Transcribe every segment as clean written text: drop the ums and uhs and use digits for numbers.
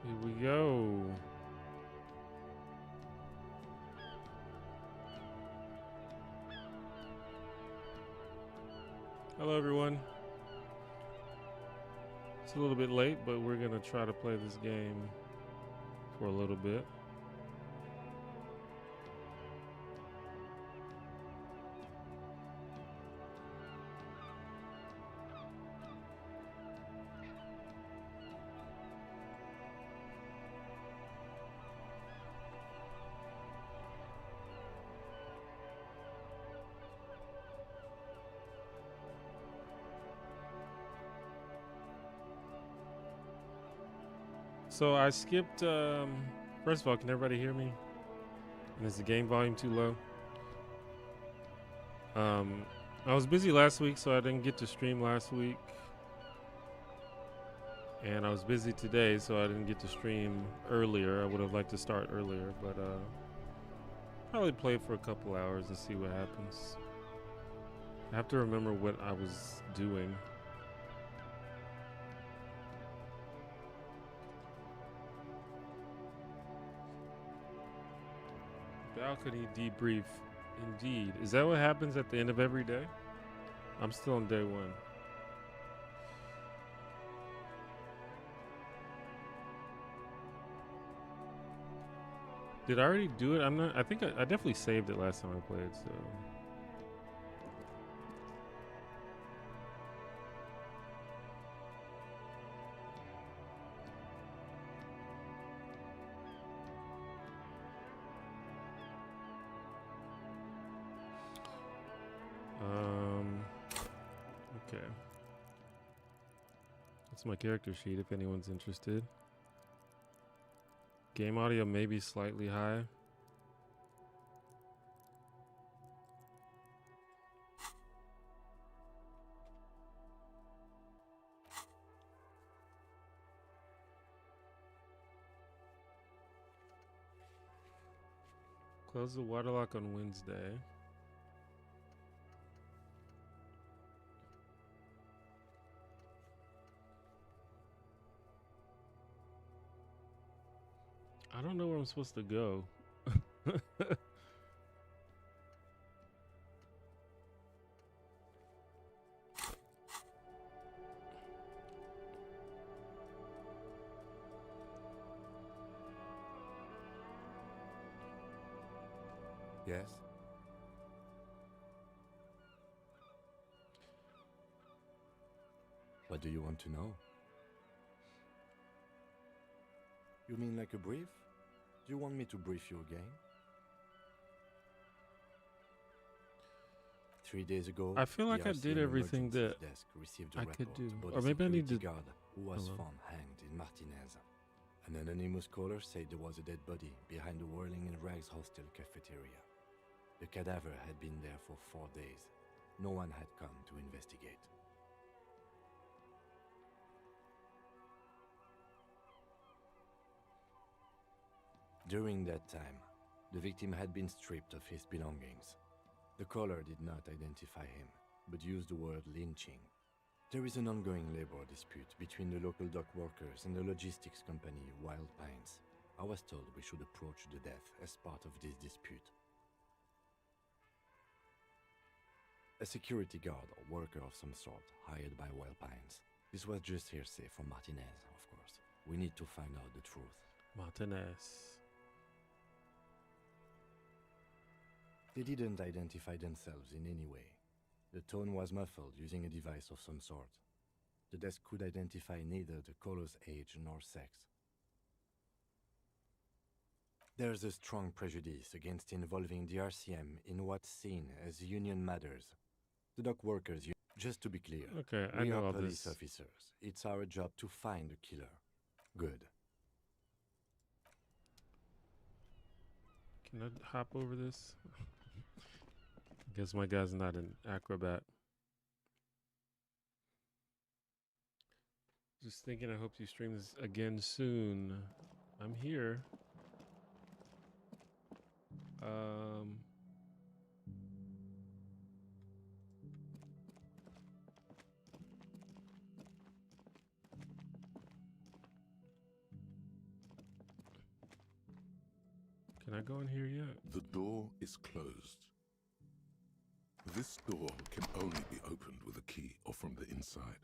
Here we go. Hello, everyone. It's a little bit late, but we're going to try to play this game for a little bit. So I skipped, first of all, can everybody hear me? And is the game volume too low? I was busy last week, so I didn't get to stream last week. And I was busy today, so I didn't get to stream earlier. I would have liked to start earlier, but probably play for a couple hours and see what happens. I have to remember what I was doing. Balcony debrief. Indeed. Is that what happens at the end of every day? I'm still on day one. Did I already do it? I'm not. I think I definitely saved it last time I played, so. Okay. That's my character sheet if anyone's interested. Game audio may be slightly high. Close the waterlock on Wednesday. I don't know where I'm supposed to go. Yes? What do you want to know? You mean like a brief? Do you want me to brief you again? 3 days ago, I feel like the I did RCM everything emergency that desk received a I report could do. about Or a maybe I need security to. guard who was found hanged in Martinez. An anonymous caller said there was a dead body behind the Whirling in Rags hostel cafeteria. The cadaver had been there for 4 days. No one had come to investigate. During that time, the victim had been stripped of his belongings. The caller did not identify him, but used the word lynching. There is an ongoing labor dispute between the local dock workers and the logistics company Wild Pines. I was told we should approach the death as part of this dispute. A security guard or worker of some sort hired by Wild Pines. This was just hearsay from Martinez, of course. We need to find out the truth. Martinez. They didn't identify themselves in any way. The tone was muffled using a device of some sort. The desk could identify neither the caller's age nor sex. There's a strong prejudice against involving the RCM in what's seen as union matters. The dock workers, just to be clear, Okay, I we know are all police this. officers. It's our job to find the killer. Good. Can I hop over this? Guess my guy's not an acrobat. Just thinking, I hope you stream this again soon. I'm here. Can I go in here yet? The door is closed. This door can only be opened with a key or from the inside.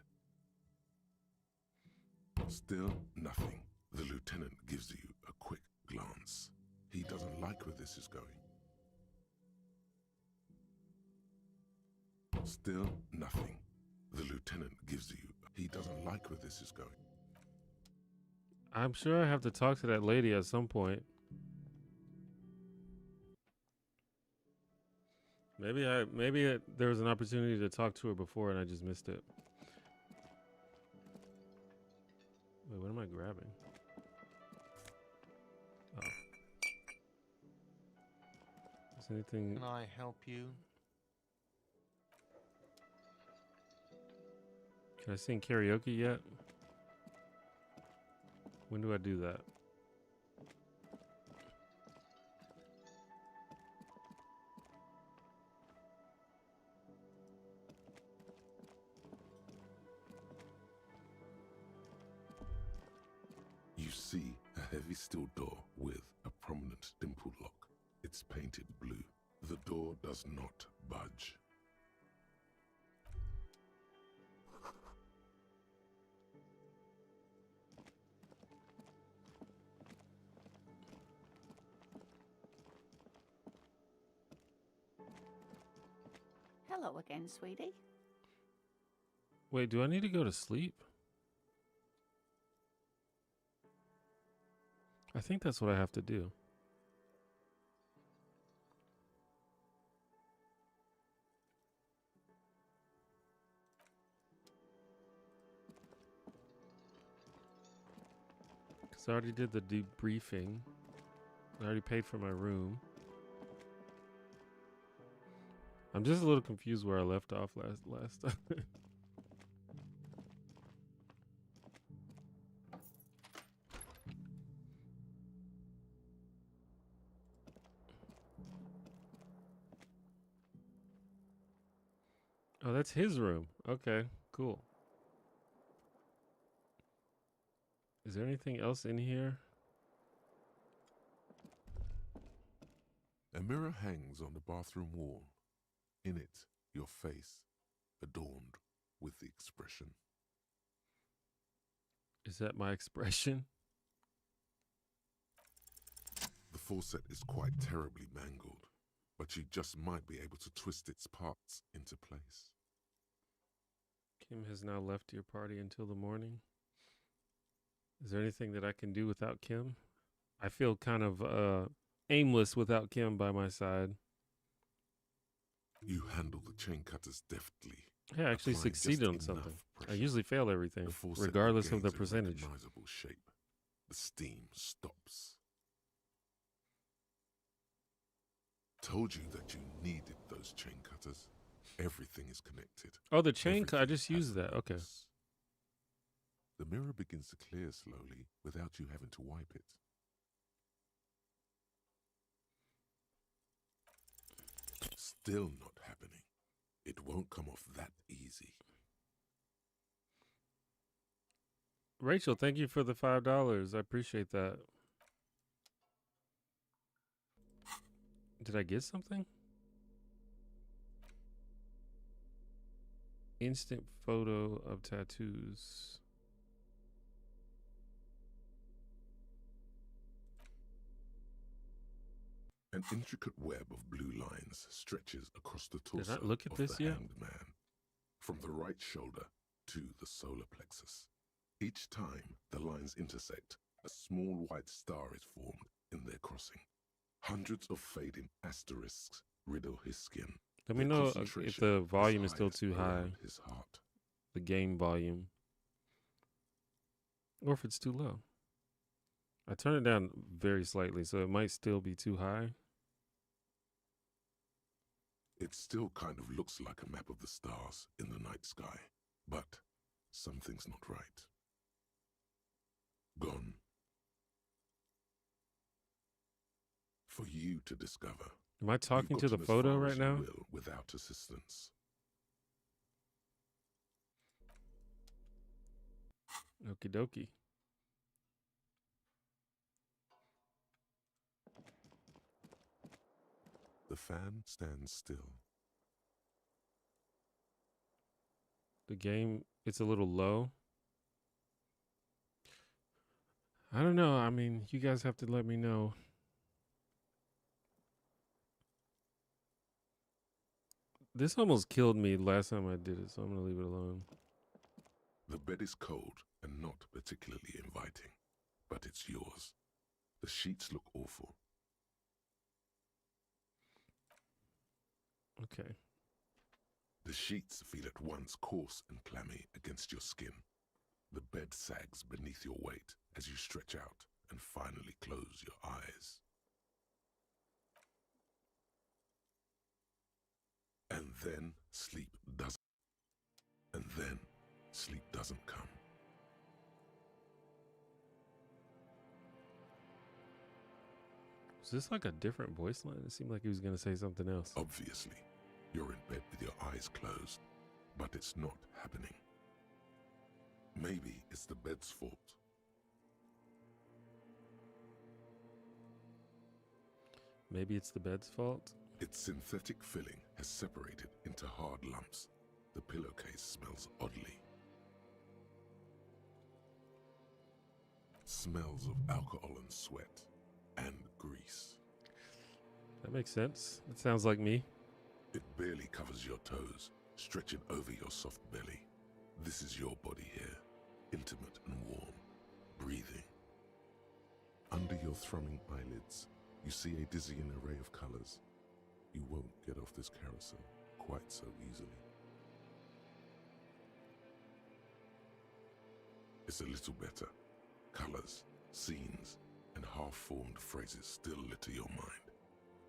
Still nothing. The lieutenant gives you a quick glance. He doesn't like where this is going. Still nothing. The lieutenant gives you. He doesn't like where this is going. I'm sure I have to talk to that lady at some point. Maybe there was an opportunity to talk to her before and I just missed it. Wait, what am I grabbing? Oh. Is anything? Can I help you? Can I sing karaoke yet? When do I do that? You see a heavy steel door with a prominent dimple lock. It's painted blue. The door does not budge. Hello again, sweetie. Wait, do I need to go to sleep? I think that's what I have to do. Because I already did the debriefing. I already paid for my room. I'm just a little confused where I left off last time. Oh, that's his room. Okay, cool. Is there anything else in here? A mirror hangs on the bathroom wall. In it, your face, adorned with the expression. Is that my expression? The faucet is quite terribly mangled, but you just might be able to twist its parts into place. Kim has now left your party until the morning. Is there anything that I can do without Kim? I feel kind of aimless without Kim by my side. You handle the chain cutters deftly. Yeah, I actually applying succeeded on just something. enough I pressure. usually fail everything, The faucet regardless of the regains a percentage. recognizable shape. The steam stops. Told you that you needed those chain cutters. Everything is connected. Oh, the chain I Everything just has used a that. Okay. purpose. The mirror begins to clear slowly without you having to wipe it. Still not happening. It won't come off that easy. Rachel, thank you for the $5. I appreciate that. Did I get something? Instant photo of tattoos. An intricate web of blue lines stretches across the torso Did I look at of this the yet? hanged man, from the right shoulder to the solar plexus. Each time the lines intersect, a small white star is formed in their crossing. Hundreds of fading asterisks riddle his skin. Let me Their know if concentration the volume is still highest too high. around his heart. The game volume. Or if it's too low. I turned it down very slightly, so it might still be too high. It still kind of looks like a map of the stars in the night sky, but something's not right. Gone. For you to discover. Am I talking You've to the gotten as photo far right as you now? will without assistance. Okie dokie. The fan stands still. The game, it's a little low. I don't know. I mean, you guys have to let me know. This almost killed me last time I did it, so I'm going to leave it alone. The bed is cold and not particularly inviting, but it's yours. The sheets look awful. Okay. The sheets feel at once coarse and clammy against your skin. The bed sags beneath your weight as you stretch out and finally close your eyes. And then sleep doesn't. And then sleep doesn't come. Is this like a different voice line? It seemed like he was going to say something else. Obviously, you're in bed with your eyes closed, but it's not happening. Maybe it's the bed's fault. Maybe it's the bed's fault. Its synthetic filling has separated into hard lumps. The pillowcase smells oddly. Smells of alcohol and sweat and grease. That makes sense. That sounds like me. It barely covers your toes, stretching over your soft belly. This is your body here, intimate and warm, breathing. Under your thrumming eyelids, you see a dizzying array of colors. You won't get off this carousel quite so easily. It's a little better. Colors, scenes, and half-formed phrases still litter your mind.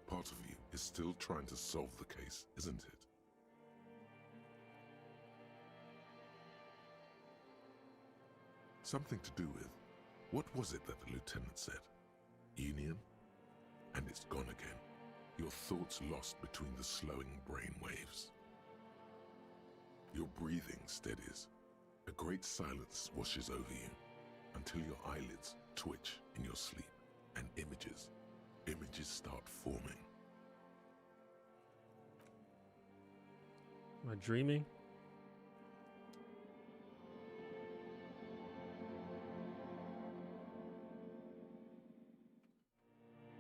Part of you is still trying to solve the case, isn't it? Something to do with, what was it that the lieutenant said? Union? And it's gone again. Your thoughts lost between the slowing brain waves. Your breathing steadies. A great silence washes over you until your eyelids twitch in your sleep and images start forming. Am I dreaming?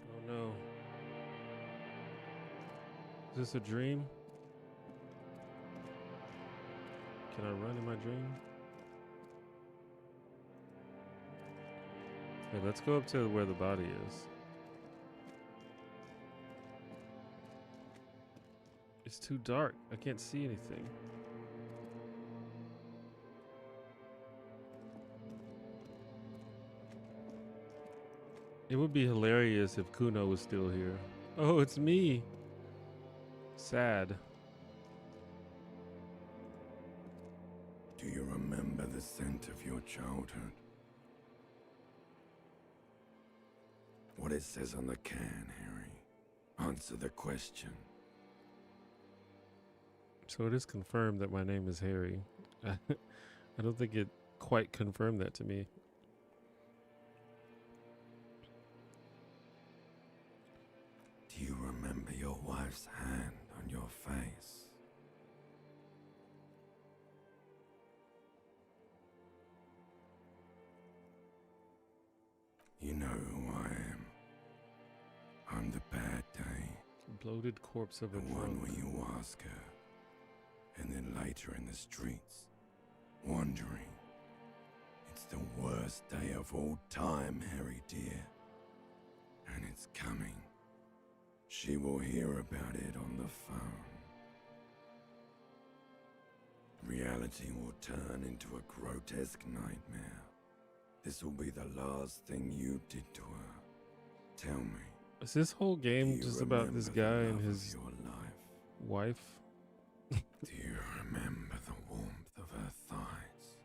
Oh no. Is this a dream? Can I run in my dream? Okay, let's go up to where the body is. It's too dark. I can't see anything. It would be hilarious if Kuno was still here. Oh, it's me. Sad. Do you remember the scent of your childhood? What it says on the can, Harry. Answer the question. So it is confirmed that my name is Harry. I don't think it quite confirmed that to me. Do you remember your wife's hand on your face? You know who I am. I'm the bad day. Bloated corpse of a The one drunk. where you ask her, and then later in the streets, wondering. It's the worst day of all time, Harry dear. And it's coming. She will hear about it on the phone. Reality will turn into a grotesque nightmare. This will be the last thing you did to her. Tell me. Is this whole Do game you just about this remember the guy and love of his your life? wife? Do you remember the warmth of her thighs,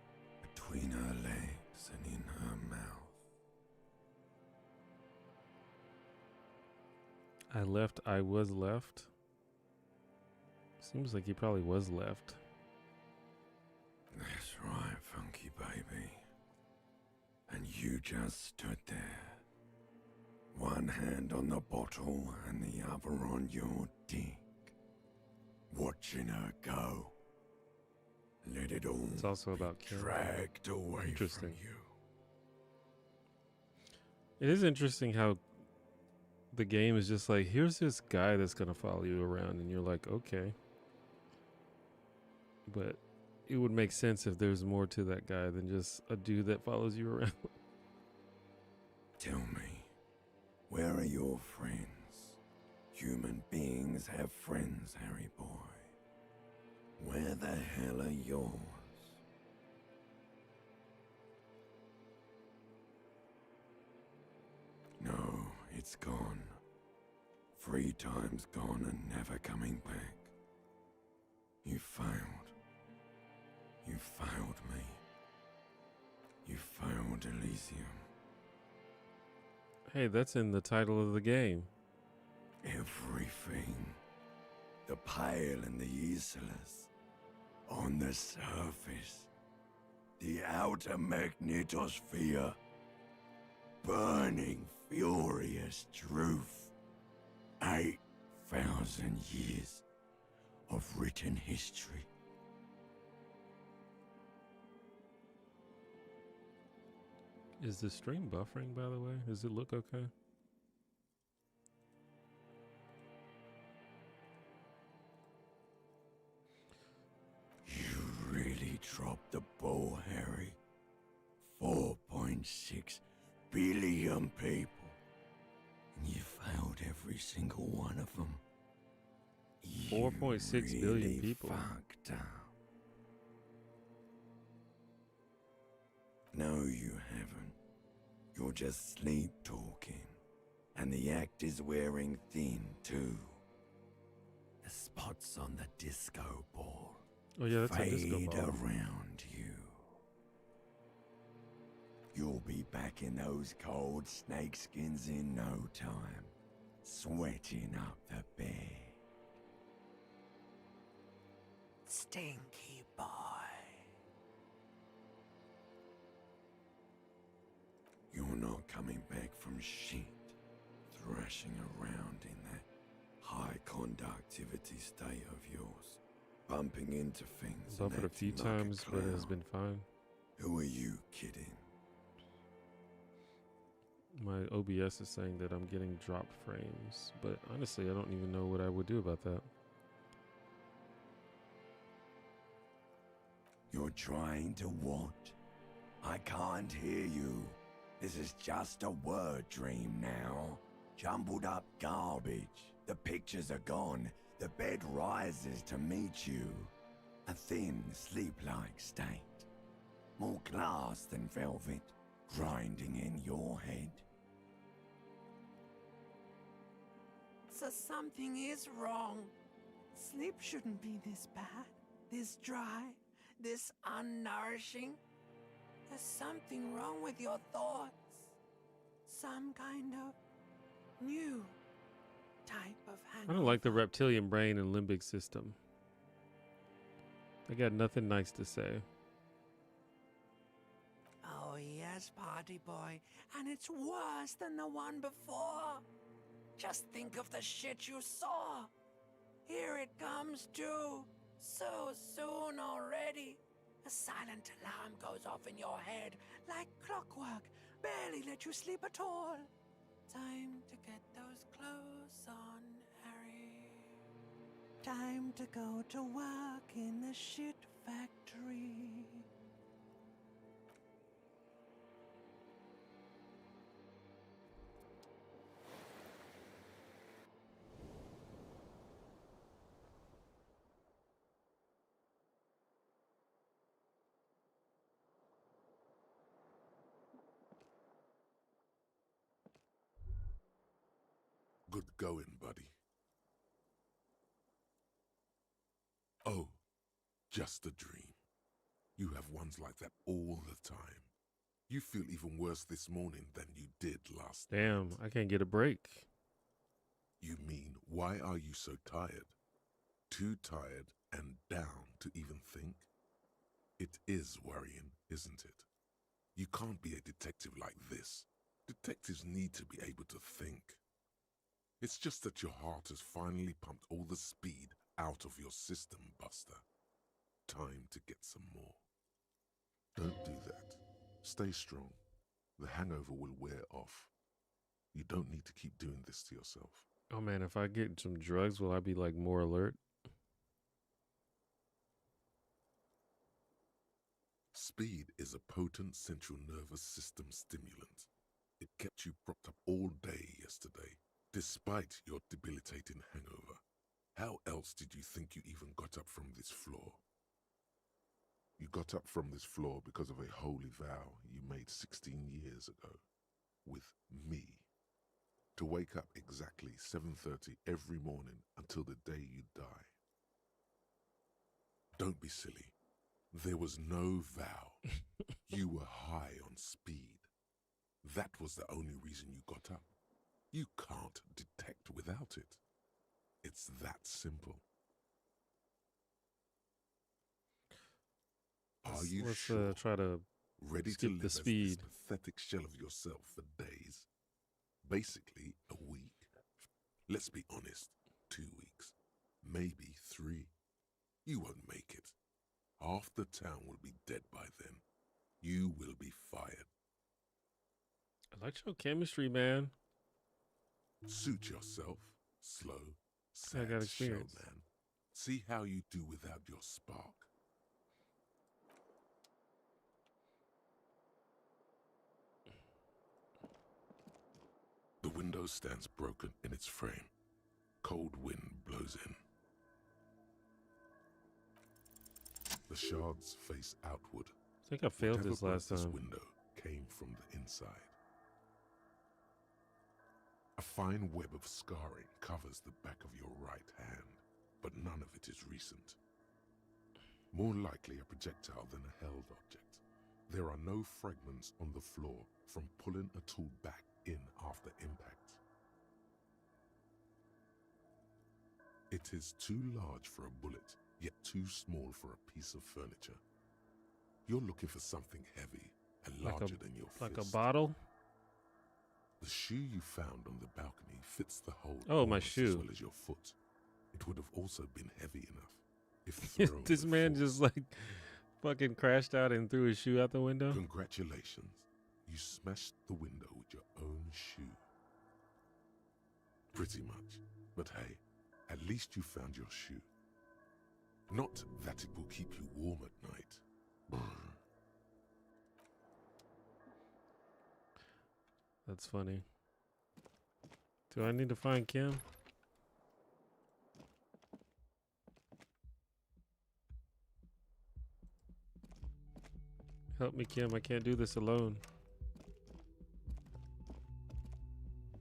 between her legs and in her mouth? I was left. Seems like he probably was left. That's right, funky baby. And you just stood there, One hand on the bottle and the other on your dick. Watching her go. Let it all It's also about killing. dragged away Interesting. from you. It is interesting how the game is just like, here's this guy that's gonna follow you around, and you're like, okay. But it would make sense if there's more to that guy than just a dude that follows you around. Tell me, where are your friends? Human beings have friends, Harry boy. Where the hell are yours? No, it's gone. 3 times gone and never coming back. You failed. You failed me. You failed Elysium. Hey, that's in the title of the game. Everything. The Pale and the Islas. On the surface. The outer magnetosphere. Burning, furious truth. 8,000 years of written history. Is the stream buffering, by the way? Does it look okay? You really dropped the ball, Harry. 4.6 billion people. And you failed every single one of them. 4.6 billion really people. Fucked up. No, you haven't. You're just sleep talking. And the act is wearing thin, too. The spots on the disco ball Oh yeah, that's a disco fade ball. around you. You'll be back in those cold snakeskins in no time, sweating up the bed. Stinky boy. You're not coming back from shit, thrashing around in that high conductivity state of yours, bumping into things. Bumped and it a few acting like times, but it has clown. been fine. Who are you kidding? My OBS is saying that I'm getting drop frames, but honestly, I don't even know what I would do about that. You're trying to what? I can't hear you. This is just a word dream now. Jumbled up garbage. The pictures are gone. The bed rises to meet you. A thin, sleep-like state. More glass than velvet, grinding in your head. So something is wrong. Sleep shouldn't be this bad, this dry, this unnourishing. There's something wrong with your thoughts. Some kind of new type of hangover. I don't like the reptilian brain and limbic system. They got nothing nice to say. Oh yes, party boy, and it's worse than the one before. Just think of the shit you saw. Here it comes too. So soon already. A silent alarm goes off in your head like clockwork. Barely let you sleep at all. Time to get those clothes on, Harry. Time to go to work in the shit factory. Good going, buddy. Oh, just a dream. You have ones like that all the time. You feel even worse this morning than you did last Damn, night. I can't get a break. You mean, why are you so tired? Too tired and down to even think? It is worrying, isn't it? You can't be a detective like this. Detectives need to be able to think. It's just that your heart has finally pumped all the speed out of your system, Buster. Time to get some more. Don't do that. Stay strong. The hangover will wear off. You don't need to keep doing this to yourself. Oh man, if I get some drugs, will I be like more alert? Speed is a potent central nervous system stimulant. It kept you propped up all day yesterday, despite your debilitating hangover. How else did you think you even got up from this floor? You got up from this floor because of a holy vow you made 16 years ago, with me. To wake up exactly 7:30 every morning until the day you die. Don't be silly. There was no vow. You were high on speed. That was the only reason you got up. You can't detect without it. It's that simple. Are you Let's sure? try to Ready to skip live the as speed. this pathetic shell of yourself for days? Basically, a week. Let's be honest, 2 weeks. Maybe 3. You won't make it. Half the town will be dead by then. You will be fired. Electrochemistry, man. Suit yourself. Slow, I got sad experience. shell, man. See how you do without your spark. The window stands broken in its frame. Cold wind blows in. The shards face outward. I think I failed Whatever this last broke this time. window came from the inside. A fine web of scarring covers the back of your right hand, but none of it is recent. More likely a projectile than a held object. There are no fragments on the floor from pulling a tool back in after impact. It is too large for a bullet, yet too small for a piece of furniture. You're looking for something heavy and larger than your fist. Like a bottle? The shoe you found on the balcony fits the hole Oh, my almost shoe. as well as your foot. It would have also been heavy enough if thrown This with man force. just like fucking crashed out and threw his shoe out the window. Congratulations. You smashed the window with your own shoe. Pretty much. But hey, at least you found your shoe. Not that it will keep you warm at night. Brr. That's funny. Do I need to find Kim? Help me, Kim. I can't do this alone.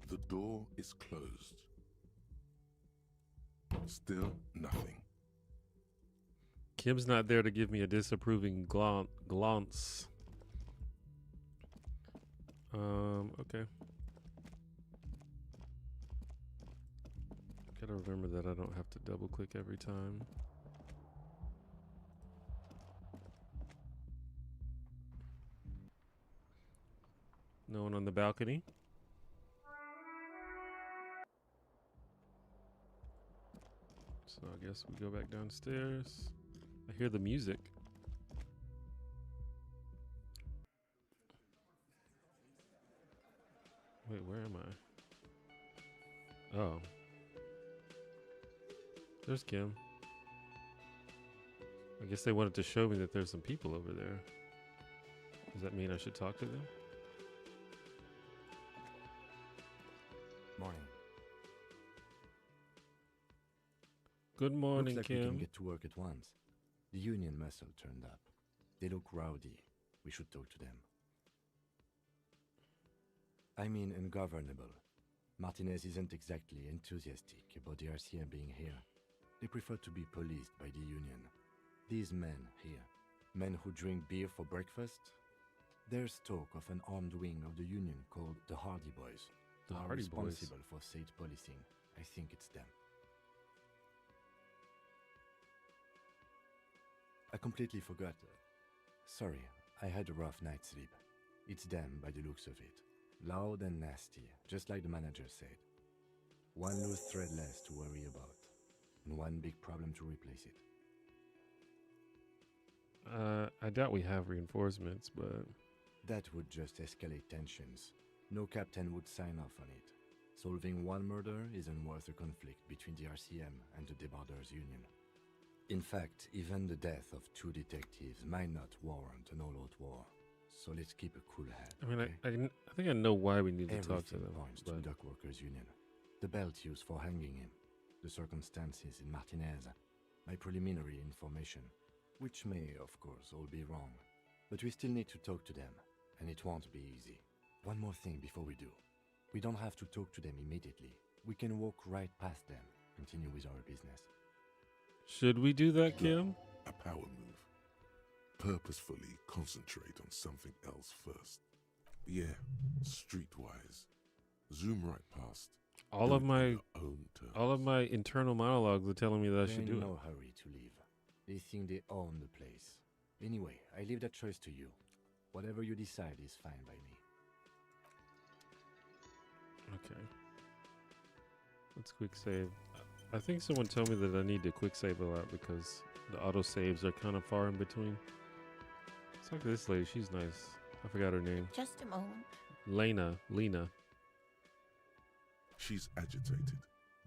The door is closed. Still nothing. Kim's not there to give me a disapproving glance. Okay. Gotta remember that I don't have to double click every time. No one on the balcony. So I guess we go back downstairs. I hear the music. Wait, where am I? Oh. There's Kim. I guess they wanted to show me that there's some people over there. Does that mean I should talk to them? Morning. Good morning, Looks like we can Kim. get to work at once. The union muscle turned up. They look rowdy. We should talk to them. I mean ungovernable. Martinez isn't exactly enthusiastic about the RCM being here. They prefer to be policed by the union. These men here, men who drink beer for breakfast, there's talk of an armed wing of the union called the Hardy Boys. The are Hardy Boys. responsible for state policing. I think it's them. I completely forgot. Sorry, I had a rough night's sleep. It's them by the looks of it. Loud and nasty, just like the manager said. One loose thread less to worry about, and one big problem to replace it. I doubt we have reinforcements, but That would just escalate tensions. No captain would sign off on it. Solving one murder isn't worth a conflict between the RCM and the Debarders Union. In fact, even the death of 2 detectives might not warrant an all-out war. So let's keep a cool head. I mean, okay? I think I know why we need to talk to Everything them. points to But the Dockworkers Union. The belt used for hanging him, the circumstances in Martinez, my preliminary information, which may, of course, all be wrong. But we still need to talk to them, and it won't be easy. One more thing before we do. We don't have to talk to them immediately. We can walk right past them, continue with our business. should we do that, Kim? A power move. Purposefully concentrate on something else first. Yeah, streetwise. Zoom right past. All Do of it my on your own terms. all of my internal monologues are telling me that I They're should in do no hurry to leave. They think they own the place. Anyway, I leave that choice to you. Whatever you decide is fine by me. it. Okay. Let's quick save. I think someone told me that I need to quick save a lot because the auto saves are kind of far in between. It's like this lady. She's nice. I forgot her name. Just a moment. Lena. She's agitated,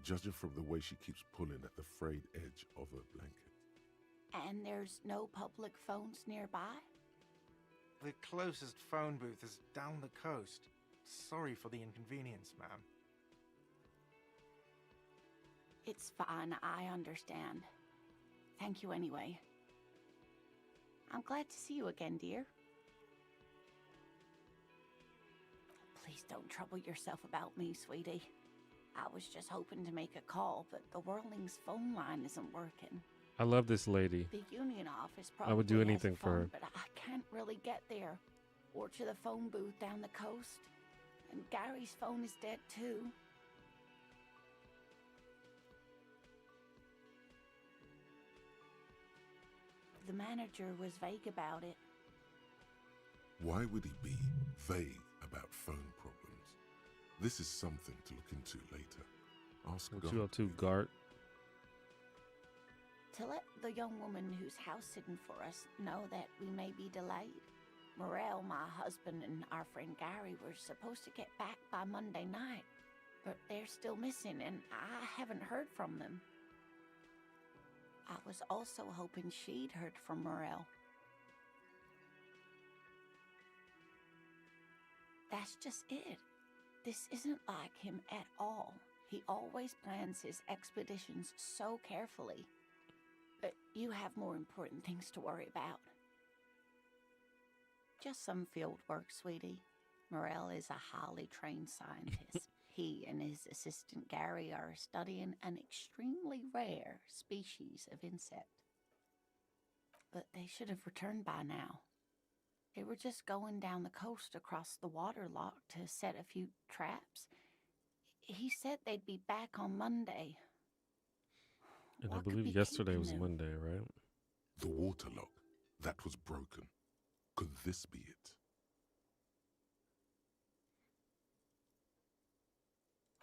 judging from the way she keeps pulling at the frayed edge of her blanket. And there's no public phones nearby? The closest phone booth is down the coast. Sorry for the inconvenience, ma'am. It's fine, I understand. Thank you anyway. I'm glad to see you again, dear. Please don't trouble yourself about me, sweetie. I was just hoping to make a call, but the Whirling's phone line isn't working. I love this lady. The union office I probably would do has a anything for phone, her. but I can't really get there. Or to the phone booth down the coast. And Gary's phone is dead too. The manager was vague about it. Why would he be vague about phone problems? This is something to look into later. Ask What God. you up to, Gart? To let the young woman who's house sitting for us know that we may be delayed. Morel, my husband, and our friend Gary were supposed to get back by Monday night, but they're still missing, and I haven't heard from them. I was also hoping she'd heard from Morel. That's just it. This isn't like him at all. He always plans his expeditions so carefully. But you have more important things to worry about. Just some field work, sweetie. Morel is a highly trained scientist. He and his assistant Gary are studying an extremely rare species of insect. But they should have returned by now. They were just going down the coast across the water lock to set a few traps. He said they'd be back on Monday. And I What could believe be yesterday keeping was them? Monday, right? The water lock. That was broken. Could this be it?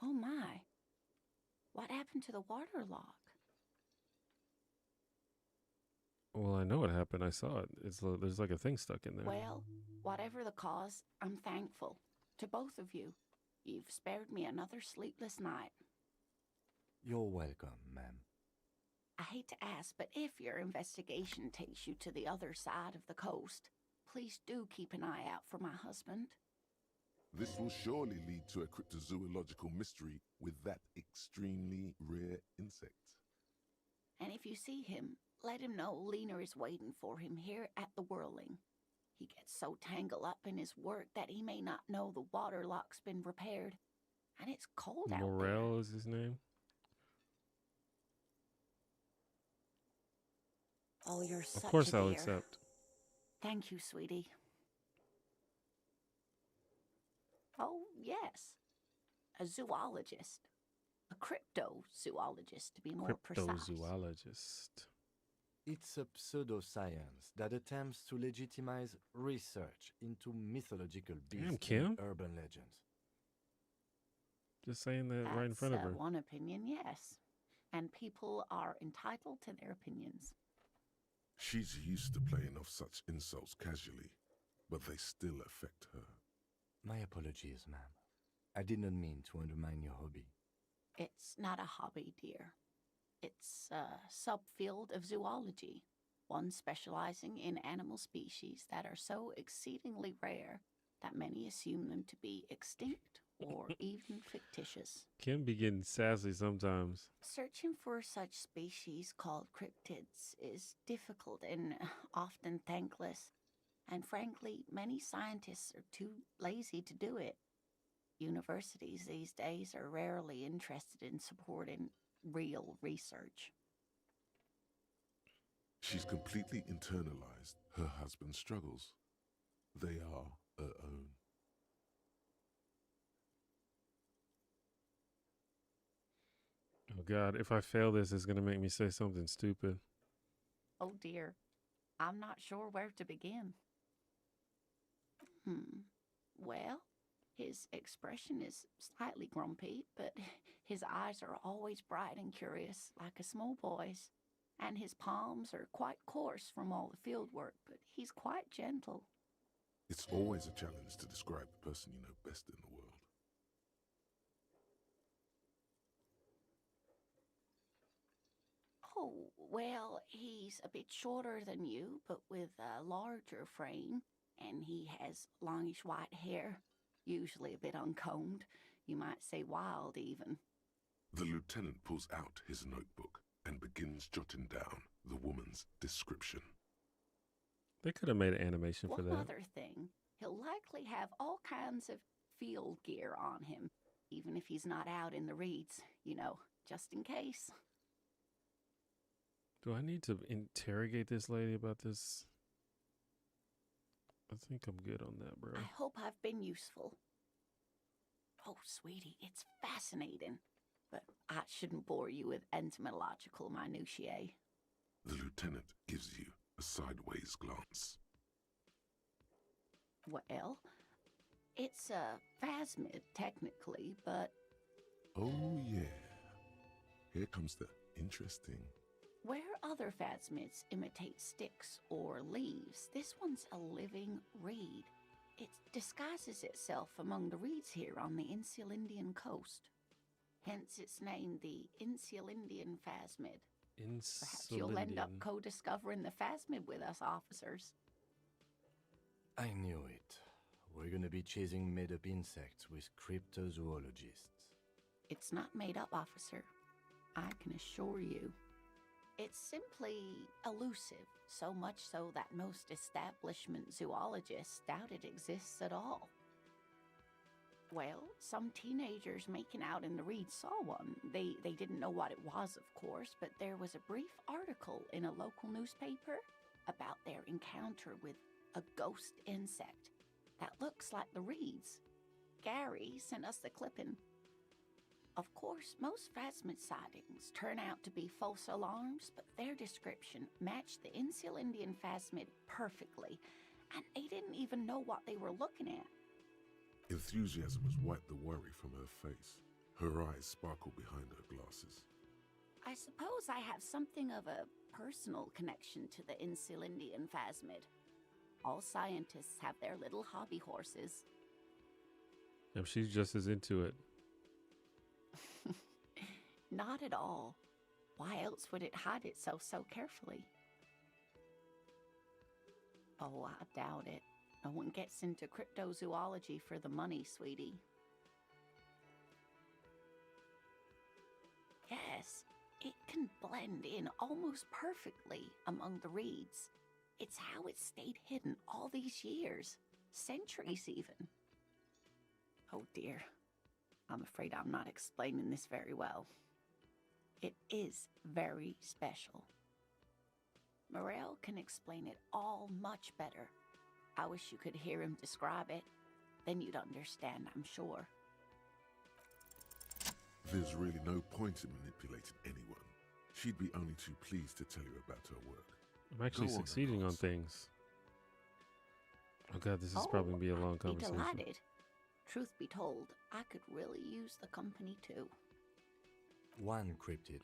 Oh my. What happened to the water lock? Well, I know what happened. I saw it. There's like a thing stuck in there. Well, whatever the cause, I'm thankful. To both of you. You've spared me another sleepless night. You're welcome, ma'am. I hate to ask, but if your investigation takes you to the other side of the coast, please do keep an eye out for my husband. This will surely lead to a cryptozoological mystery with that extremely rare insect. And if you see him, let him know Lena is waiting for him here at the Whirling. He gets so tangled up in his work that he may not know the water lock's been repaired. And it's cold out there. Morel is his name. Oh, you're such Of course a I'll dear. accept. Thank you, sweetie. Oh, yes. A zoologist. A cryptozoologist, to be more precise. Cryptozoologist. It's a pseudoscience that attempts to legitimize research into mythological Damn, beasts Kim. and urban legends. Just saying that right in front of her. One opinion, yes. And people are entitled to their opinions. She's used to playing off such insults casually, but they still affect her. My apologies, ma'am. I did not mean to undermine your hobby. It's not a hobby, dear. It's a subfield of zoology, one specializing in animal species that are so exceedingly rare that many assume them to be extinct or even fictitious. Kim be getting sassy sometimes. Searching for such species called cryptids is difficult and often thankless, and frankly, many scientists are too lazy to do it. Universities these days are rarely interested in supporting real research. She's completely internalized her husband's struggles. They are her own. Oh God, if I fail this, it's gonna make me say something stupid. Oh dear, I'm not sure where to begin. Well, his expression is slightly grumpy, but his eyes are always bright and curious, like a small boy's. And his palms are quite coarse from all the field work, but he's quite gentle. It's always a challenge to describe the person you know best in the world. Oh, well, he's a bit shorter than you, but with a larger frame, and he has longish white hair, usually a bit uncombed. You might say wild, even. The lieutenant pulls out his notebook and begins jotting down the woman's description. They could have made an animation for One that. other thing, he'll likely have all kinds of field gear on him, even if he's not out in the reeds, just in case. Do I need to interrogate this lady about this? I think I'm good on that, bro. I hope I've been useful. Oh, sweetie, it's fascinating, but I shouldn't bore you with entomological minutiae. The lieutenant gives you a sideways glance. Well, it's a phasmid, technically, but Oh yeah. Here comes the interesting. where other phasmids imitate sticks or leaves, this one's a living reed. It disguises itself among the reeds here on the Insulindian coast. Hence its name, the Insulindian phasmid. Perhaps you'll end up Insulindian. co-discovering the phasmid with us, officers. I knew it. We're gonna be chasing made-up insects with cryptozoologists. It's not made up, officer. I can assure you. It's simply elusive, so much so that most establishment zoologists doubt it exists at all. Well, some teenagers making out in the reeds saw one. They didn't know what it was, of course, but there was a brief article in a local newspaper about their encounter with a ghost insect that looks like the reeds. Gary sent us the clipping. Of course, most phasmid sightings turn out to be false alarms, but their description matched the Insulindian phasmid perfectly, and they didn't even know what they were looking at. Enthusiasm has wiped the worry from her face. Her eyes sparkle behind her glasses. I suppose I have something of a personal connection to the Insulindian phasmid. All scientists have their little hobby horses. Yep, she's just as into it. Not at all. Why else would it hide itself so carefully? Oh, I doubt it. No one gets into cryptozoology for the money, sweetie. Yes, it can blend in almost perfectly among the reeds. It's how it stayed hidden all these years, centuries even. Oh dear, I'm afraid I'm not explaining this very well. It is very special. Morel can explain it all much better. I wish you could hear him describe it. Then you'd understand, I'm sure. There's really no point in manipulating anyone. She'd be only too pleased to tell you about her work. I'm actually Go on, succeeding on Ross. things. Oh god, this is probably gonna be a long I'd be conversation. delighted. Truth be told, I could really use the company too. One cryptid,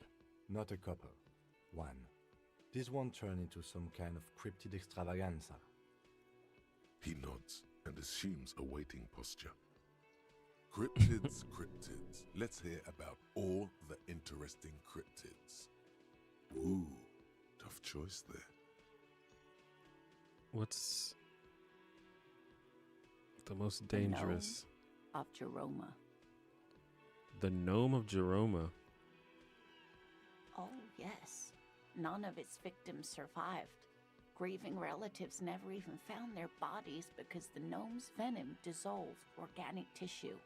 not a couple. One. This won't turn into some kind of cryptid extravaganza. He nods and assumes a waiting posture. Cryptids, cryptids. Let's hear about all the interesting cryptids. Ooh, tough choice there. What's the most dangerous? Of Jeroma. The gnome of Jeroma. Oh, yes. None of its victims survived. Grieving relatives never even found their bodies because the gnome's venom dissolved organic tissue.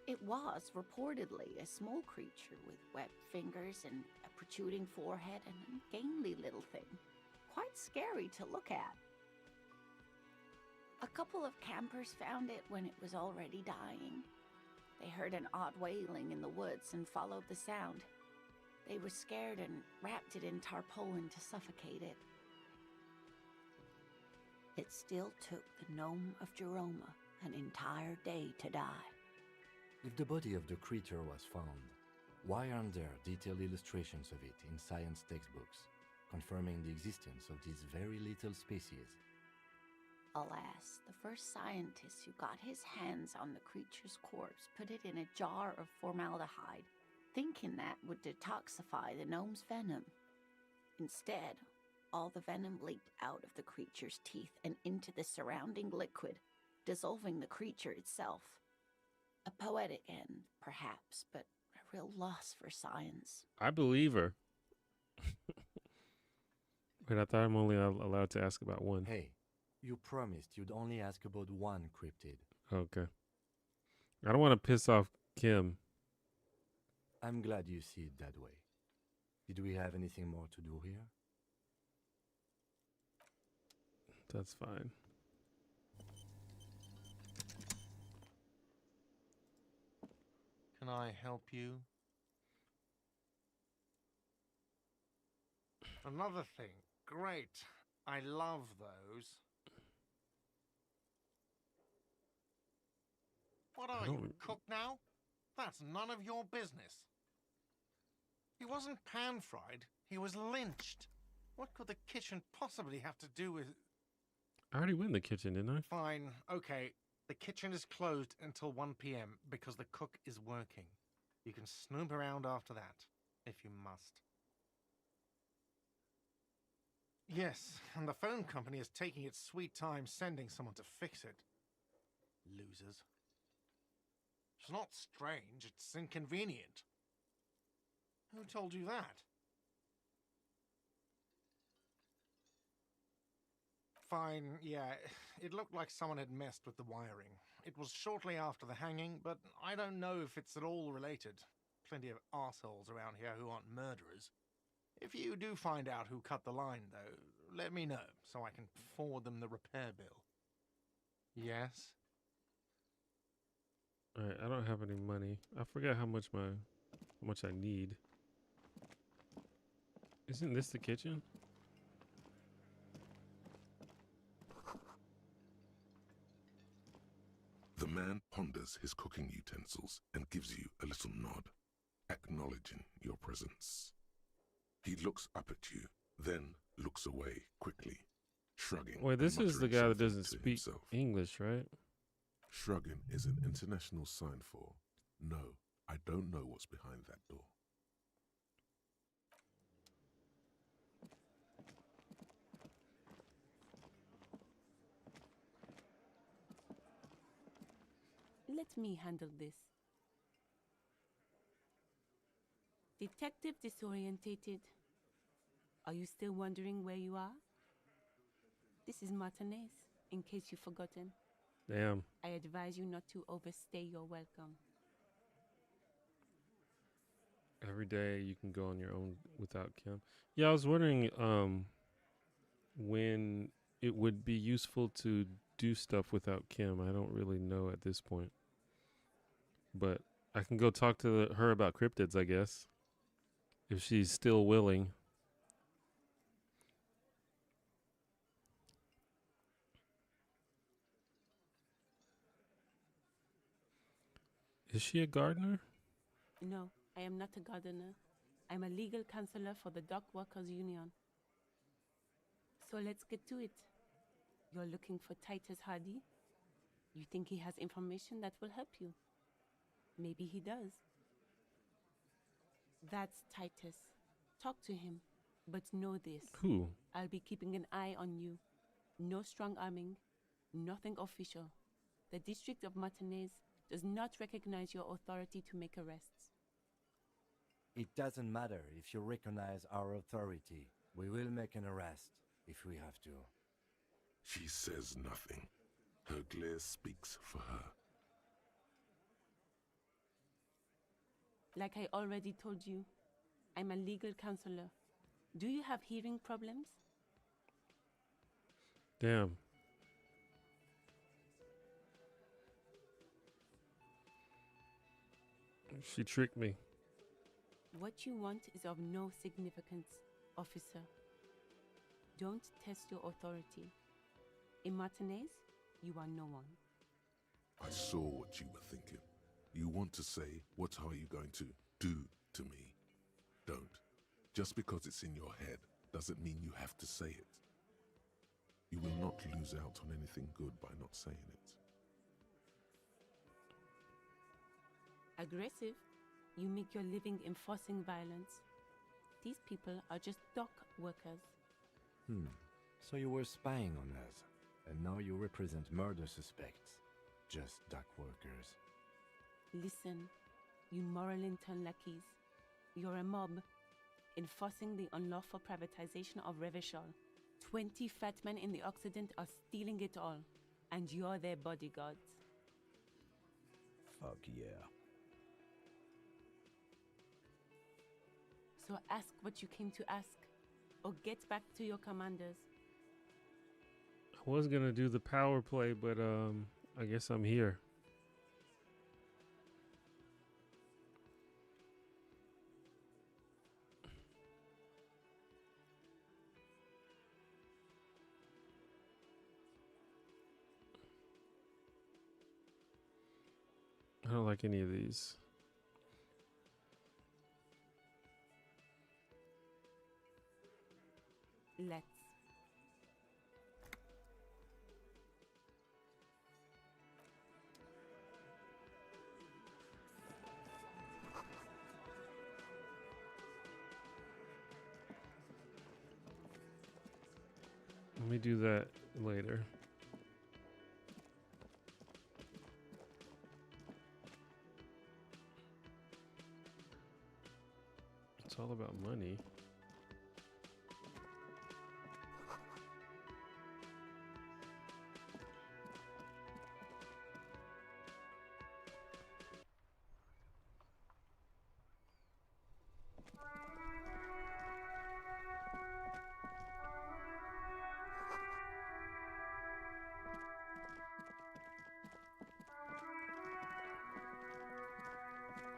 It was reportedly a small creature with webbed fingers and a protruding forehead and a ungainly little thing. Quite scary to look at. A couple of campers found it when it was already dying. They heard an odd wailing in the woods and followed the sound. They were scared and wrapped it in tarpaulin to suffocate it. It still took the gnome of Jeroma an entire day to die. If the body of the creature was found, why aren't there detailed illustrations of it in science textbooks, confirming the existence of this very little species? Alas, the first scientist who got his hands on the creature's corpse put it in a jar of formaldehyde, thinking that would detoxify the gnome's venom. Instead, all the venom leaked out of the creature's teeth and into the surrounding liquid, dissolving the creature itself. A poetic end, perhaps, but a real loss for science. I believe her. Wait, I thought I'm only allowed to ask about one. Hey, you promised you'd only ask about one cryptid. Okay. I don't want to piss off Kim. I'm glad you see it that way. Did we have anything more to do here? That's fine. Can I help you? Another thing. Great. I love those. What are you, cook now? That's none of your business. He wasn't pan-fried. He was lynched. What could the kitchen possibly have to do with... I already went in the kitchen, didn't I? Fine, okay. The kitchen is closed until 1 p.m. because the cook is working. You can snoop around after that, if you must. Yes, and the phone company is taking its sweet time sending someone to fix it. Losers. It's not strange, it's inconvenient. Who told you that? Fine, yeah, it looked like someone had messed with the wiring. It was shortly after the hanging, but I don't know if it's at all related. Plenty of arseholes around here who aren't murderers. If you do find out who cut the line, though, let me know, so I can forward them the repair bill. Yes? Alright, I don't have any money. I forgot how much I need. Isn't this the kitchen? The man ponders his cooking utensils and gives you a little nod, acknowledging your presence. He looks up at you, then looks away quickly, shrugging. Wait, this and is the muttering guy that something doesn't to speak himself. English, right? Shrugging is an international sign for, no, I don't know what's behind that door. Let me handle this. Detective disorientated. Are you still wondering where you are? This is Martinez, in case you've forgotten. Damn. I advise you not to overstay your welcome. Every day you can go on your own without Kim. Yeah, I was wondering when it would be useful to do stuff without Kim. I don't really know at this point. But I can go talk to her about cryptids, I guess. If she's still willing. Is she a gardener? No, I am not a gardener. I'm a legal counselor for the Dock Workers Union. So let's get to it. You're looking for Titus Hardy? You think he has information that will help you? Maybe he does. That's Titus. Talk to him. But know this. Who? I'll be keeping an eye on you. No strong arming. Nothing official. The District of Martinez does not recognize your authority to make arrests. It doesn't matter if you recognize our authority. We will make an arrest if we have to. She says nothing. Her glare speaks for her. Like I already told you, I'm a legal counselor. Do you have hearing problems? Damn. She tricked me. What you want is of no significance, officer. Don't test your authority. In Martinez, you are no one. I saw what you were thinking. You want to say, what are you going to do to me? Don't. Just because it's in your head doesn't mean you have to say it. You will not lose out on anything good by not saying it. Aggressive? You make your living enforcing violence. These people are just dock workers. So you were spying on us, and now you represent murder suspects. Just dock workers. Listen, you moral intern lackeys. You're a mob, enforcing the unlawful privatization of Revachol. 20 fat men in the Occident are stealing it all, and you're their bodyguards. Fuck yeah. So ask what you came to ask, or get back to your commanders. I was gonna do the power play, but I guess I'm here. I don't like any of these. Let's. Let me do that later. It's all about money.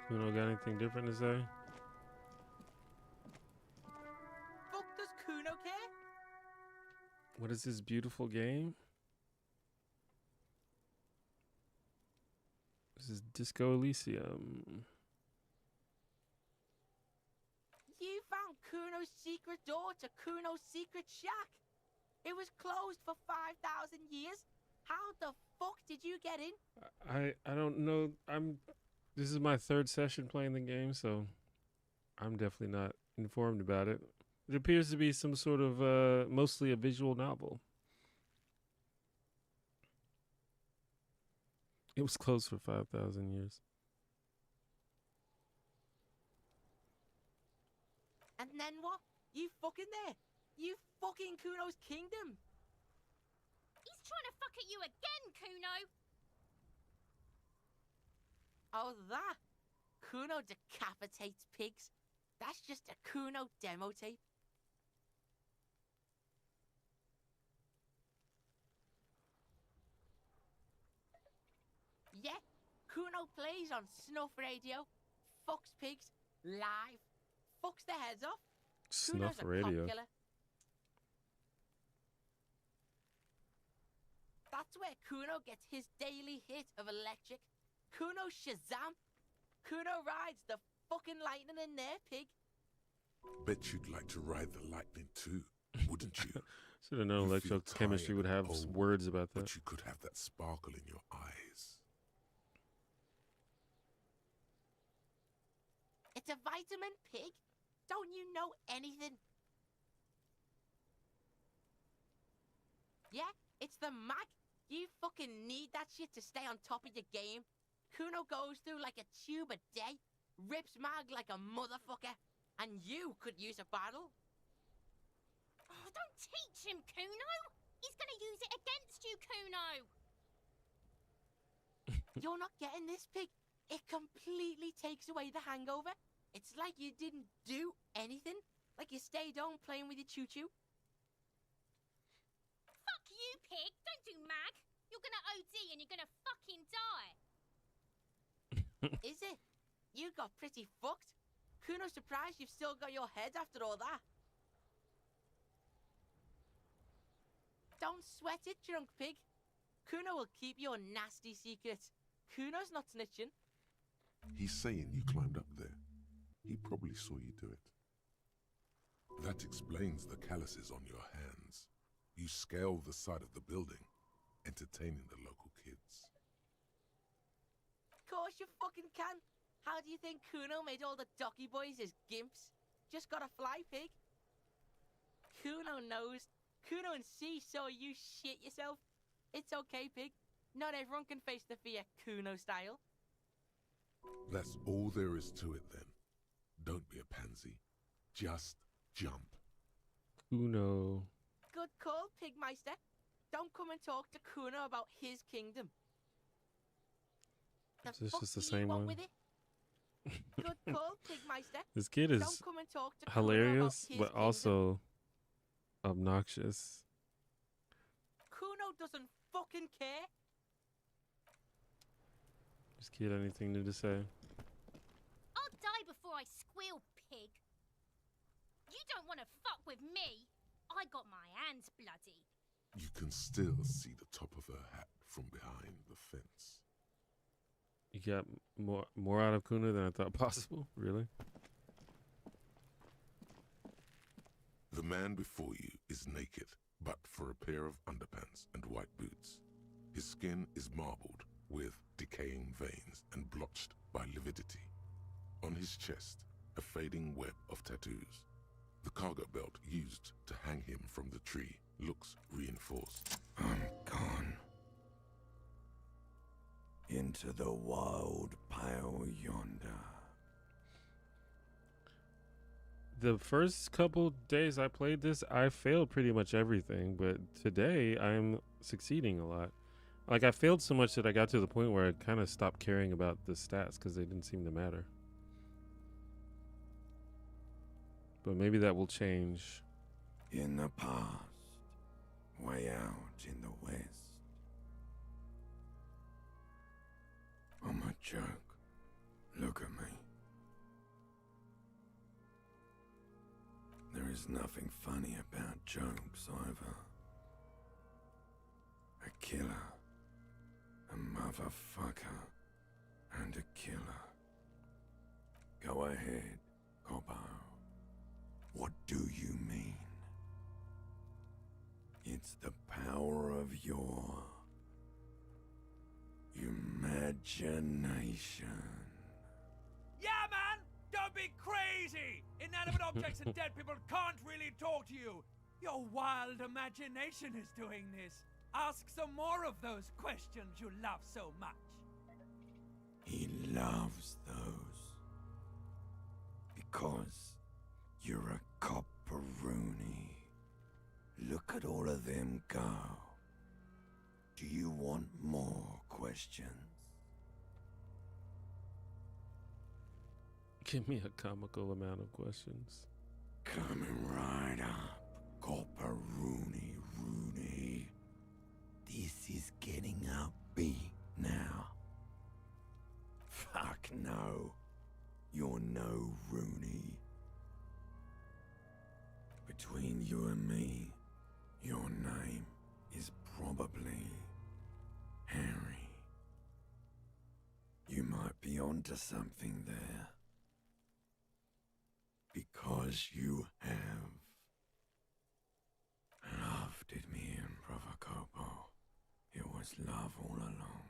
You don't got anything different to say? Fuck does Kuno care? What is this beautiful game? This is Disco Elysium. You found Kuno's secret door to Kuno's secret shack. It was closed for 5,000 years. How the fuck did you get in? I don't know. This is my third session playing the game, so I'm definitely not informed about it. It appears to be some sort of mostly a visual novel. It was closed for 5,000 years. And then what? You fucking there? You fucking Kuno's kingdom? He's trying to fuck at you again, Kuno! Oh, that? Kuno decapitates pigs. That's just a Kuno demo tape. Yeah, Kuno plays on snuff radio, fucks pigs, live, fucks their heads off. Snuff Kuno's a radio. cop killer. That's where Kuno gets his daily hit of electric. Kuno Shazam. Kuno rides the fucking lightning in there, pig. Bet you'd like to ride the lightning too, wouldn't you? Should have known You feel electrochemistry tired would and have old, words about that. But you could have that sparkle in your eyes. It's a vitamin, pig. Don't you know anything? Yeah, it's the mag. You fucking need that shit to stay on top of your game. Kuno goes through like a tube a day, rips mag like a motherfucker, and you could use a bottle. Oh, don't teach him, Kuno! He's gonna use it against you, Kuno! You're not getting this, pig. It completely takes away the hangover. It's like you didn't do anything. Like you stayed home playing with your choo-choo. Fuck you, pig! Don't do mag! You're gonna OD and you're gonna fucking die! Is it? You got pretty fucked. Kuno's surprised you've still got your head after all that. Don't sweat it, drunk pig. Kuno will keep your nasty secrets. Kuno's not snitching. He's saying you climbed up there. He probably saw you do it. That explains the calluses on your hands. You scaled the side of the building, entertaining the local kids. Of course you fucking can. How do you think Kuno made all the docky boys his gimps? Just got a fly, pig. Kuno knows. Kuno and C saw you shit yourself. It's okay, pig. Not everyone can face the fear Kuno style. That's all there is to it then. Don't be a pansy. Just jump. Kuno. Good call, Pigmeister. Don't come and talk to Kuno about his kingdom. Is this fuck just the do you same want one? with it? Good call, Pigmeister. This kid Don't is come and talk to Kuno hilarious, about his but kingdom. also obnoxious. Kuno doesn't fucking care. This kid, anything new to say? I'll die before I squeal, pig. You don't want to fuck with me. I got my hands bloody. You can still see the top of her hat from behind the fence. You got more out of Kuno than I thought possible. Really? The man before you is naked, but for a pair of underpants and white boots. His skin is marbled with decaying veins and blotched by lividity. On his chest, a fading web of tattoos. The cargo belt used to hang him from the tree looks reinforced. I'm gone. Into the wild pale yonder. The first couple days I played this, I failed pretty much everything, but today I'm succeeding a lot. Like, I failed so much that I got to the point where I kind of stopped caring about the stats because they didn't seem to matter. But maybe that will change. In the past, way out in the west. I'm a joke. Look at me. There is nothing funny about jokes either. A killer, a motherfucker, and a killer. Go ahead, Cobbo. What do you mean? It's the power of your imagination. Yeah, man! Don't be crazy! Inanimate objects and dead people can't really talk to you. Your wild imagination is doing this. Ask some more of those questions you love so much. He loves those. Because you're a copperoonie. Look at all of them go. Do you want more questions? Give me a comical amount of questions. Coming right up, copperoonie Rooney. This is getting upbeat now. Fuck no. You're no Rooney. Between you and me, your name is probably Harry. might be onto something there. Because you have loved it, me and Provocopo. It was love all along.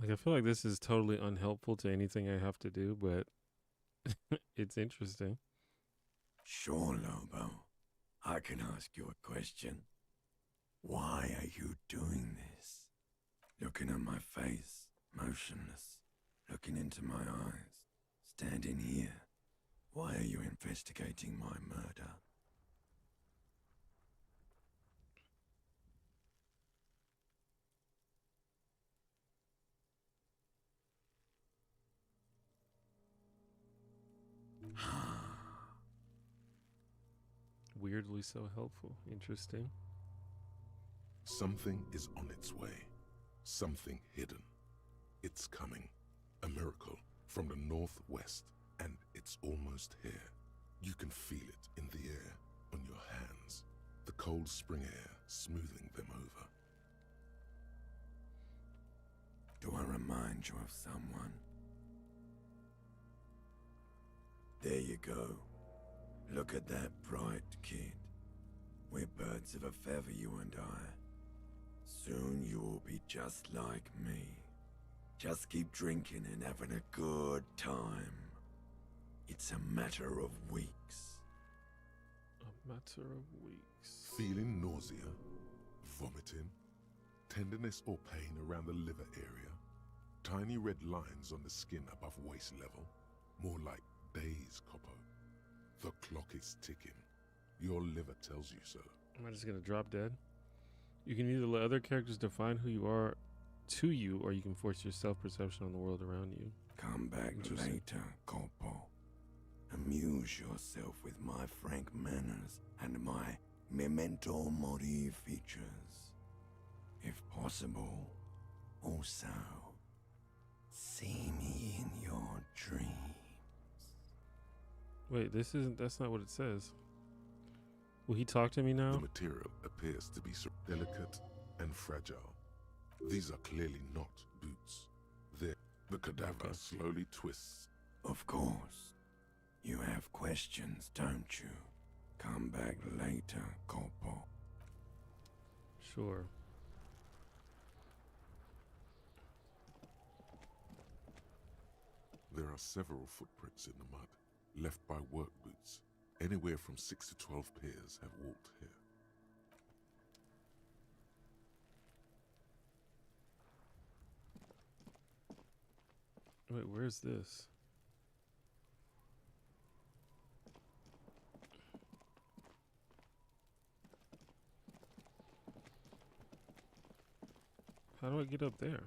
Like, I feel like this is totally unhelpful to anything I have to do, but it's interesting. Sure, Lobo. I can ask you a question. Why are you doing this? Looking at my face, motionless, looking into my eyes, standing here. Why are you investigating my murder? Weirdly so helpful. Interesting. Something is on its way. Something hidden. It's coming. A miracle from the northwest, and it's almost here. You can feel it in the air, on your hands. The cold spring air smoothing them over. Do I remind you of someone? There you go. Look at that bright kid. We're birds of a feather, you and I. Soon you will be just like me. Just keep drinking and having a good time. It's a matter of weeks. A matter of weeks. Feeling nausea, vomiting, tenderness or pain around the liver area, tiny red lines on the skin above waist level, more like days, Coppo. The clock is ticking. Your liver tells you so. Am I just gonna drop dead? You can either let other characters define who you are to you, or you can force your self-perception on the world around you. Come back later, Corpo. Amuse yourself with my frank manners and my memento mori features. If possible, also, see me in your dreams. Wait, that's not what it says. Will he talk to me now? The material appears to be so delicate and fragile. These are clearly not boots. The cadaver slowly twists. Of course. You have questions, don't you? Come back later, Corpo. Sure. There are several footprints in the mud, left by work boots. Anywhere from 6 to 12 pairs have walked here. Wait, where's this? How do I get up there?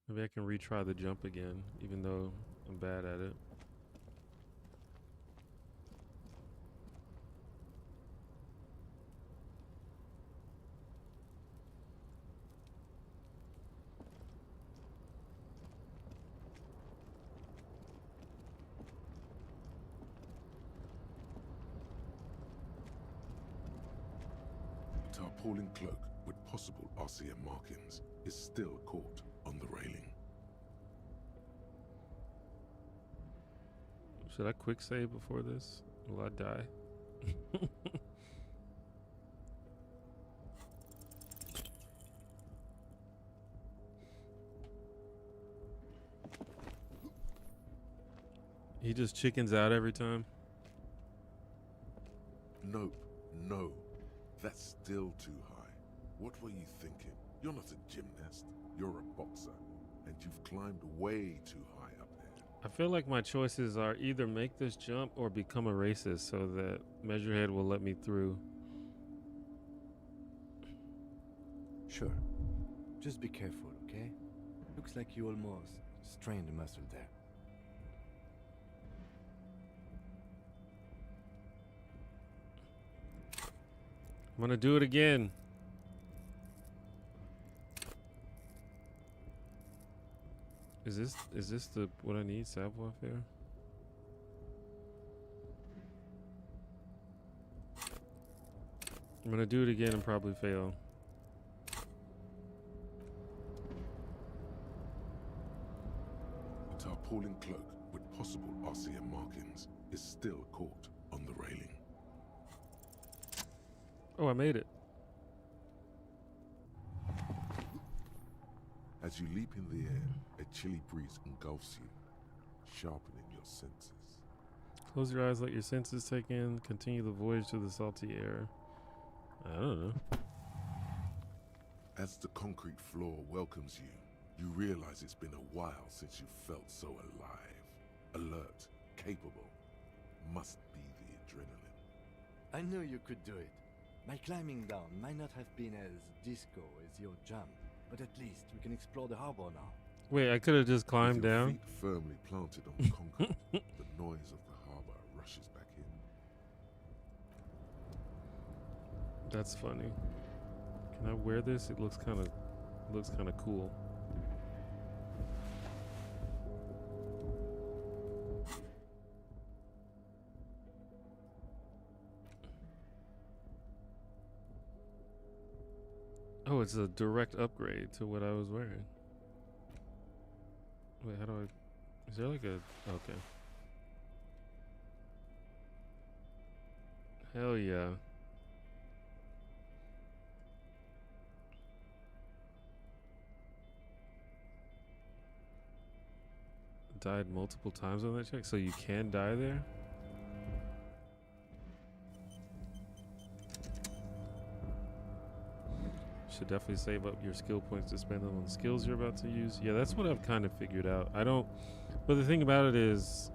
Maybe I can retry the jump again, even though I'm bad at it. Tarpaulin cloak with possible RCM markings is still caught on the railing. Should I quick save before this? Will I die? He just chickens out every time. Nope, no. That's still too high. What were you thinking? You're not a gymnast. You're a boxer. And you've climbed way too high up there. I feel like my choices are either make this jump or become a racist so that Measurehead will let me through. Sure. Just be careful, okay? Looks like you almost strained a muscle there. I'm gonna do it again. Is this the what I need? Savoir faire? I'm gonna do it again and probably fail. The tarpaulin cloak with possible RCM markings is still caught on the railing. Oh, I made it. As you leap in the air, a chilly breeze engulfs you, sharpening your senses. Close your eyes, let your senses take in. Continue the voyage through the salty air. I don't know. As the concrete floor welcomes you, you realize it's been a while since you felt so alive, alert, capable. Must be the adrenaline. I knew you could do it. My climbing down might not have been as disco as your jump, but at least we can explore the harbor now. Wait, I could have just climbed With your down. feet firmly planted on the concrete, the noise of the harbor rushes back in. That's funny. Can I wear this? It looks kind of cool. Oh, it's a direct upgrade to what I was wearing. Wait, how do I... Is there like a... Okay. Hell yeah. Died multiple times on that check, so you can die there? Should definitely save up your skill points to spend them on skills you're about to use. Yeah, that's what I've kind of figured out. I don't... But the thing about it is...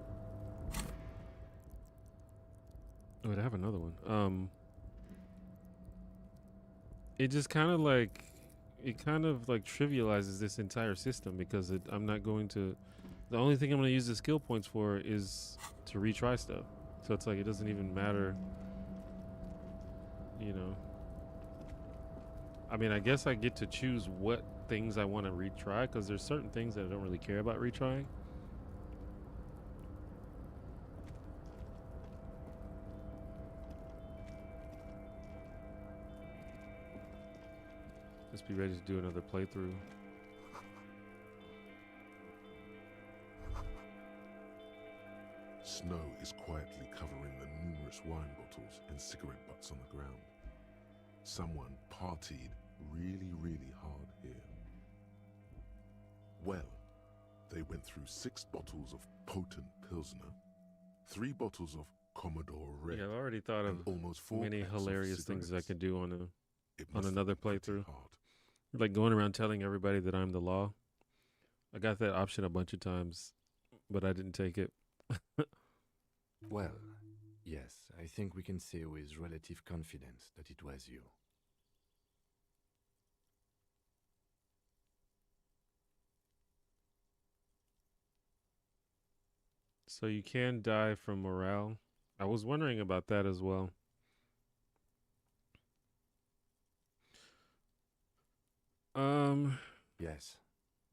Oh, wait, I have another one. It just kind of like... It kind of like trivializes this entire system because I'm not going to... The only thing I'm going to use the skill points for is to retry stuff. So it's like it doesn't even matter, you know. I mean, I guess I get to choose what things I want to retry because there's certain things that I don't really care about retrying. Just be ready to do another playthrough. Snow is quietly covering the numerous wine bottles and cigarette butts on the ground. Someone partied really, really hard here. Well, they went through 6 bottles of potent Pilsner, 3 bottles of Commodore Red, Yeah, I've already thought of and almost 4 many packs of hilarious things I cigarettes. could do on It on must have another been pretty playthrough. hard. Like going around telling everybody that I'm the law. I got that option a bunch of times, but I didn't take it. Well, yes, I think we can say with relative confidence that it was you. So you can die from morale. I was wondering about that as well. Yes,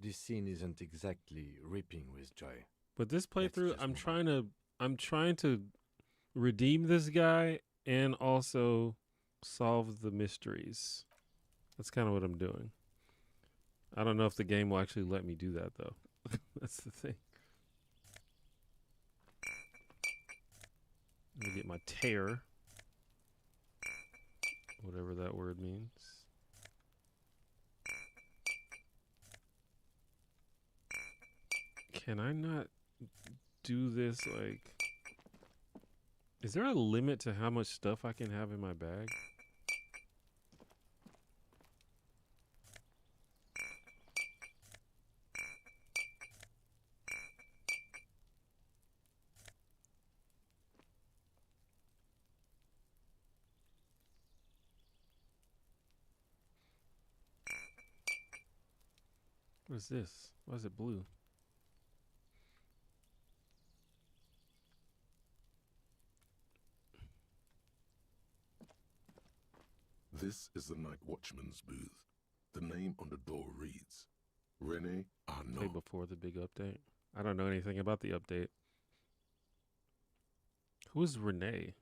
this scene isn't exactly ripping with joy. But this Let's playthrough, just I'm move on. trying to redeem this guy and also solve the mysteries. That's kind of what I'm doing. I don't know if the game will actually let me do that though. That's the thing. Let me get my tear. Whatever that word means. Can I not do this like... Is there a limit to how much stuff I can have in my bag? What is this? Why is it blue? This is the night watchman's booth. The name on the door reads, René Arnaud. played before the big update. I don't know anything about the update. Who is Renee?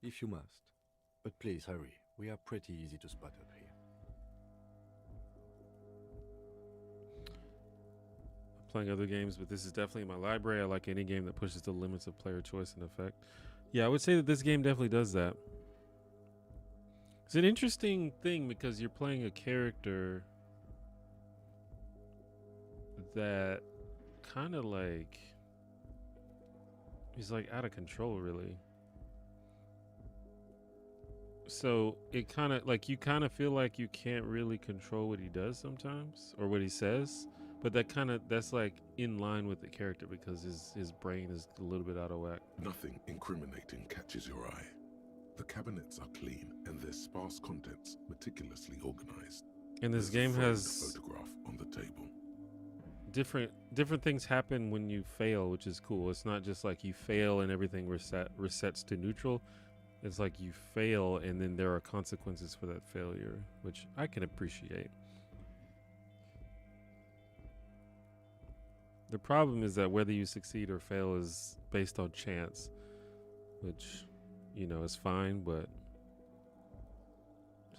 If you must. But please hurry. We are pretty easy to spot up here. I'm playing other games, but this is definitely in my library. I like any game that pushes the limits of player choice and effect. Yeah, I would say that this game definitely does that. It's an interesting thing because you're playing a character that kind of like he's like out of control, really. So it kind of like you kind of feel like you can't really control what he does sometimes or what he says, but that's like in line with the character because his brain is a little bit out of whack. Nothing incriminating catches your eye. The cabinets are clean and their sparse contents meticulously organized. And this There's a game framed has photograph on the table. different things happen when you fail, which is cool. It's not just like you fail and everything resets to neutral. It's like you fail and then there are consequences for that failure, which I can appreciate. The problem is that whether you succeed or fail is based on chance, which, you know, is fine, but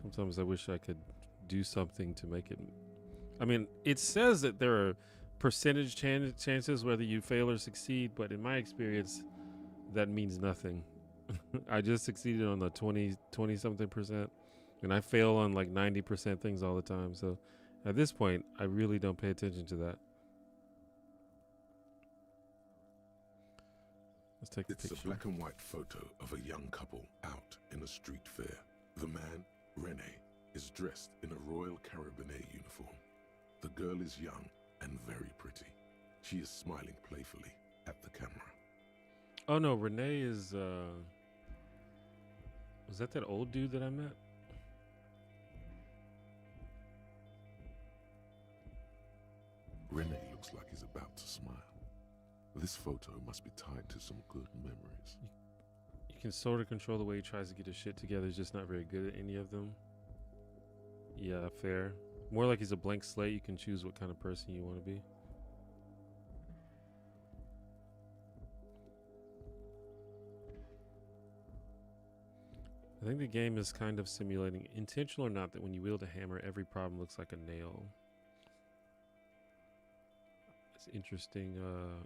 sometimes I wish I could do something to make it. I mean, it says that there are percentage chances whether you fail or succeed, but in my experience, that means nothing. I just succeeded on the 20 something percent, and I fail on like 90% things all the time. So at this point, I really don't pay attention to that. Let's take a It's picture. a black and white photo of a young couple out in a street fair. The man, Rene, is dressed in a Royal Carabinier uniform. The girl is young and very pretty. She is smiling playfully at the camera. Oh no, Renee is was that old dude that I met? Rene looks like he's about to smile. This photo must be tied to some good memories. You can sort of control the way he tries to get his shit together. He's just not very good at any of them. Yeah, fair. More like he's a blank slate. You can choose what kind of person you want to be. I think the game is kind of simulating, intentional or not, that when you wield a hammer, every problem looks like a nail. It's interesting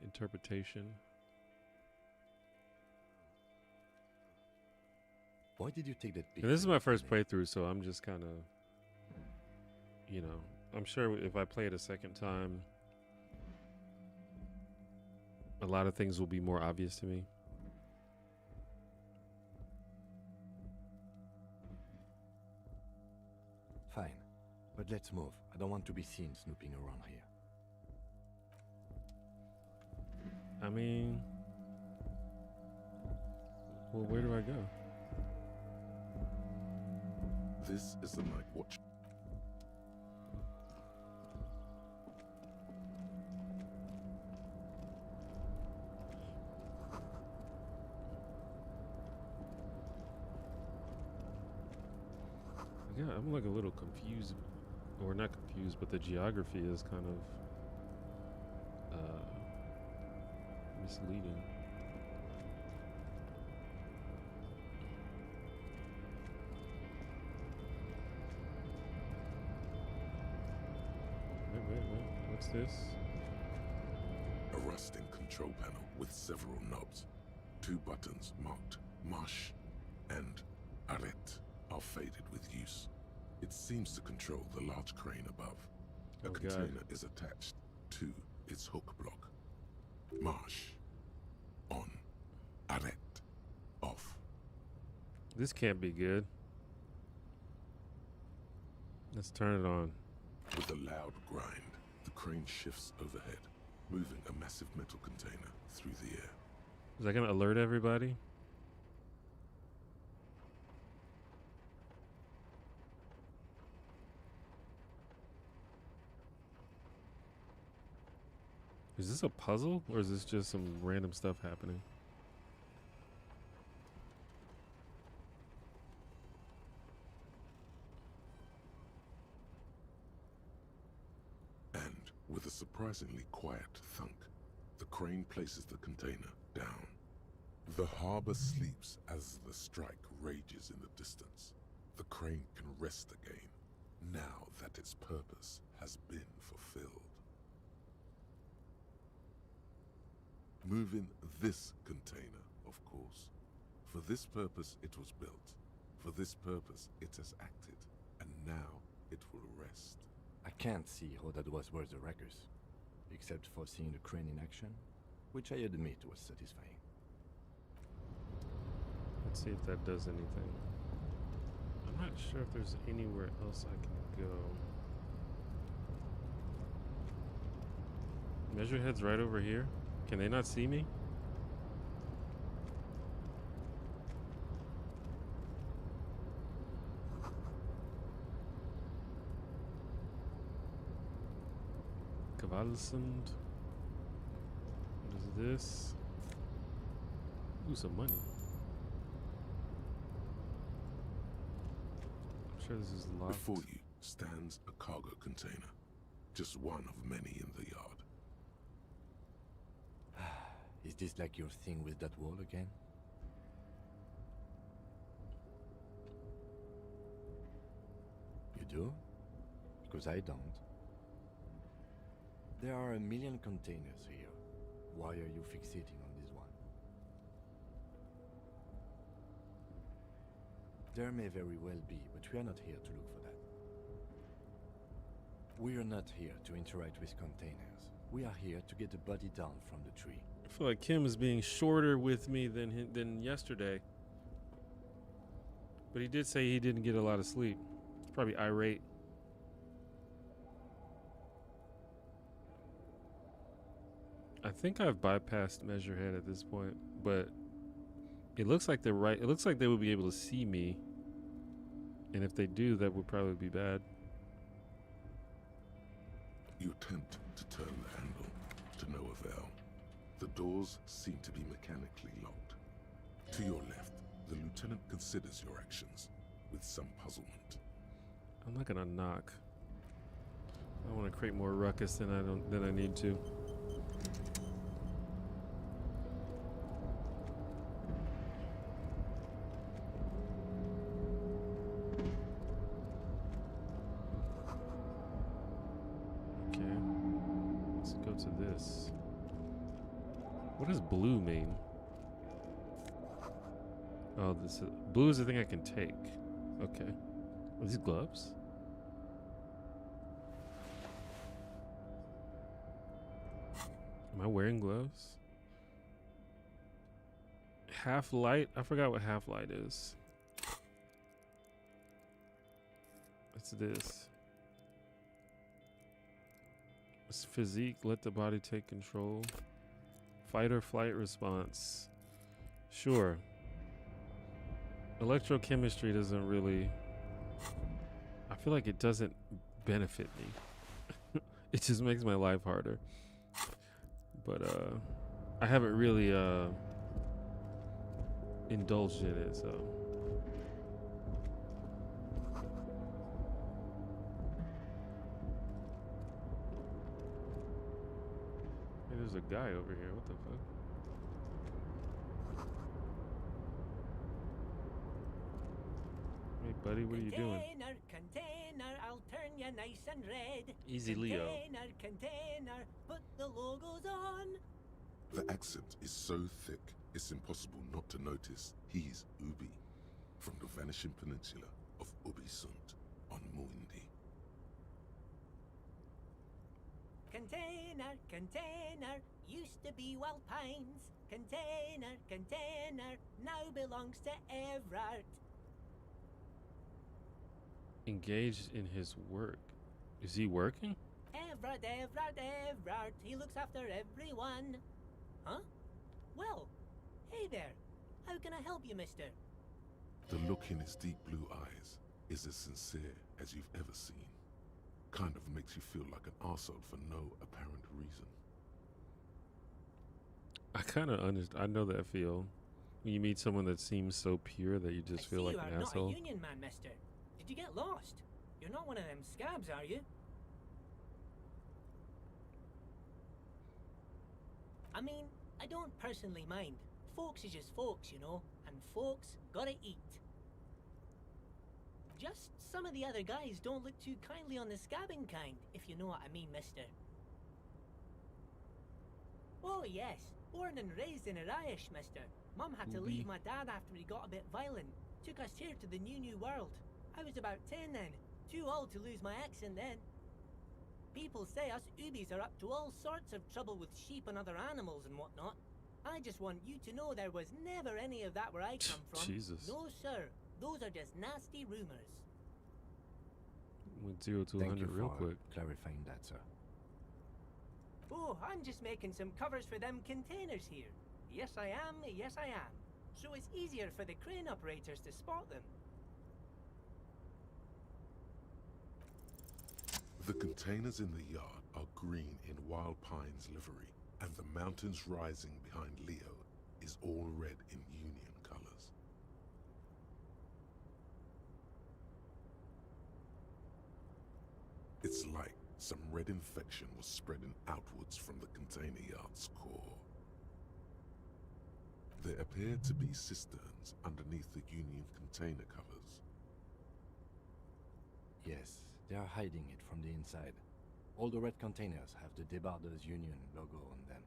interpretation. Why did you take that picture? And this is my first playthrough, so I'm just kind of, you know, I'm sure if I play it a second time, a lot of things will be more obvious to me. Fine, but let's move. I don't want to be seen snooping around here. I mean, well, where do I go? This is the night watch. Yeah, I'm like a little confused, or not confused, but the geography is kind of misleading. Wait, what's this? A rusting control panel with several knobs. 2 buttons marked Marche and Arrête are faded with use. It seems to control the large crane above. A Oh, God. container is attached to its hook block. Marche. On. Arrête. Off. This can't be good. Let's turn it on. With a loud grind, the crane shifts overhead, moving a massive metal container through the air. Is that gonna alert everybody? Is this a puzzle, or is this just some random stuff happening? With a surprisingly quiet thunk, the crane places the container down. The harbor sleeps as the strike rages in the distance. The crane can rest again, now that its purpose has been fulfilled. Moving this container, of course. For this purpose it was built. For this purpose it has acted. And now it will rest. I can't see how that was worth the ruckus, except for seeing the crane in action, which I admit was satisfying. Let's see if that does anything. I'm not sure if there's anywhere else I can go. Measurehead's right over here. Can they not see me? Kavalsund. What is this? Ooh, some money. I'm sure this is locked. Before you stands a cargo container, just one of many in the yard. Is this like your thing with that wall again? You do? Because I don't. There are a million containers here. Why are you fixating on this one? There may very well be, but we are not here to look for that. We are not here to interact with containers. We are here to get the body down from the tree. I feel like Kim is being shorter with me than yesterday. But he did say he didn't get a lot of sleep. He's probably irate. I think I've bypassed Measurehead at this point, but it looks like they're right. It looks like they would be able to see me. And if they do, that would probably be bad. You attempt to turn the handle, to no avail. The doors seem to be mechanically locked. To your left, the lieutenant considers your actions with some puzzlement. I'm not gonna knock. I want to create more ruckus than I need to. This. What does blue mean? Oh, this is, blue is the thing I can take. Okay. Are these gloves? Am I wearing gloves? Half light? I forgot what half light is. What's this? Physique, let the body take control. Fight or flight response. Sure. Electrochemistry doesn't really... I feel like it doesn't benefit me. It just makes my life harder. But I haven't really indulged in it, so... There's a guy over here. What the fuck? Hey, buddy, what are you doing? Container, I'll turn you nice and red. Easy, Leo. Container, put the logos on. The accent is so thick, it's impossible not to notice he's Ubi, from the vanishing peninsula of Ubisund on Muindi. Container, used to be Wild Pines. Container, now belongs to Everard. Engaged in his work. Is he working? Everard, he looks after everyone. Huh? Well, hey there. How can I help you, mister? The look in his deep blue eyes is as sincere as you've ever seen. Kind of makes you feel like an arsehole for no apparent reason. I kind of understand. I know that feel. When you meet someone that seems so pure that you just feel like an asshole. You are not a union man, mister. Did you get lost? You're not one of them scabs, are you? I mean, I don't personally mind. Folks is just folks, you know, and folks gotta eat. Just some of the other guys don't look too kindly on the scabbing kind, if you know what I mean, mister. Oh yes, born and raised in Irish, mister. Mum had to leave my dad after he got a bit violent. Took us here to the new world. I was about 10 then, too old to lose my accent then. People say us Ubies are up to all sorts of trouble with sheep and other animals and whatnot. I just want you to know there was never any of that where I come from. Jesus. No, sir. Those are just nasty rumors. Went 0 to Thank 100 you real for quick. clarifying that, sir. Oh, I'm just making some covers for them containers here. Yes, I am. Yes, I am. So it's easier for the crane operators to spot them. The containers in the yard are green in Wild Pine's livery, and the mountains rising behind Leo is all red in Union colors. It's like some red infection was spreading outwards from the container yard's core. There appear to be cisterns underneath the Union container covers. Yes, they are hiding it from the inside. All the red containers have the Debarders Union logo on them.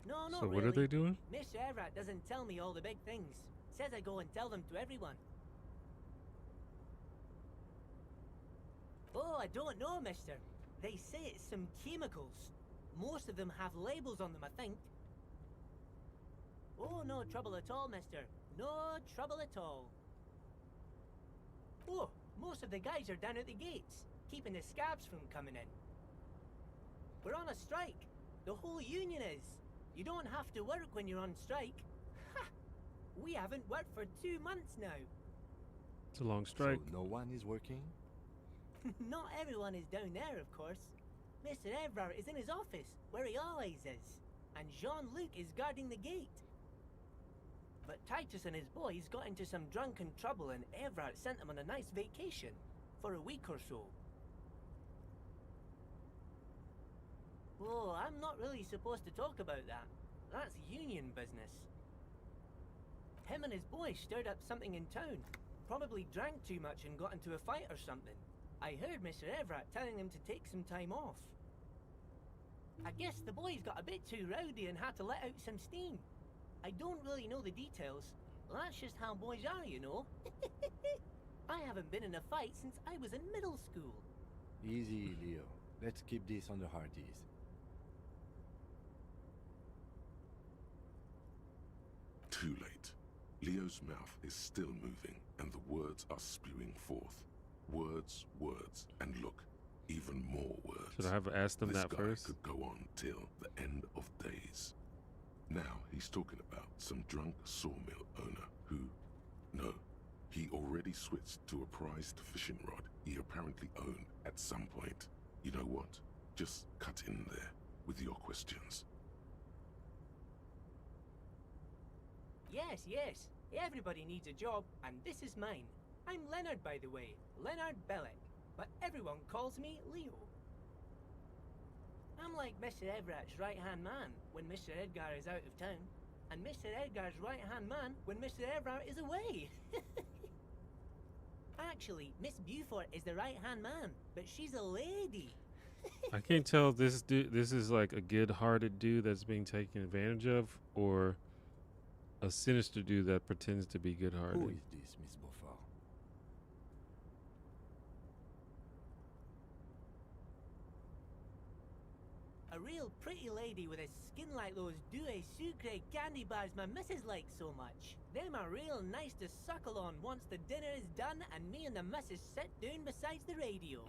No, not So really. what are they doing? Mr. Everett doesn't tell me all the big things. Says I go and tell them to everyone. Oh, I don't know, mister. They say it's some chemicals. Most of them have labels on them, I think. Oh, no trouble at all, mister. No trouble at all. Oh, most of the guys are down at the gates, keeping the scabs from coming in. We're on a strike. The whole union is. You don't have to work when you're on strike. Ha! We haven't worked for 2 months now. It's a long strike. So no one is working? Not everyone is down there, of course. Mr. Everard is in his office, where he always is. And Jean-Luc is guarding the gate. But Titus and his boys got into some drunken trouble and Everard sent them on a nice vacation. For a week or so. Oh, I'm not really supposed to talk about that. That's union business. Him and his boys stirred up something in town. Probably drank too much and got into a fight or something. I heard Mr. Everett telling them to take some time off. I guess the boys got a bit too rowdy and had to let out some steam. I don't really know the details. That's just how boys are, you know. I haven't been in a fight since I was in middle school. Easy, Leo. Let's keep this on the hearties. Too late. Leo's mouth is still moving, and the words are spewing forth. Words, words, and look, even more words. Should I have asked them This that guy first? could go on till the end of days. Now he's talking about some drunk sawmill owner who, no, he already switched to a prized fishing rod he apparently owned at some point. You know what? Just cut in there with your questions. Yes, yes. Everybody needs a job, and this is mine. I'm Leonard, by the way. Leonard Bellick. But everyone calls me Leo. I'm like Mr. Everett's right-hand man when Mr. Edgar is out of town, and Mr. Edgar's right-hand man when Mr. Everett is away. Actually, Miss Beaufort is the right-hand man, but she's a lady. I can't tell if this dude, this is like a good-hearted dude that's being taken advantage of, or a sinister dude that pretends to be good-hearted. Who is this, Miss Beaufort? A real pretty lady with a skin like those Douai Sucre candy bars my missus likes so much. Them are real nice to suckle on once the dinner is done and me and the missus sit down beside the radio.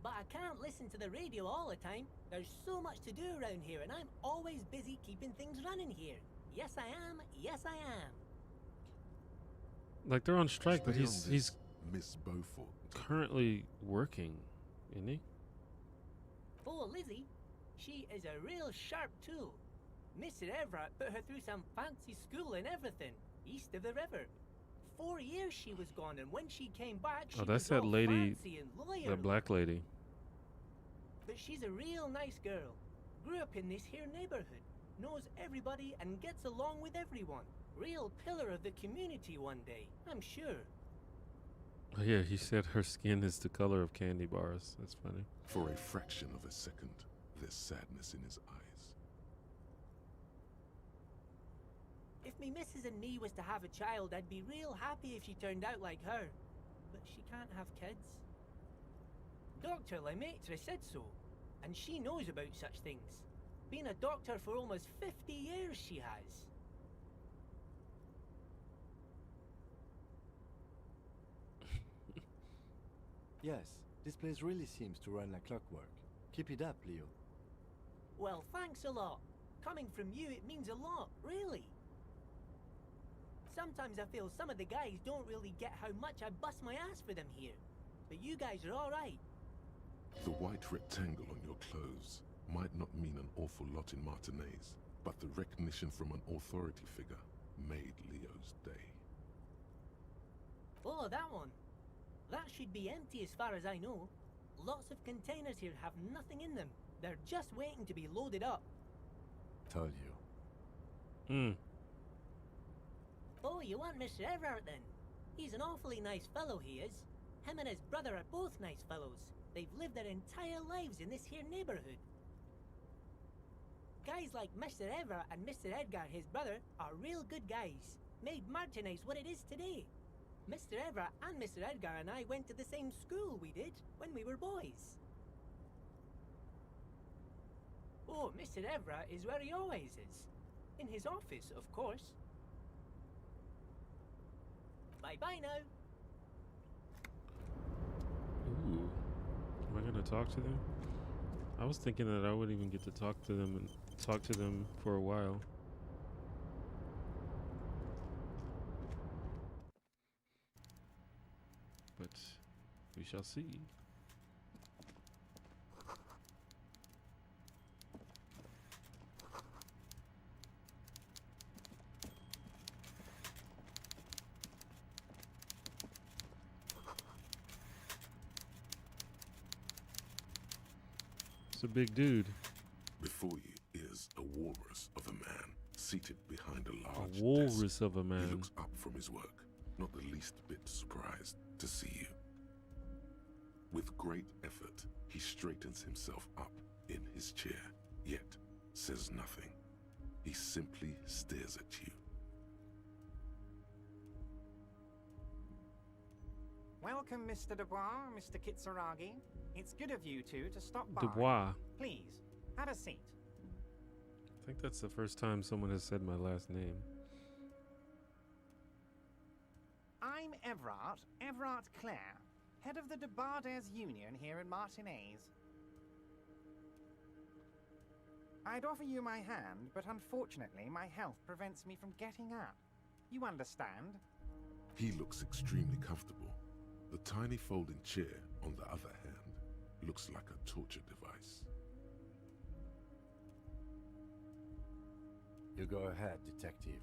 But I can't listen to the radio all the time. There's so much to do around here and I'm always busy keeping things running here. Yes I am, yes I am. Like they're on strike, but Stay on he's this, Miss Beaufort. currently working, isn't he? Oh, Lizzie, she is a real sharp tool. Mr. Everett put her through some fancy school and everything, east of the river. 4 years she was gone, and when she came back, she Oh, that's was that all lady, fancy and lawyerly. that black lady. But she's a real nice girl. Grew up in this here neighborhood, knows everybody and gets along with everyone. Real pillar of the community one day, I'm sure. Oh, yeah, he said her skin is the color of candy bars. That's funny. For a fraction of a second, there's sadness in his eyes. If me missus and me was to have a child, I'd be real happy if she turned out like her. But she can't have kids. Dr. Lemaitre said so, and she knows about such things. Been a doctor for almost 50 years she has. Yes, this place really seems to run like clockwork. Keep it up, Leo. Well, thanks a lot. Coming from you, it means a lot, really. Sometimes I feel some of the guys don't really get how much I bust my ass for them here. But you guys are alright. The white rectangle on your clothes might not mean an awful lot in Martinez, but the recognition from an authority figure made Leo's day. Oh, that one. That should be empty as far as I know. Lots of containers here have nothing in them. They're just waiting to be loaded up. Told you. Oh, you want Mr. Everett then? He's an awfully nice fellow, he is. Him and his brother are both nice fellows. They've lived their entire lives in this here neighborhood. Guys like Mr. Everett and Mr. Edgar, his brother, are real good guys. Made Martinez what it is today. Mr. Everett and Mr. Edgar and I went to the same school we did when we were boys. Oh, Mr. Everett is where he always is. In his office, of course. Bye-bye now. Ooh. Am I gonna talk to them? I was thinking that I wouldn't even get to talk to them for a while. But we shall see. It's a big dude. Before you is a walrus of a man seated behind a large A walrus desk. of a He man. looks up from his work, not the least bit surprised to see you. With great effort, he straightens himself up in his chair, yet says nothing. He simply stares at you. Welcome, Mr. Dubois, Mr. Kitsuragi. It's good of you two to stop by. Dubois. Please, have a seat. I think that's the first time someone has said my last name. I'm Everard Clare, head of the Debarders Union here in Martinez. I'd offer you my hand, but unfortunately my health prevents me from getting up. You understand? He looks extremely comfortable. The tiny folding chair, on the other hand, looks like a torture device. You go ahead, detective.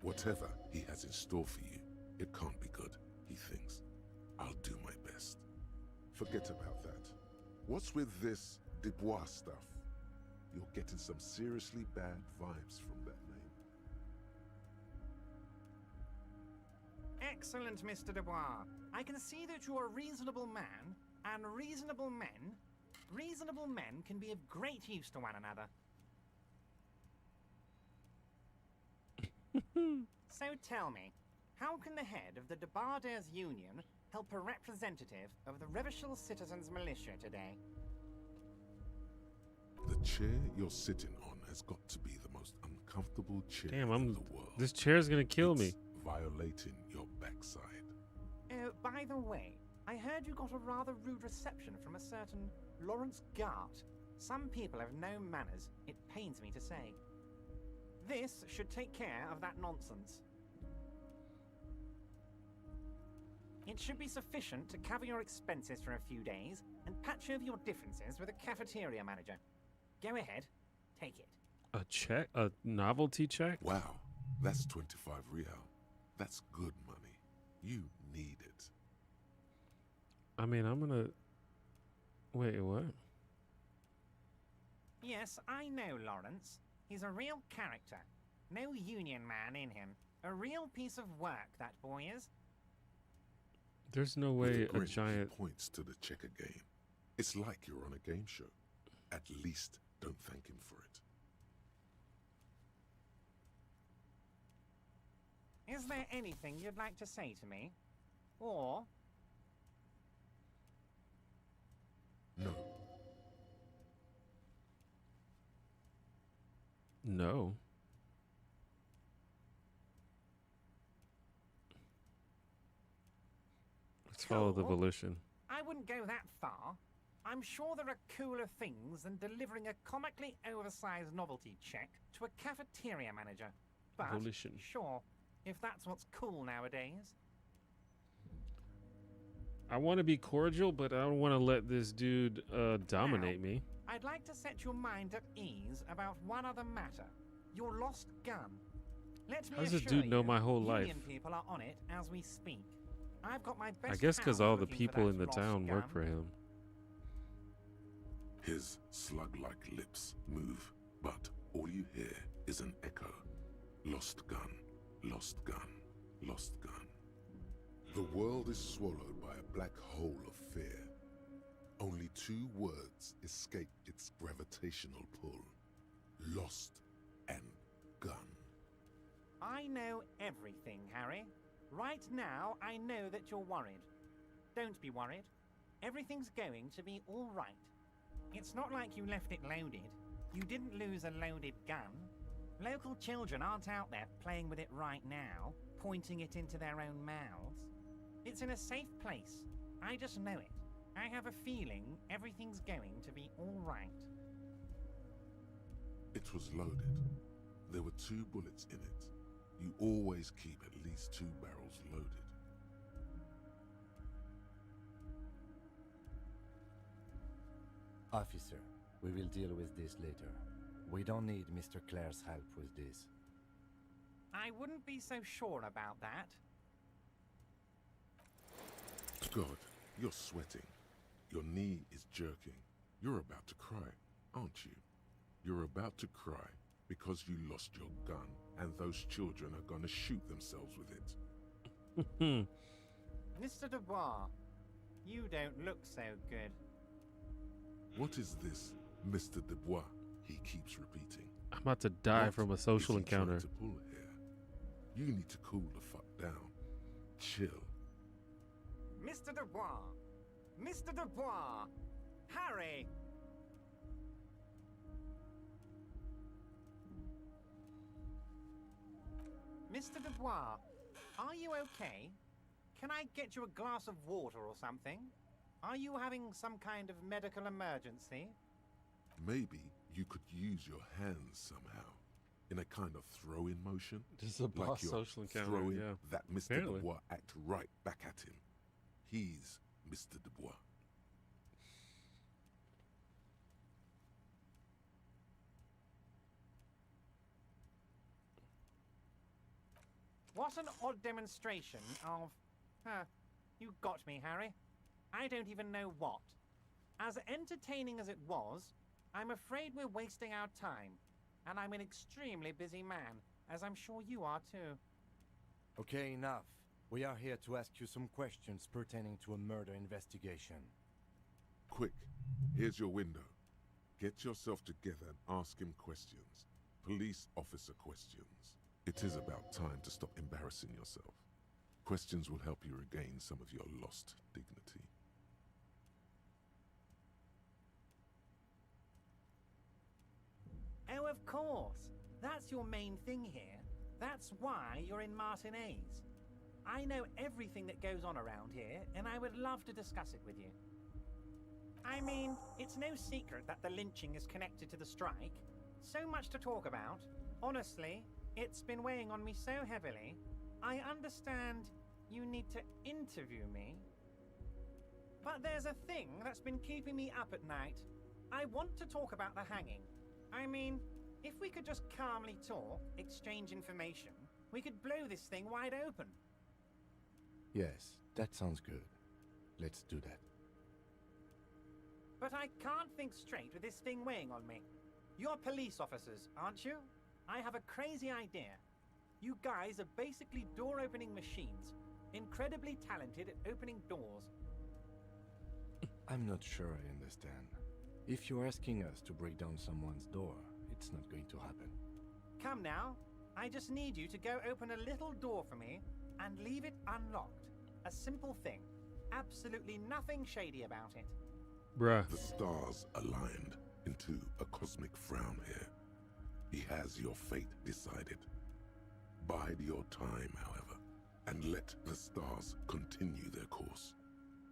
Whatever he has in store for you, it can't be good, he thinks. I'll do my best. Forget about that. What's with this Dubois stuff? You're getting some seriously bad vibes from that name. Excellent, Mr. Dubois. I can see that you're a reasonable man, and reasonable men can be of great use to one another. So tell me, how can the head of the Debarders Union help a representative of the Revachol Citizens Militia today? The chair you're sitting on has got to be the most uncomfortable chair Damn, in the world. This chair's gonna kill me. It's violating your backside. Oh, by the way, I heard you got a rather rude reception from a certain Lawrence Gart. Some people have no manners, it pains me to say. This should take care of that nonsense. It should be sufficient to cover your expenses for a few days and patch over your differences with the cafeteria manager. Go ahead, take it. A check? A novelty check? Wow, that's 25 real. That's good money. You need it. I mean, I'm gonna. Wait, what? Yes, I know Lawrence. He's a real character. No union man in him. A real piece of work, that boy is. There's no With way a grin, giant. he points to the checker game. It's like you're on a game show. At least don't thank him for it. Is there anything you'd like to say to me? Or... No. No. Let's follow the Cool. volition. I wouldn't go that far. I'm sure there are cooler things than delivering a comically oversized novelty check to a cafeteria manager. But, Volition. sure, if that's what's cool nowadays. I want to be cordial, but I don't want to let this dude dominate me. I'd like to set your mind at ease about one other matter. Your lost gun. Let me How does this assure dude know you, my whole life? Union people are on it as we speak. I've got my best I guess because pal all the looking for people that in the lost town work gun. for him. His slug-like lips move, but all you hear is an echo. Lost gun, lost gun, lost gun. The world is swallowed by a black hole of fear. Only two words escape its gravitational pull. Lost and gun. I know everything, Harry. Right now, I know that you're worried. Don't be worried. Everything's going to be all right. It's not like you left it loaded. You didn't lose a loaded gun. Local children aren't out there playing with it right now, pointing it into their own mouths. It's in a safe place. I just know it. I have a feeling everything's going to be all right. It was loaded. There were 2 bullets in it. You always keep at least 2 barrels loaded. Officer, we will deal with this later. We don't need Mr. Clare's help with this. I wouldn't be so sure about that. God, you're sweating. Your knee is jerking. You're about to cry, aren't you? You're about to cry because you lost your gun and those children are gonna shoot themselves with it. Mr. Dubois, you don't look so good. What is this, Mr. Dubois? He keeps repeating. I'm about to die What from a is social he trying encounter. to pull here? You need to cool the fuck down. Chill. Mr. Dubois! Mr. Dubois! Harry! Mr. Dubois, are you okay? Can I get you a glass of water or something? Are you having some kind of medical emergency? Maybe you could use your hands somehow. In a kind of throw-in motion. This is a like boss you're social encounter, throwing yeah. that Mr. Apparently. Dubois act right back at him. He's Mr. Dubois. What an odd demonstration of... you got me, Harry. I don't even know what. As entertaining as it was, I'm afraid we're wasting our time. And I'm an extremely busy man, as I'm sure you are too. Okay, enough. We are here to ask you some questions pertaining to a murder investigation. Quick, here's your window. Get yourself together and ask him questions. Police officer questions. It is about time to stop embarrassing yourself. Questions will help you regain some of your lost dignity. Oh, of course. That's your main thing here. That's why you're in Martinez. I know everything that goes on around here, and I would love to discuss it with you. I mean, it's no secret that the lynching is connected to the strike. So much to talk about. Honestly, it's been weighing on me so heavily. I understand you need to interview me. But there's a thing that's been keeping me up at night. I want to talk about the hanging. I mean, If we could just calmly talk, exchange information, we could blow this thing wide open. Yes, that sounds good. Let's do that. But I can't think straight with this thing weighing on me. You're police officers, aren't you? I have a crazy idea. You guys are basically door-opening machines, incredibly talented at opening doors. I'm not sure I understand. If you're asking us to break down someone's door, it's not going to happen. Come now. I just need you to go open a little door for me and leave it unlocked. A simple thing. Absolutely nothing shady about it. Bruh. The stars aligned into a cosmic frown here. He has your fate decided. Bide your time, however, and let the stars continue their course,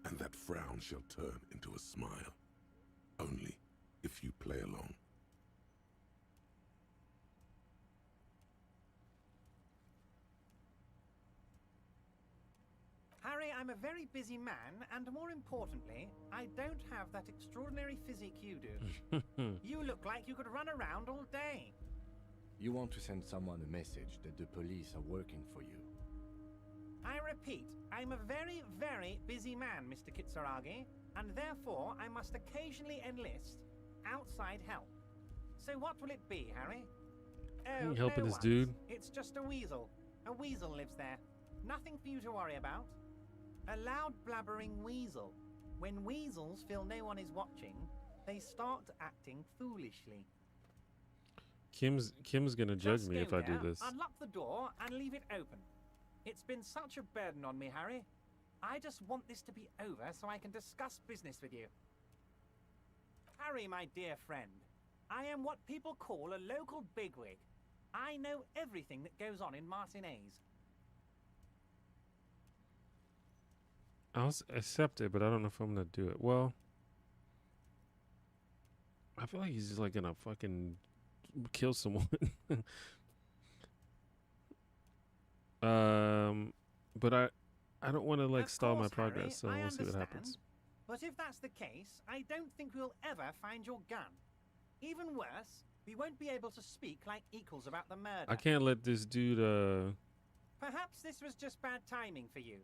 and that frown shall turn into a smile. Only if you play along. Harry, I'm a very busy man, and more importantly, I don't have that extraordinary physique you do. You look like you could run around all day. You want to send someone a message that the police are working for you. I repeat, I'm a very, very busy man, Mr. Kitsuragi, and therefore I must occasionally enlist outside help. So what will it be, Harry? Oh, You helping no this one's. dude? It's just a weasel. A weasel lives there. Nothing for you to worry about. A loud blabbering weasel. When weasels feel no one is watching, they start acting foolishly. Kim's gonna judge Just me go if I do there, this. Unlock the door and leave it open. It's been such a burden on me, Harry. I just want this to be over so I can discuss business with you. Harry, my dear friend, I am what people call a local bigwig. I know everything that goes on in Martinez. I'll accept it, but I don't know if I'm gonna do it. Well, I feel like he's just like gonna fucking kill someone. But I don't want to like Of stall my course, Harry, progress, so I we'll see what understand. happens. But if that's the case, I don't think we'll ever find your gun. Even worse, we won't be able to speak like equals about the murder. I can't let this dude. Perhaps this was just bad timing for you.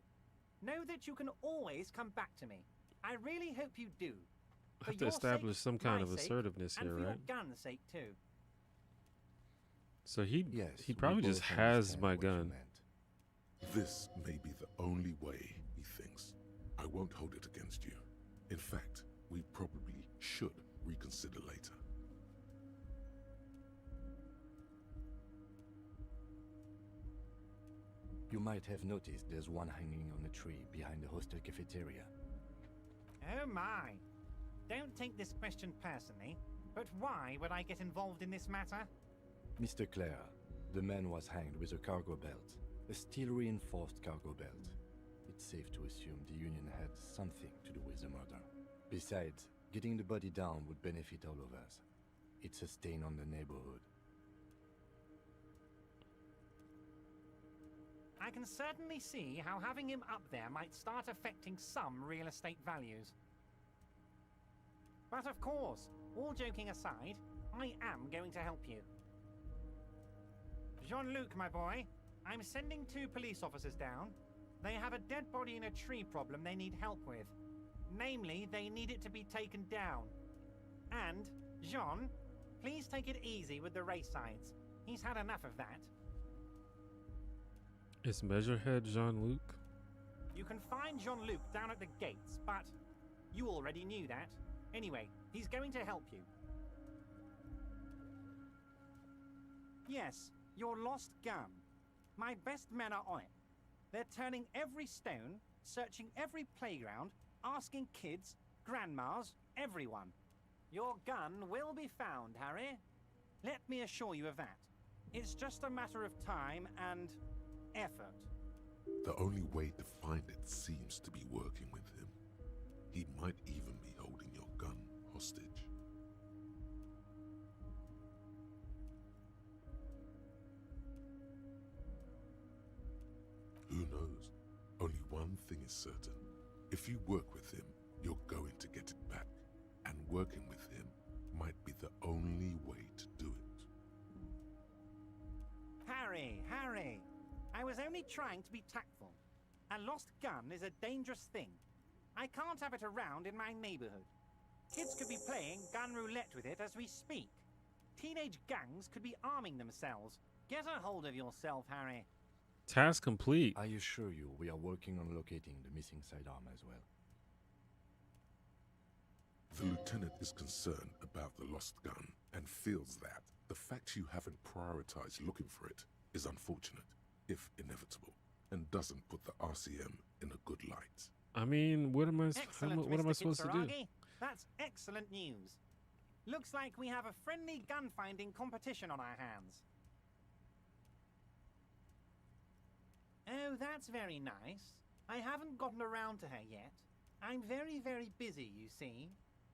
Know that you can always come back to me. I really hope you do. I For have to your establish sake, some kind my of sake, assertiveness and here, for right? your gun's sake too. So he Yes, he we probably just both has understand my what you gun. meant. This may be the only way, he thinks. I won't hold it against you. In fact, we probably should reconsider later. You might have noticed there's one hanging on a tree behind the hostel cafeteria. Oh my. Don't take this question personally, but why would I get involved in this matter? Mr. Clare, the man was hanged with a cargo belt, a steel-reinforced cargo belt. It's safe to assume the Union had something to do with the murder. Besides, getting the body down would benefit all of us. It's a stain on the neighborhood. I can certainly see how having him up there might start affecting some real estate values. But of course, all joking aside, I am going to help you. Jean-Luc, my boy, I'm sending 2 police officers down. They have a dead body in a tree problem they need help with. Namely, they need it to be taken down. And, Jean, please take it easy with the race signs. He's had enough of that. Is Measurehead Jean-Luc? You can find Jean-Luc down at the gates, but you already knew that. Anyway, he's going to help you. Yes, your lost gun. My best men are on it. They're turning every stone, searching every playground, asking kids, grandmas, everyone. Your gun will be found, Harry. Let me assure you of that. It's just a matter of time and effort. The only way to find it seems to be working with him. He might even be holding your gun hostage. Who knows? Only one thing is certain. If you work with him, you're going to get it back. And working with him might be the only way to do it. was only trying to be tactful. A lost gun is a dangerous thing. I can't have it around in my neighborhood. Kids could be playing gun roulette with it as we speak. Teenage gangs could be arming themselves. Get a hold of yourself, Harry. Task complete. I assure you, we are working on locating the missing sidearm as well. The lieutenant is concerned about the lost gun and feels that the fact you haven't prioritized looking for it is unfortunate, if inevitable, and doesn't put the RCM in a good light. I mean, what am I Excellent, supposed to do? That's excellent news. Looks like we have a friendly gun-finding competition on our hands. Oh, that's very nice. I haven't gotten around to her yet. I'm very, very busy, you see.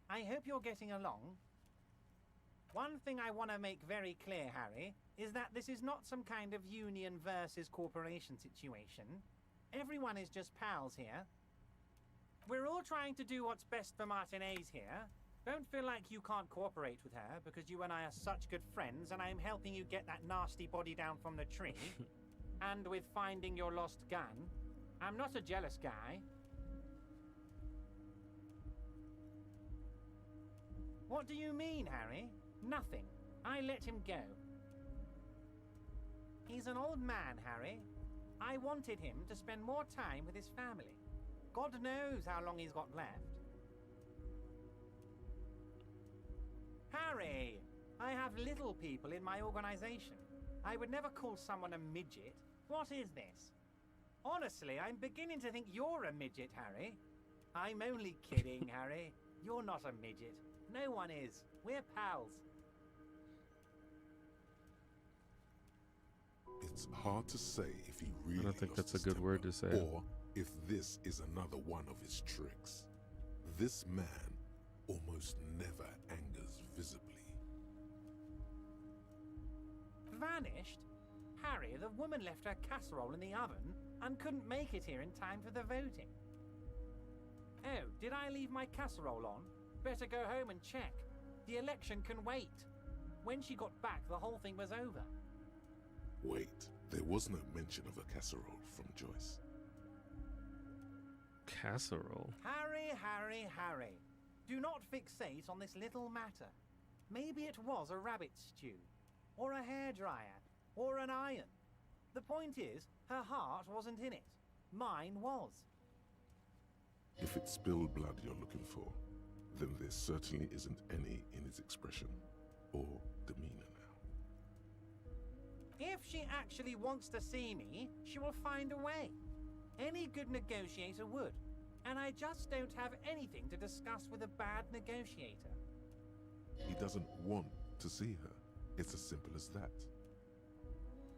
I hope you're getting along. One thing I want to make very clear, Harry, is that this is not some kind of union versus corporation situation. Everyone is just pals here. We're all trying to do what's best for Martinez here. Don't feel like you can't cooperate with her because you and I are such good friends and I'm helping you get that nasty body down from the tree. And with finding your lost gun. I'm not a jealous guy. What do you mean, Harry? Nothing. I let him go. He's an old man, Harry. I wanted him to spend more time with his family. God knows how long he's got left. Harry! I have little people in my organization. I would never call someone a midget. What is this? Honestly, I'm beginning to think you're a midget, Harry. I'm only kidding, Harry. You're not a midget. No one is. We're pals. It's hard to say if he really I don't think lost that's a his good temper, word to say. or if this is another one of his tricks. This man almost never angers visibly. Vanished? Harry, the woman left her casserole in the oven and couldn't make it here in time for the voting. Oh, did I leave my casserole on? Better go home and check. The election can wait. When she got back, the whole thing was over. Wait, there was no mention of a casserole from Joyce. Casserole? Harry, Harry, Harry. Do not fixate on this little matter. Maybe it was a rabbit stew, or a hairdryer, or an iron. The point is, her heart wasn't in it. Mine was. If it's spilled blood you're looking for, then there certainly isn't any in his expression or demeanor now. If she actually wants to see me, she will find a way. Any good negotiator would. And I just don't have anything to discuss with a bad negotiator. He doesn't want to see her. It's as simple as that.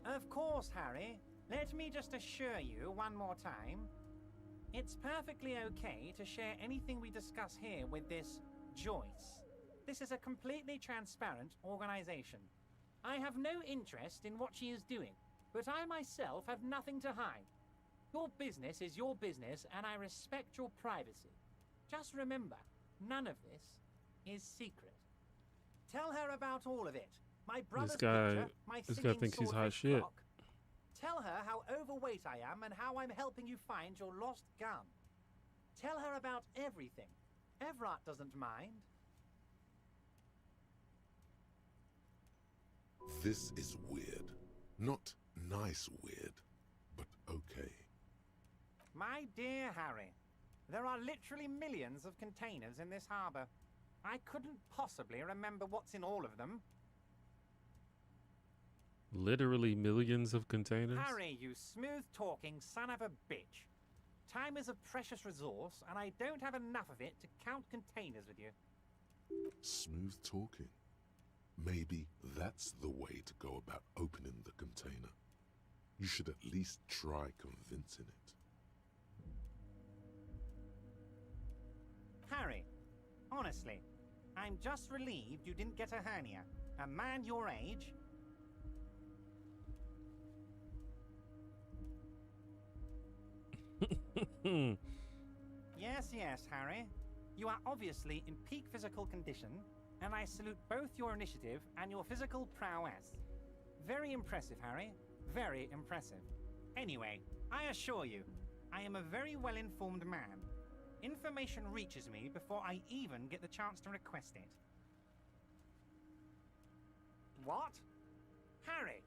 Of course, Harry. Let me just assure you one more time. It's perfectly okay to share anything we discuss here with this Joyce. This is a completely transparent organization. I have no interest in what she is doing, but I myself have nothing to hide. Your business is your business, and I respect your privacy. Just remember, none of this is secret. Tell her about all of it. My brother's picture, my this guy singing thinks he's hot swordfish shit. clock. Tell her how overweight I am and how I'm helping you find your lost gun. Tell her about everything. Everett doesn't mind. This is weird. Not nice weird, but okay. My dear Harry, there are literally millions of containers in this harbor. I couldn't possibly remember what's in all of them. Literally millions of containers? Harry, you smooth-talking son of a bitch. Time is a precious resource, and I don't have enough of it to count containers with you. Smooth talking. Maybe that's the way to go about opening the container. You should at least try convincing it. Harry, honestly, I'm just relieved you didn't get a hernia. A man your age... Yes, Harry. You are obviously in peak physical condition, and I salute both your initiative and your physical prowess. Very impressive, Harry. Very impressive. Anyway, I assure you, I am a very well-informed man. Information reaches me before I even get the chance to request it. What? Harry,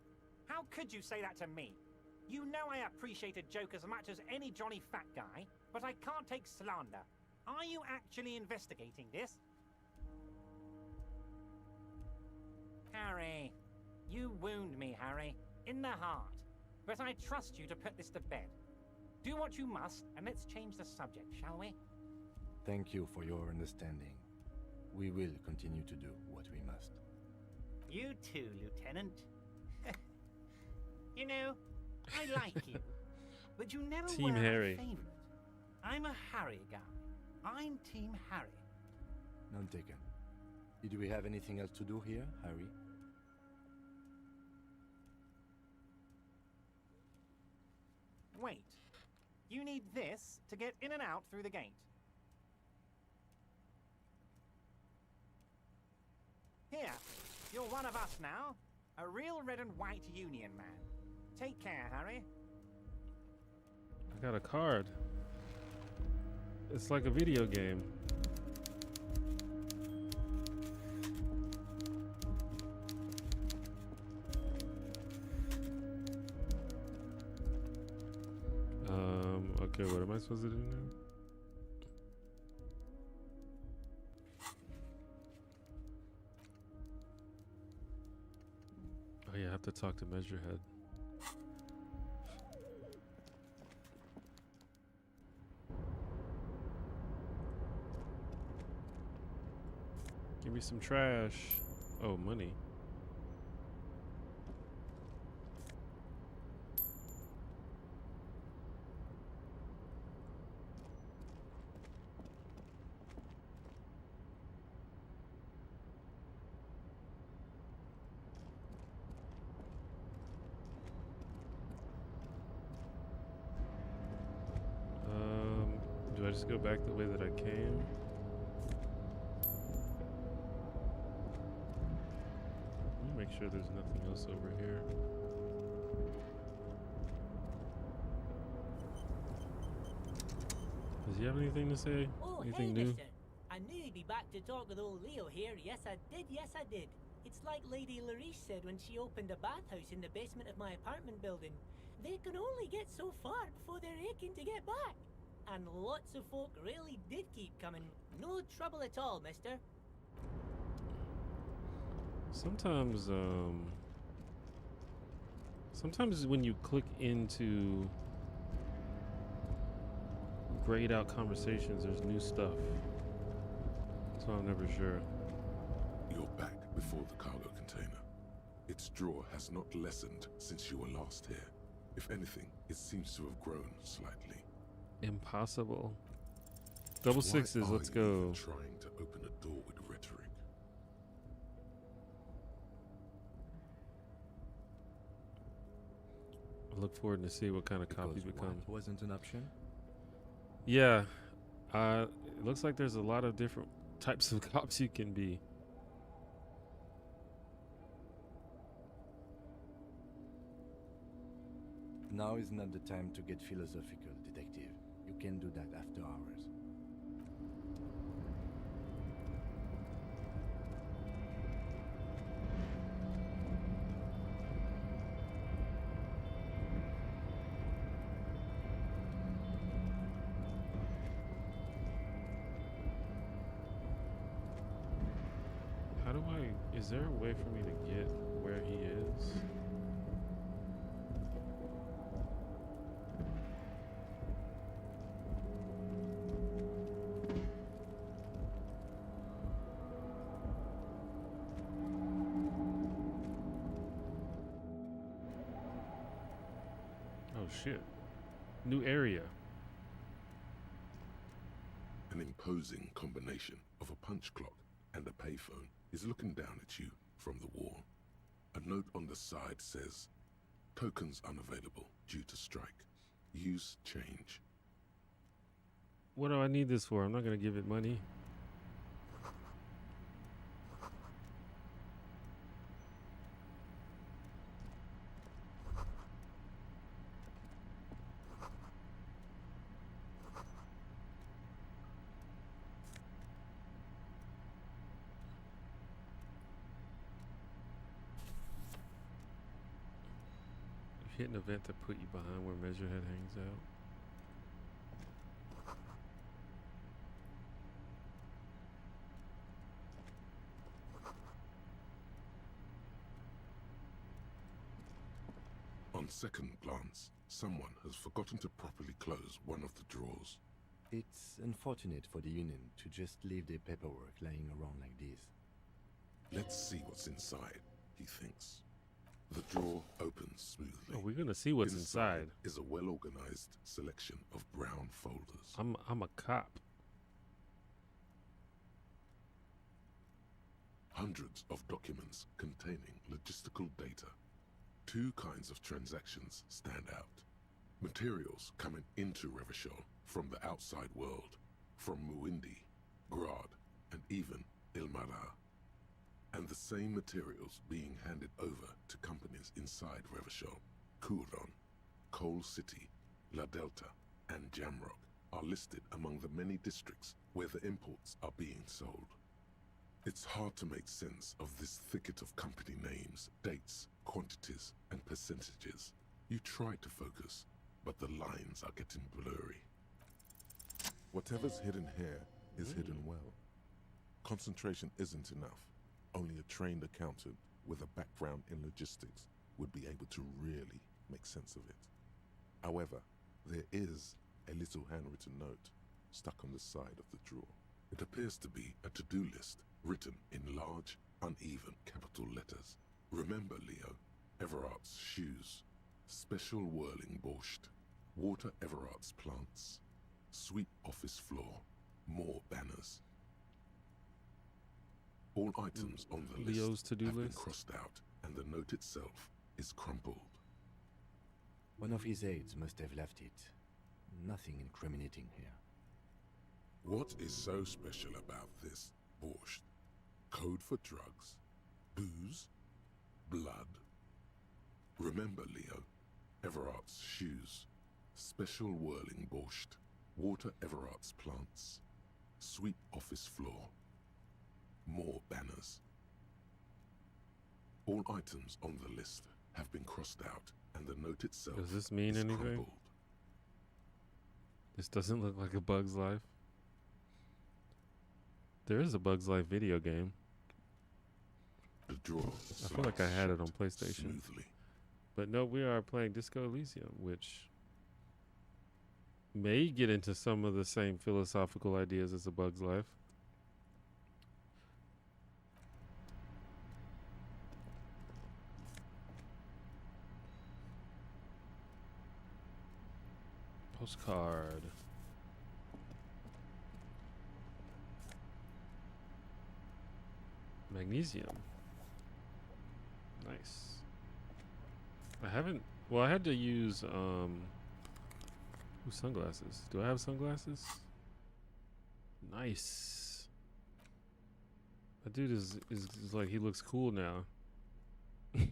how could you say that to me? You know I appreciate a joke as much as any Johnny Fat Guy, but I can't take slander. Are you actually investigating this? Harry, you wound me, Harry, in the heart. But I trust you to put this to bed. Do what you must, and let's change the subject, shall we? Thank you for your understanding. We will continue to do what we must. You too, Lieutenant. You know, I like you, but you never Team were Harry. my favorite. I'm a Harry guy. I'm Team Harry. None taken. Did we have anything else to do here, Harry? Wait. You need this to get in and out through the gate. Here, you're one of us now. A real red and white Union man. Take care, Harry. I got a card. It's like a video game. Okay, what am I supposed to do now? Oh yeah, I have to talk to Measurehead. Give me some trash. Oh, money. Do I just go back the way that I came? Let me make sure there's nothing else over here. Does he have anything to say? Oh, Anything hey, new? mister. I knew you'd be back to talk with old Leo here. Yes, I did. Yes, I did. It's like Lady Larice said when she opened a bathhouse in the basement of my apartment building. They can only get so far before they're aching to get back. And lots of folk really did keep coming. No trouble at all, mister. Sometimes when you click into grayed out conversations, there's new stuff. So I'm never sure. You're back before the cargo container. Its draw has not lessened since you were last here. If anything, it seems to have grown slightly. Impossible. Double Why sixes, are let's you go. even trying to open a door with rhetoric? I look forward to see what kind of cop you Because become. what wasn't an option? Yeah. It looks like there's a lot of different types of cops you can be. Now is not the time to get philosophical, detective. You can do that after hours. How do I... Is there a way for me to get where he is? Oh shit. New area. An imposing combination of a punch clock and a payphone is looking down at you from the wall. A note on the side says, tokens unavailable due to strike. Use change. What do I need this for? I'm not gonna give it money. Hit an event to put you behind where Measurehead hangs out. On second glance, someone has forgotten to properly close one of the drawers. It's unfortunate for the Union to just leave their paperwork lying around like this. Let's see what's inside, he thinks. The drawer opens smoothly. Oh, we're gonna see what's inside. Is a well-organized selection of brown folders. I'm a cop. Hundreds of documents containing logistical data. Two kinds of transactions stand out. Materials coming into Revachol from the outside world, from Muindi, Grad, and even Ilmara. And the same materials being handed over to companies inside Revachol, Kuron, Coal City, La Delta, and Jamrock are listed among the many districts where the imports are being sold. It's hard to make sense of this thicket of company names, dates, quantities, and percentages. You try to focus, but the lines are getting blurry. Whatever's hidden here is hidden well. Concentration isn't enough. Only a trained accountant with a background in logistics would be able to really make sense of it. However, there is a little handwritten note stuck on the side of the drawer. It appears to be a to-do list written in large, uneven capital letters. Remember, Leo, Everart's shoes, special whirling borscht, water Everart's plants, sweep office floor, more banners. All items on the Leo's list to-do have been list. crossed out, and the note itself is crumpled. One of his aides must have left it. Nothing incriminating here. What is so special about this borscht? Code for drugs? Booze? Blood? Remember, Leo, Everart's shoes, special whirling borscht, water Everart's plants, sweep office floor, more banners. All items on the list have been crossed out, and the note itself Does this mean is anything? crumpled. This doesn't look like a Bug's Life. There is a Bug's Life video game. The drawer I feel like I had it on shut PlayStation. smoothly. But no, we are playing Disco Elysium, which may get into some of the same philosophical ideas as a Bug's Life. Postcard. Magnesium. Nice. I haven't. Well, I had to use sunglasses. Do I have sunglasses? Nice. That dude is like, he looks cool now. Actually,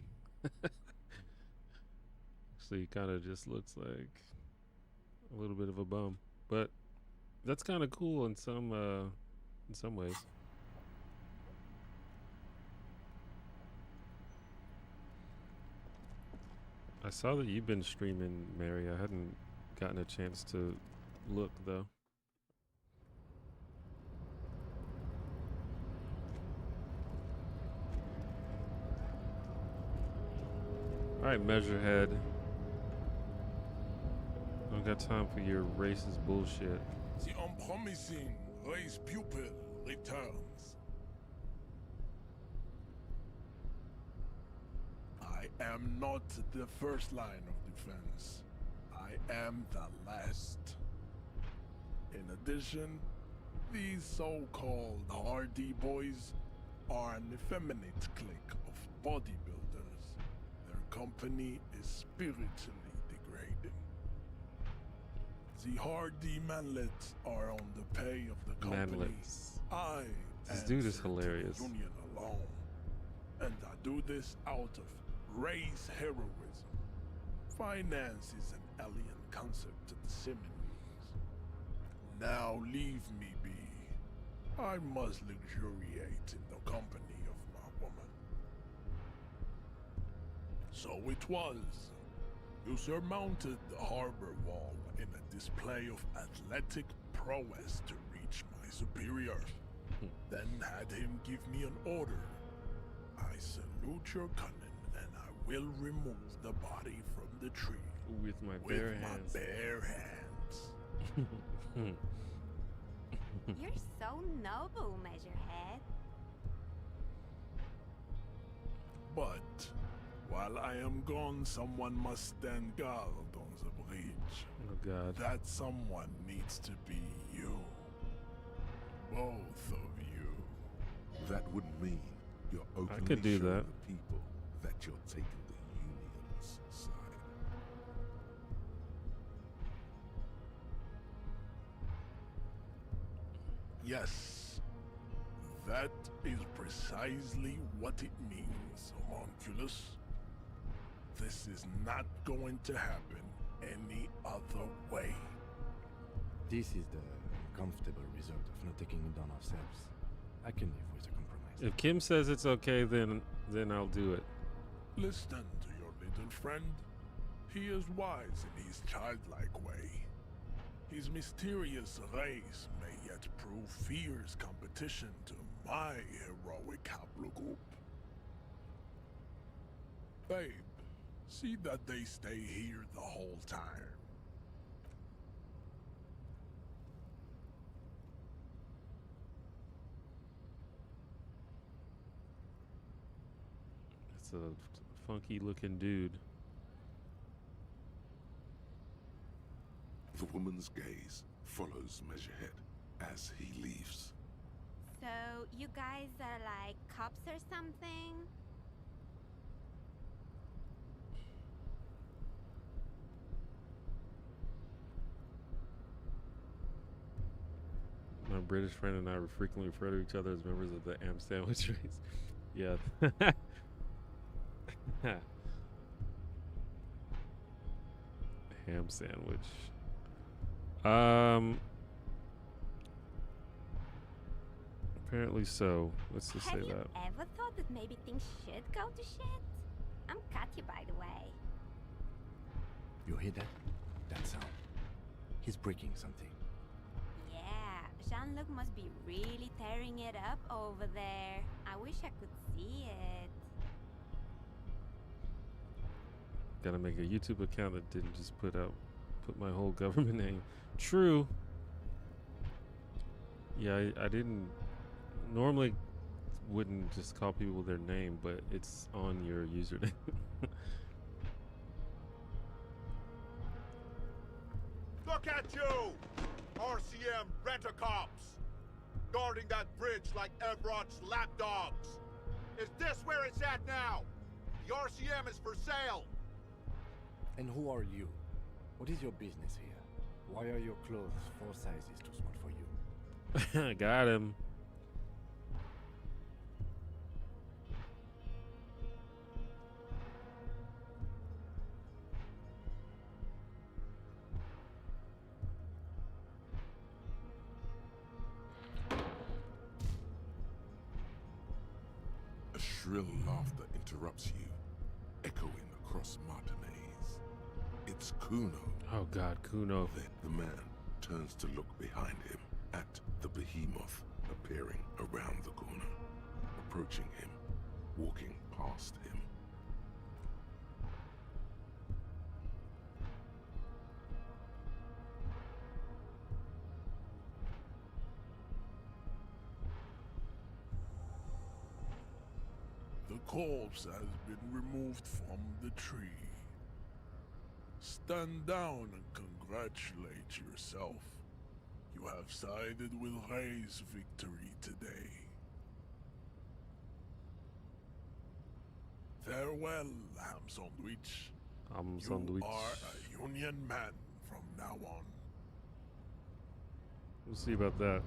he kind of just looks like a little bit of a bum, but that's kind of cool in some ways. I saw that you've been streaming, Mary. I hadn't gotten a chance to look, though. Alright, Measurehead. I don't got time for your racist bullshit. The unpromising race pupil returns. I am not the first line of defense. I am the last. In addition, these so-called Hardy Boys are an effeminate clique of bodybuilders. Their company is spiritually degrading. The Hardy Manlets are on the pay of the company. Manlets. I This dude is answer to the hilarious. Union alone, and I do this out of race heroism. Finance is an alien concept to the Seminoles. Now leave me be. I must luxuriate in the company of my woman. So it was. You surmounted the harbor wall in a display of athletic prowess to reach my superior. Then had him give me an order. I salute your cunning, and I will remove the body from the tree with my bare hands. You're so noble, Measurehead. But while I am gone, someone must stand guard on the bridge. Oh God. That someone needs to be you. Both of you. That would mean you're openly could do showing that. the people that you're taking the Union's side. Yes, that is precisely what it means, homunculus. This is not going to happen any other way. This is the comfortable result of not taking it on ourselves. I can live with a compromise. If Kim says it's okay, then I'll do it. Listen to your little friend. He is wise in his childlike way. His mysterious race may yet prove fierce competition to my heroic haplogroup. Babe, see that they stay here the whole time. It's a funky looking dude. The woman's gaze follows Measurehead as he leaves. So, you guys are like cops or something? My British friend and I were frequently refer to each other as members of the Am Sandwich race. Yeah. Ham sandwich. Apparently so. Let's just say Have you that. ever thought that maybe things should go to shit? I'm Katya, by the way. You hear that? That sound. He's breaking something. Yeah, Jean-Luc must be really tearing it up over there. I wish I could see it. Gotta make a YouTube account that didn't just put my whole government name. True. Yeah, I didn't normally wouldn't just call people their name, but it's on your username. Look at you! RCM rent-a-cops! Guarding that bridge like Everott's lapdogs! Is this where it's at now? The RCM is for sale! And who are you? What is your business here? Why are your clothes 4 sizes too small for you? Got him. A shrill laughter interrupts you, echoing across Martinez. It's Kuno. Oh God, Kuno. Then the man turns to look behind him at the behemoth appearing around the corner, approaching him, walking past him. The corpse has been removed from the tree. Stand down and congratulate yourself. You have sided with Ray's victory today. Farewell, Ham Sandwich. Sandwich. You are a Union man from now on. We'll see about that.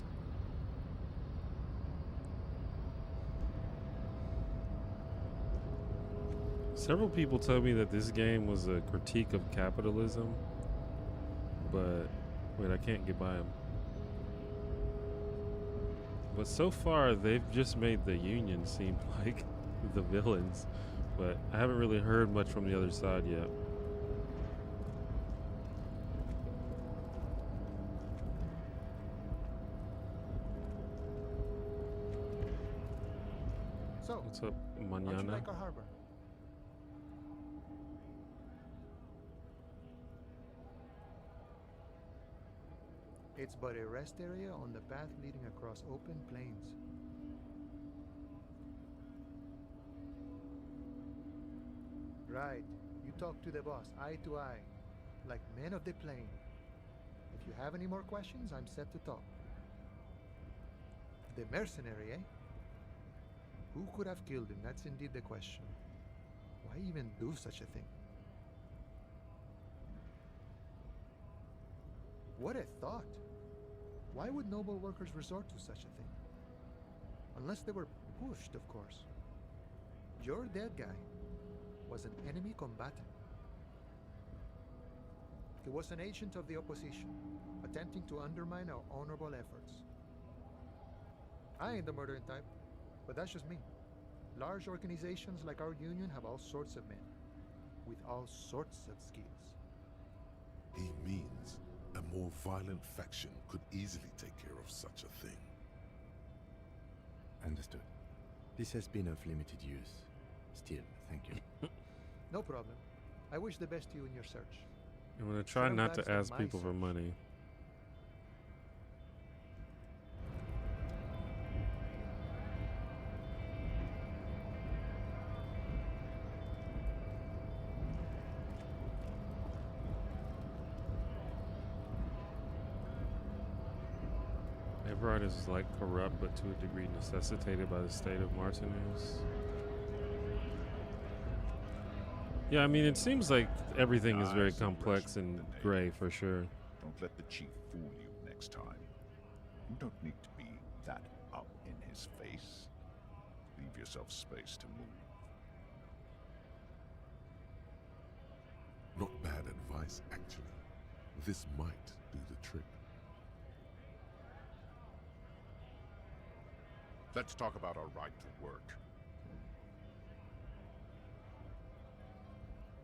Several people told me that this game was a critique of capitalism, but wait, I can't get by them. But so far, they've just made the Union seem like the villains, but I haven't really heard much from the other side yet. What's up, How'd you Manana? like our harbor? It's but a rest area on the path leading across open plains. Right. You talk to the boss, eye to eye, like men of the plain. If you have any more questions, I'm set to talk. The mercenary, eh? Who could have killed him? That's indeed the question. Why even do such a thing? What a thought! Why would noble workers resort to such a thing? Unless they were pushed, of course. Your dead guy was an enemy combatant. He was an agent of the opposition, attempting to undermine our honorable efforts. I ain't the murdering type, but that's just me. Large organizations like our union have all sorts of men, with all sorts of skills. He means a more violent faction could easily take care of such a thing. Understood. This has been of limited use. Still, thank you. No problem. I wish the best to you in your search. I'm gonna try Some not to lives are ask my people for search. money. Everard is like corrupt, but to a degree necessitated by the state of Martinius. Yeah, I mean, it seems like everything is very complex and gray for sure. Don't let the chief fool you next time. You don't need to be that up in his face. Leave yourself space to move. Not bad advice, actually. This might do the trick. Let's talk about our right to work.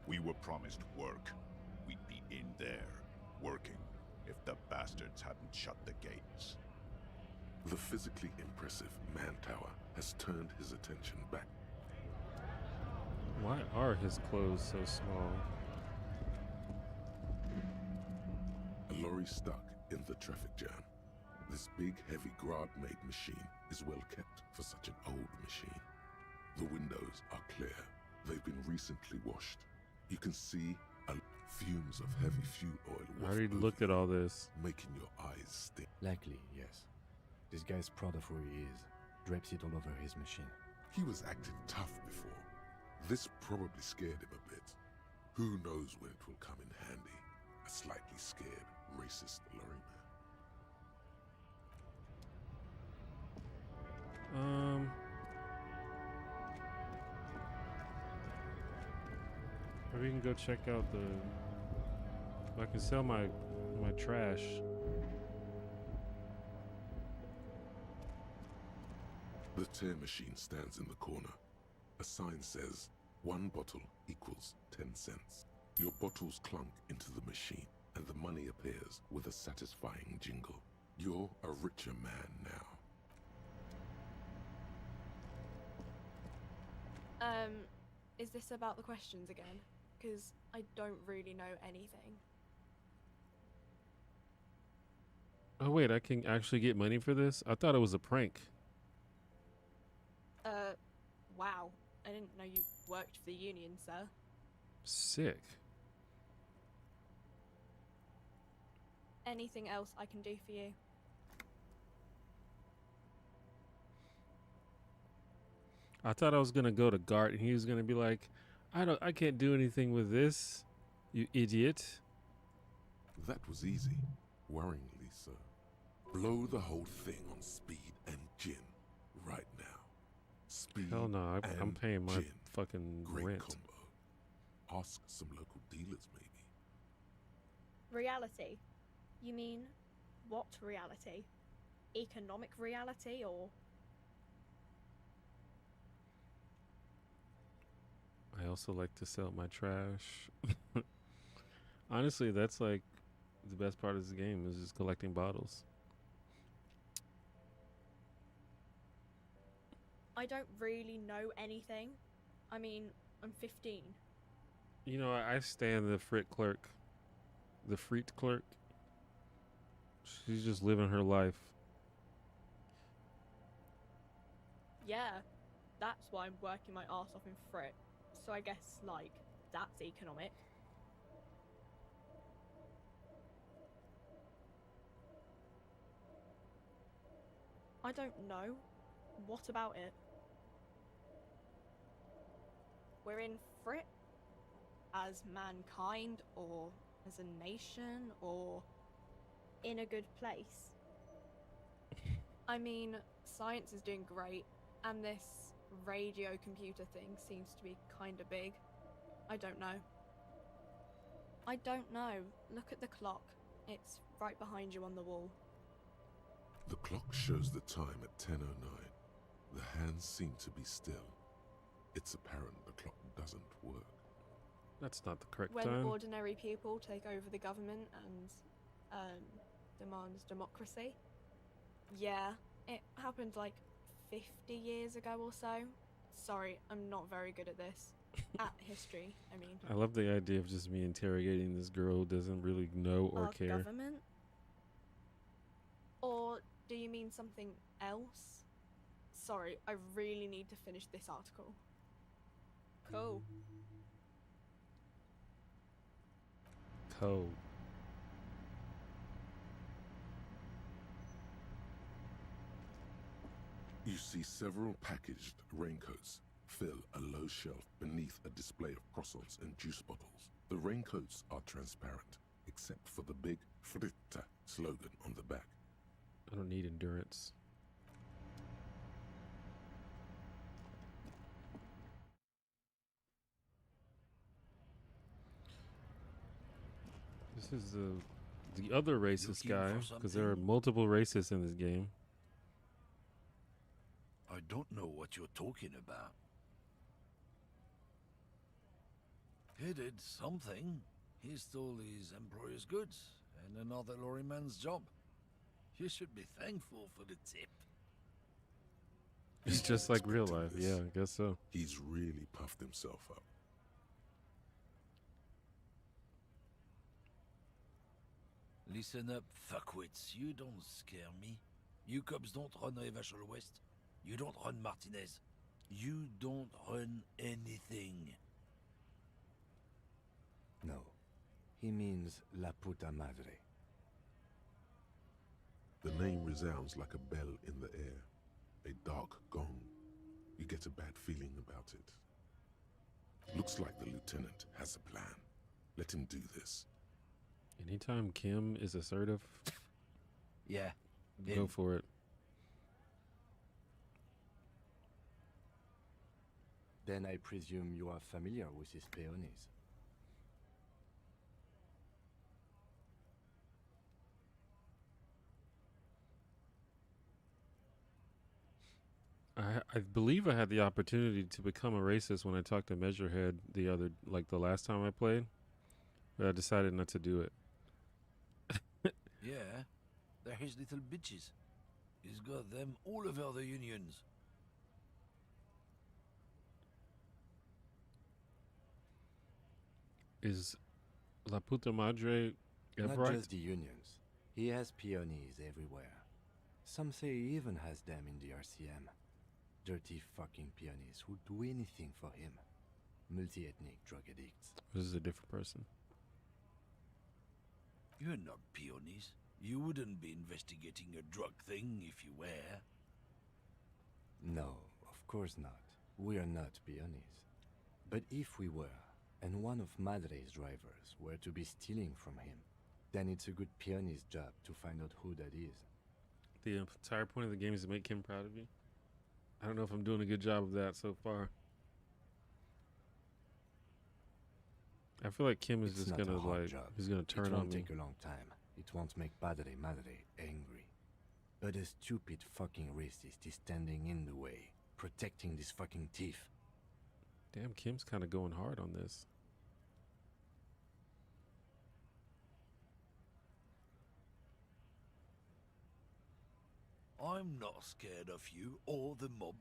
We were promised work. We'd be in there, working, if the bastards hadn't shut the gates. The physically impressive man tower has turned his attention back. Why are his clothes so small? A lorry stuck in the traffic jam. This big, heavy Grad-made machine is well kept for such an old machine. The windows are clear. They've been recently washed. You can see fumes of heavy fuel oil. I already looked at all this. Making your eyes sting. Likely, yes. This guy's proud of who he is. Drapes it all over his machine. He was acting tough before. This probably scared him a bit. Who knows when it will come in handy? A slightly scared, racist lorryman. Maybe we can go check out the. I can sell my trash. The tear machine stands in the corner. A sign says, 1 bottle equals 10 cents. Your bottles clunk into the machine, and the money appears with a satisfying jingle. You're a richer man now. Is this about the questions again? Because I don't really know anything. Oh wait, I can actually get money for this? I thought it was a prank. Wow. I didn't know you worked for the union, sir. Sick. Anything else I can do for you? I thought I was gonna go to Gart and he was gonna be like, I can't do anything with this, you idiot. That was easy. Worryingly so. Blow the whole thing on speed and gin right now. Speed. Hell no, I'm paying my gin. fucking Great rent. combo. Ask some local dealers, maybe. Reality? You mean what reality? Economic reality or? I also like to sell my trash. Honestly, that's like the best part of this game is just collecting bottles. I don't really know anything. I mean, I'm 15. You know, I stand the Frit clerk. The Freet clerk. She's just living her life. Yeah, that's why I'm working my arse off in Frit. So I guess, like, that's economic. I don't know. What about it? We're in Frit? As mankind, or as a nation, or in a good place? I mean, science is doing great, and this radio computer thing seems to be kinda big. I don't know. I don't know. Look at the clock. It's right behind you on the wall. The clock shows the time at 10:09. The hands seem to be still. It's apparent the clock doesn't work. That's not the correct When time. ordinary people take over the government and demands democracy. Yeah, it happened like 50 years ago or so. Sorry, I'm not very good at this. At history, I mean. I love the idea of just me interrogating this girl who doesn't really know or Our care. government? Or do you mean something else? Sorry, I really need to finish this article. Cool. Code. You see several packaged raincoats fill a low shelf beneath a display of croissants and juice bottles. The raincoats are transparent, except for the big Fritta slogan on the back. I don't need endurance. This is the other racist Looking guy, for because there are something? multiple racists in this game. I don't know what you're talking about. He did something. He stole his employer's goods and another lorryman's job. You should be thankful for the tip. It's just like real life. Yeah, I guess so. He's really puffed himself up. Listen up, fuckwits. You don't scare me. You cops don't run Revachol West. You don't run Martinez. You don't run anything. No. He means La Puta Madre. The name resounds like a bell in the air, a dark gong. You get a bad feeling about it. Looks like the lieutenant has a plan. Let him do this. Anytime Kim is assertive, yeah, go for it. Then I presume you are familiar with his peonies. I believe I had the opportunity to become a racist when I talked to Measurehead the last time I played, but I decided not to do it. Yeah, they're his little bitches. He's got them all over the unions. Is La Puta Madre Not upright? just the unions. He has peonies everywhere. Some say he even has them in the RCM. Dirty fucking peonies who'd do anything for him. Multi-ethnic drug addicts. This is a different person. You're not peonies. You wouldn't be investigating a drug thing if you were. No, of course not. We are not peonies. But if we were, and one of Madre's drivers were to be stealing from him, then it's a good peony's job to find out who that is. The entire point of the game is to make Kim proud of you. I don't know if I'm doing a good job of that so far. I feel like Kim is It's just not gonna a hard job. he's gonna turn it on won't me. take a long time. It won't make Madre angry. But a stupid fucking racist is standing in the way, protecting this fucking thief. Damn, Kim's kind of going hard on this. I'm not scared of you or the mob.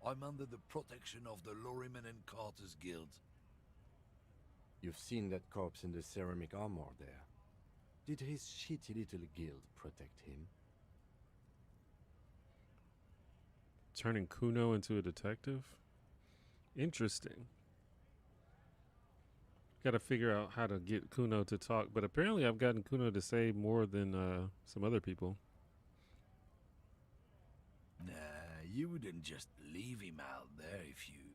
I'm under the protection of the Lorrymen and Carters Guild. You've seen that corpse in the ceramic armor there. Did his shitty little guild protect him? Turning Kuno into a detective? Interesting. Gotta figure out how to get Kuno to talk, but apparently I've gotten Kuno to say more than some other people. Nah, you wouldn't just leave him out there if you...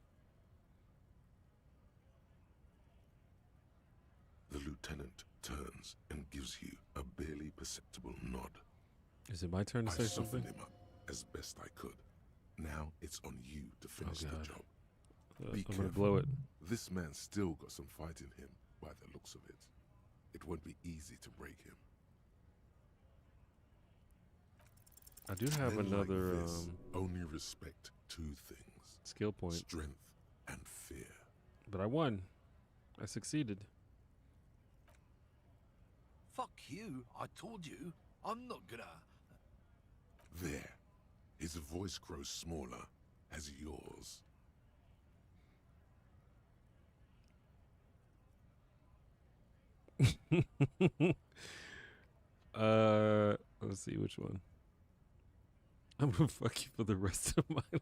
The lieutenant turns and gives you a barely perceptible nod. Is it my turn to say I something? softened him up as best I could. Now it's on you to finish the job. Be I'm careful. gonna blow it. This man's still got some fight in him by the looks of it. It won't be easy to break him. I do have Men another like this only respect two things: skill point. Strength and fear. But I won. I succeeded. Fuck you, I told you. I'm not gonna... There. His voice grows smaller as yours. Let's see which one. I'm gonna fuck you for the rest of my life.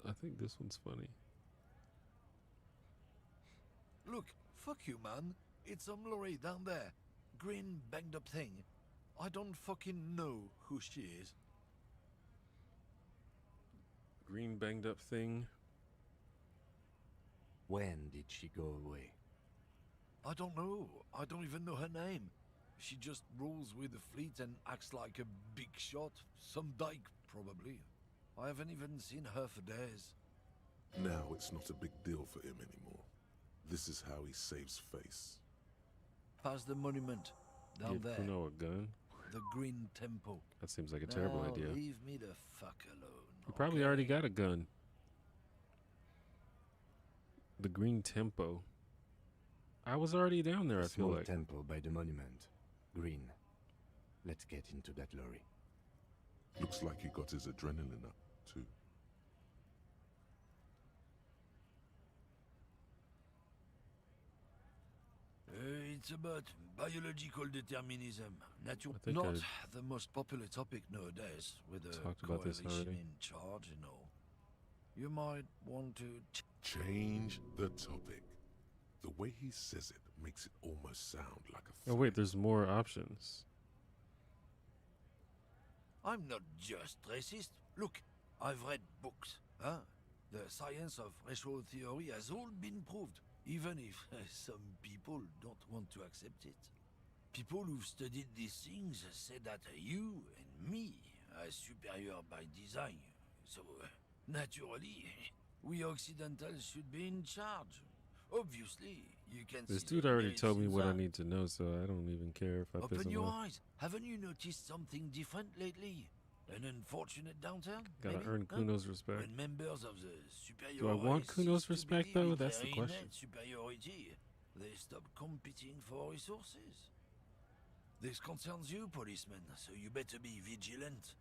I think this one's funny. Look, fuck you, man. It's some lorry down there. Green, banged up thing. I don't fucking know who she is. Green banged up thing. When did she go away? I don't know. I don't even know her name. She just rolls with the fleet and acts like a big shot. Some dyke, probably. I haven't even seen her for days. Now it's not a big deal for him anymore. This is how he saves face. Past the monument. Down Give there. Kuno a gun? The Green Temple. That seems like a terrible Now idea. Leave me the fuck alone. You probably already got a gun. The Green Tempo. I was already down there, I feel Small like. temple by the monument. Green. Let's get into that lorry. Looks like he got his adrenaline up, too. It's about biological determinism. Nature, think not I the most popular topic nowadays, with the talked about this coalition already. in charge and all. You might want to... Change the topic. The way he says it makes it almost sound like a Oh wait, there's more options. I'm not just racist. Look, I've read books. Huh? The science of racial theory has all been proved, even if some people don't want to accept it. People who've studied these things say that you and me are superior by design. So, naturally, we Occidentals should be in charge. Obviously, you can This see dude the already merits told me in what I that. need to know, so I don't even care if I piss Open him your off. eyes. Haven't you noticed something different lately? An unfortunate downturn? Gotta maybe? earn Huh? Kuno's respect. When members of the superior Do I want race Kuno's cease to respect, believe though? in That's the their question. innate superiority, they stop competing for resources. This concerns you, policeman, so you better be vigilant.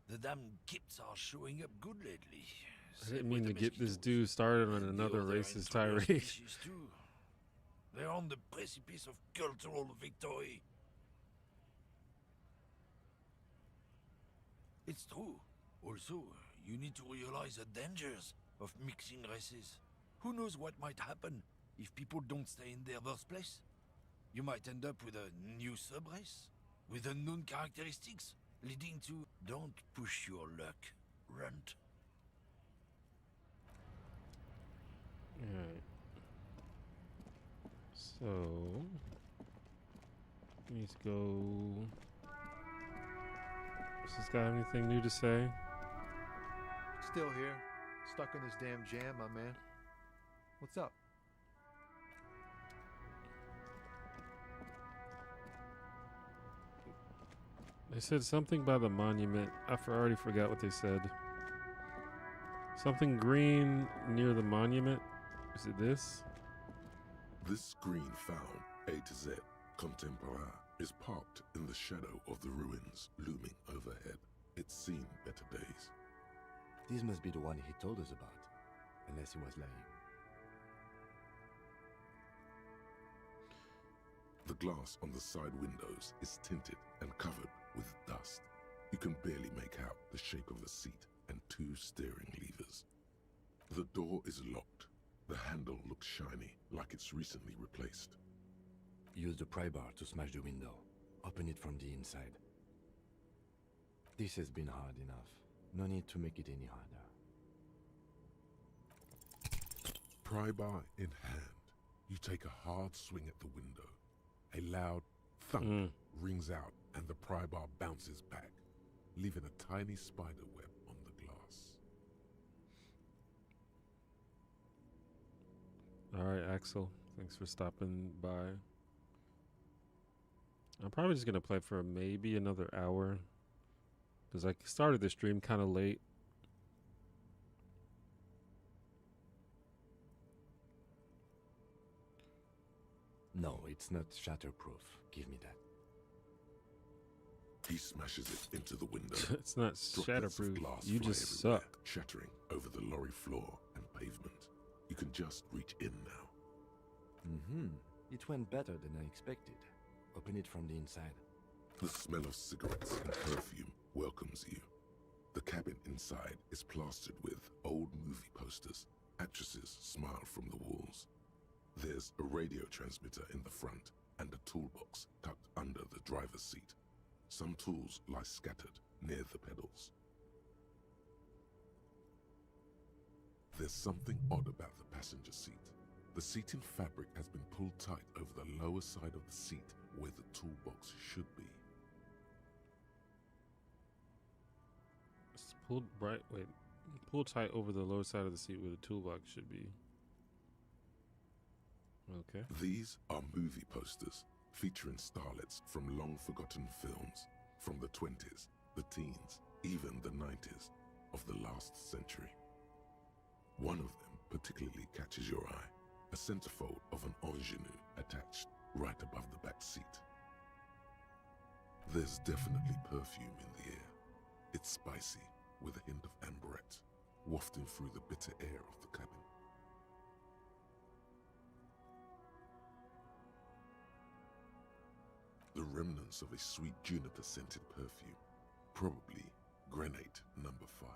The damn kips are showing up good lately. I didn't mean to get this dude started on another racist tirade. Species too. They're on the precipice of cultural victory. It's true. Also, you need to realize the dangers of mixing races. Who knows what might happen if people don't stay in their birthplace? You might end up with a new subrace, with unknown characteristics, leading to don't push your luck, runt. Alright. So, let's go. Does this guy have anything new to say? Still here, stuck in this damn jam, my man. What's up? They said something by the monument. Already forgot what they said. Something green near the monument. Is it this? This green found, A to Z, contemporain, is parked in the shadow of the ruins looming overhead. It's seen better days. This must be the one he told us about, unless he was lying. The glass on the side windows is tinted and covered with dust. You can barely make out the shape of a seat and 2 steering levers. The door is locked. The handle looks shiny, like it's recently replaced. Use the pry bar to smash the window. Open it from the inside. This has been hard enough. No need to make it any harder. Pry bar in hand, you take a hard swing at the window. A loud thunk rings out and the pry bar bounces back, leaving a tiny spider web on the glass. Alright, Axel. Thanks for stopping by. I'm probably just going to play for maybe another hour. Because I started the stream kind of late. No, it's not shatterproof. Give me that. He smashes it into the window. It's not Droplets of shatterproof. glass You fly just everywhere, suck. shattering over the lorry floor and pavement. You can just reach in now. It went better than I expected. Open it from the inside. The smell of cigarettes and perfume welcomes you. The cabin inside is plastered with old movie posters. Actresses smile from the walls. There's a radio transmitter in the front and a toolbox tucked under the driver's seat. Some tools lie scattered near the pedals. There's something odd about the passenger seat. The seating fabric has been pulled tight over the lower side of the seat where the toolbox should be. It's pulled tight over the lower side of the seat where the toolbox should be. Okay. These are movie posters featuring starlets from long-forgotten films from the 20s, the teens, even the 90s of the last century. One of them particularly catches your eye, a centerfold of an ingenue attached right above the back seat. There's definitely perfume in the air. It's spicy, with a hint of amberette, wafting through the bitter air of the cabin. The remnants of a sweet juniper-scented perfume, probably Grenade No. 5.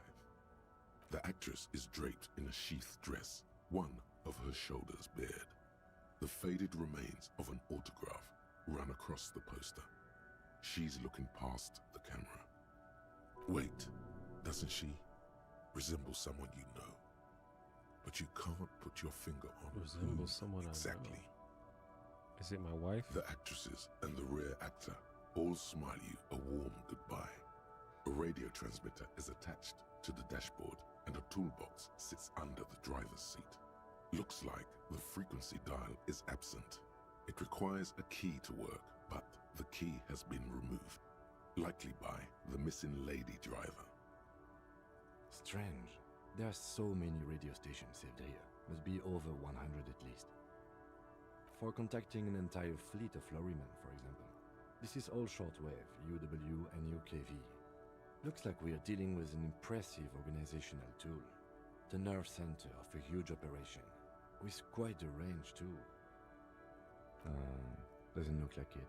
The actress is draped in a sheath dress, one of her shoulders bared. The faded remains of an autograph run across the poster. She's looking past the camera. Wait, doesn't she resemble someone you know? But you can't put your finger on Resemble who someone exactly. I know. Is it my wife? The actresses and the rear actor all smile you a warm goodbye. A radio transmitter is attached to the dashboard and a toolbox sits under the driver's seat. Looks like the frequency dial is absent. It requires a key to work, but the key has been removed, likely by the missing lady driver. Strange. There are so many radio stations saved here. Must be over 100 at least. For contacting an entire fleet of lorrymen, for example. This is all shortwave, UW and UKV. Looks like we are dealing with an impressive organizational tool. The nerve center of a huge operation, with quite a range too. Doesn't look like it.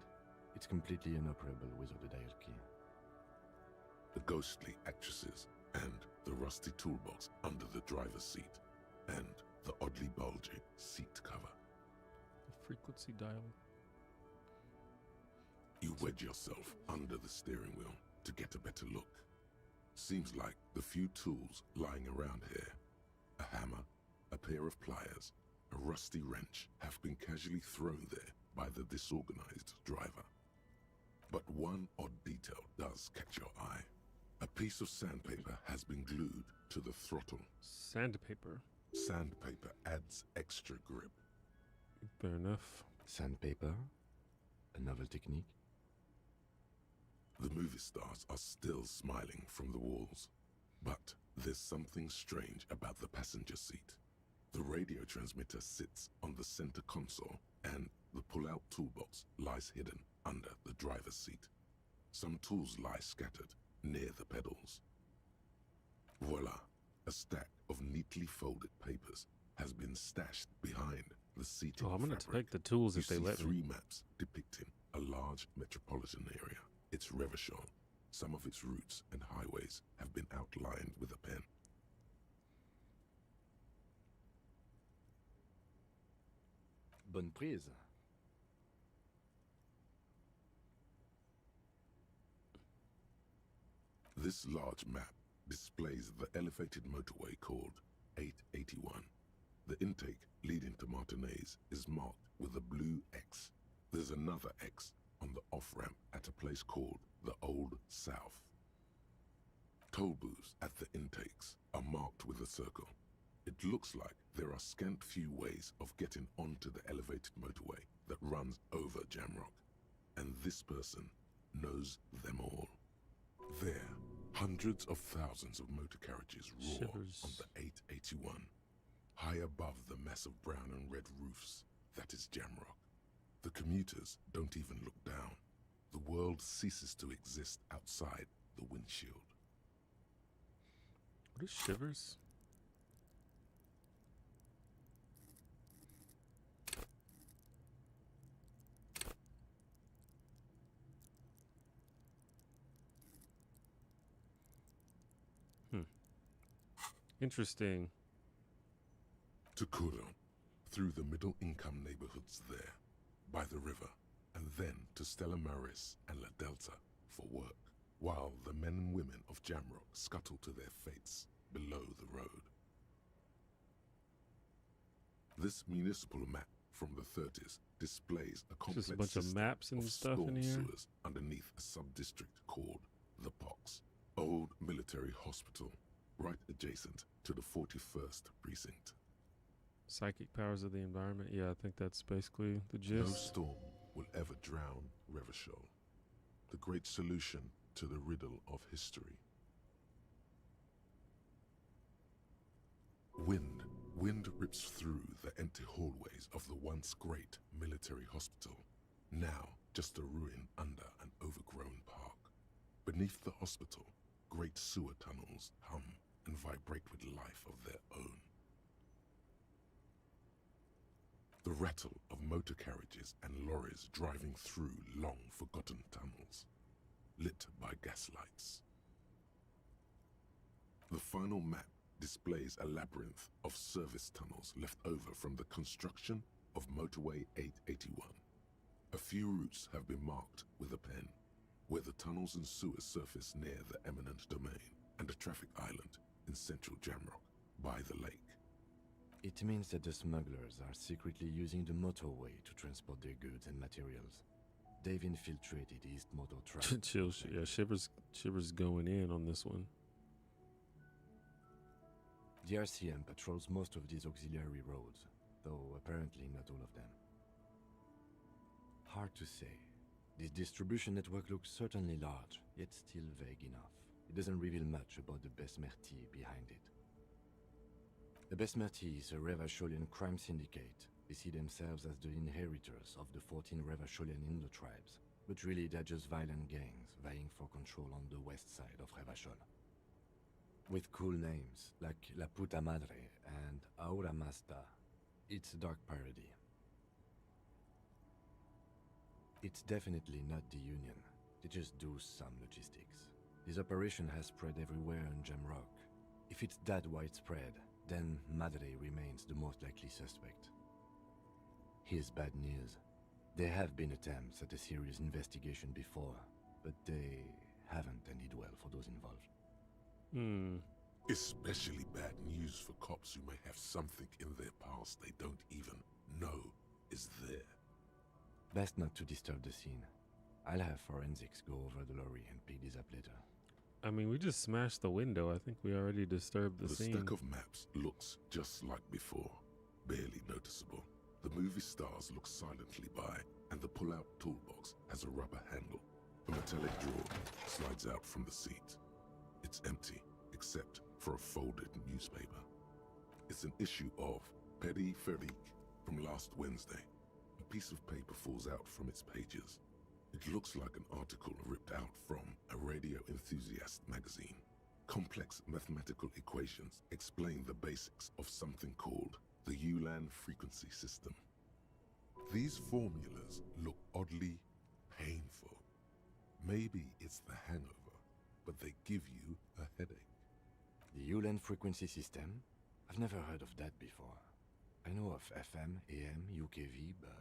It's completely inoperable without a dial key. The ghostly actresses and the rusty toolbox under the driver's seat and the oddly bulging seat cover. The frequency dial. You wedge yourself under the steering wheel to get a better look. Seems like the few tools lying around here, a hammer, a pair of pliers, a rusty wrench, have been casually thrown there by the disorganized driver. But one odd detail does catch your eye. A piece of sandpaper has been glued to the throttle. Sandpaper? Sandpaper adds extra grip. Fair enough. Sandpaper? A novel technique? The movie stars are still smiling from the walls. But there's something strange about the passenger seat. The radio transmitter sits on the center console, and the pull-out toolbox lies hidden under the driver's seat. Some tools lie scattered near the pedals. Voila, a stack of neatly folded papers has been stashed behind the seating Oh, I'm gonna fabric. take the tools You if they see let me. 3 maps depicting a large metropolitan area. It's Revachol. Some of its routes and highways have been outlined with a pen. Bonne prise. This large map displays the elevated motorway called 881. The intake leading to Martinez is marked with a blue X. There's another X on the off-ramp at a place called the Old South. Toll booths at the intakes are marked with a circle. It looks like there are scant few ways of getting onto the elevated motorway that runs over Jamrock, and this person knows them all. There, hundreds of thousands of motor carriages roar on the 881. High above the massive brown and red roofs, that is Jamrock. The commuters don't even look down. The world ceases to exist outside the windshield. What is Shivers? Interesting. To Kuron, through the middle-income neighborhoods there, by the river, and then to Stella Maris and La Delta for work, while the men and women of Jamrock scuttle to their fates below the road. This municipal map from the 30s displays a complex Just a bunch of system maps and of stuff storm in here. sewers underneath a sub-district called the Pox, old military hospital, right adjacent to the 41st precinct. Psychic powers of the environment. Yeah, I think that's basically the No gist. storm will ever drown Revachol, the great solution to the riddle of history. Wind rips through the empty hallways of the once great military hospital, now just a ruin under an overgrown park. Beneath the hospital, great sewer tunnels hum and vibrate with life of their own. The rattle of motor carriages and lorries driving through long-forgotten tunnels, lit by gaslights. The final map displays a labyrinth of service tunnels left over from the construction of Motorway 881. A few routes have been marked with a pen, where the tunnels and sewers surface near the eminent domain and a traffic island in central Jamrock by the lake. It means that the smugglers are secretly using the motorway to transport their goods and materials. They've infiltrated East Motor Traffic. Chill, yeah, Shivers going in on this one. The RCM patrols most of these auxiliary roads, though apparently not all of them. Hard to say. This distribution network looks certainly large, yet still vague enough. It doesn't reveal much about the Besmerti behind it. The Besmerti is a Revacholian crime syndicate. They see themselves as the inheritors of the 14 Revacholian Indo tribes, but really they're just violent gangs vying for control on the west side of Revachol. With cool names like La Puta Madre and Aura Masta, it's a dark parody. It's definitely not the Union. They just do some logistics. This operation has spread everywhere in Jamrock. If it's that widespread, then Madre remains the most likely suspect. Here's bad news. There have been attempts at a serious investigation before, but they haven't ended well for those involved. Especially bad news for cops who may have something in their past they don't even know is there. Best not to disturb the scene. I'll have forensics go over the lorry and pick this up later. I mean, we just smashed the window. I think we already disturbed the scene. The stack of maps looks just like before, barely noticeable. The movie stars look silently by, and the pull-out toolbox has a rubber handle. A metallic drawer slides out from the seat. It's empty, except for a folded newspaper. It's an issue of Peri Ferik from last Wednesday, a piece of paper falls out from its pages. It looks like an article ripped out from a radio enthusiast magazine. Complex mathematical equations explain the basics of something called the Ulan frequency system. These formulas look oddly painful. Maybe it's the hangover, but they give you a headache. The Ulan frequency system? I've never heard of that before. I know of FM, AM, UKV, but...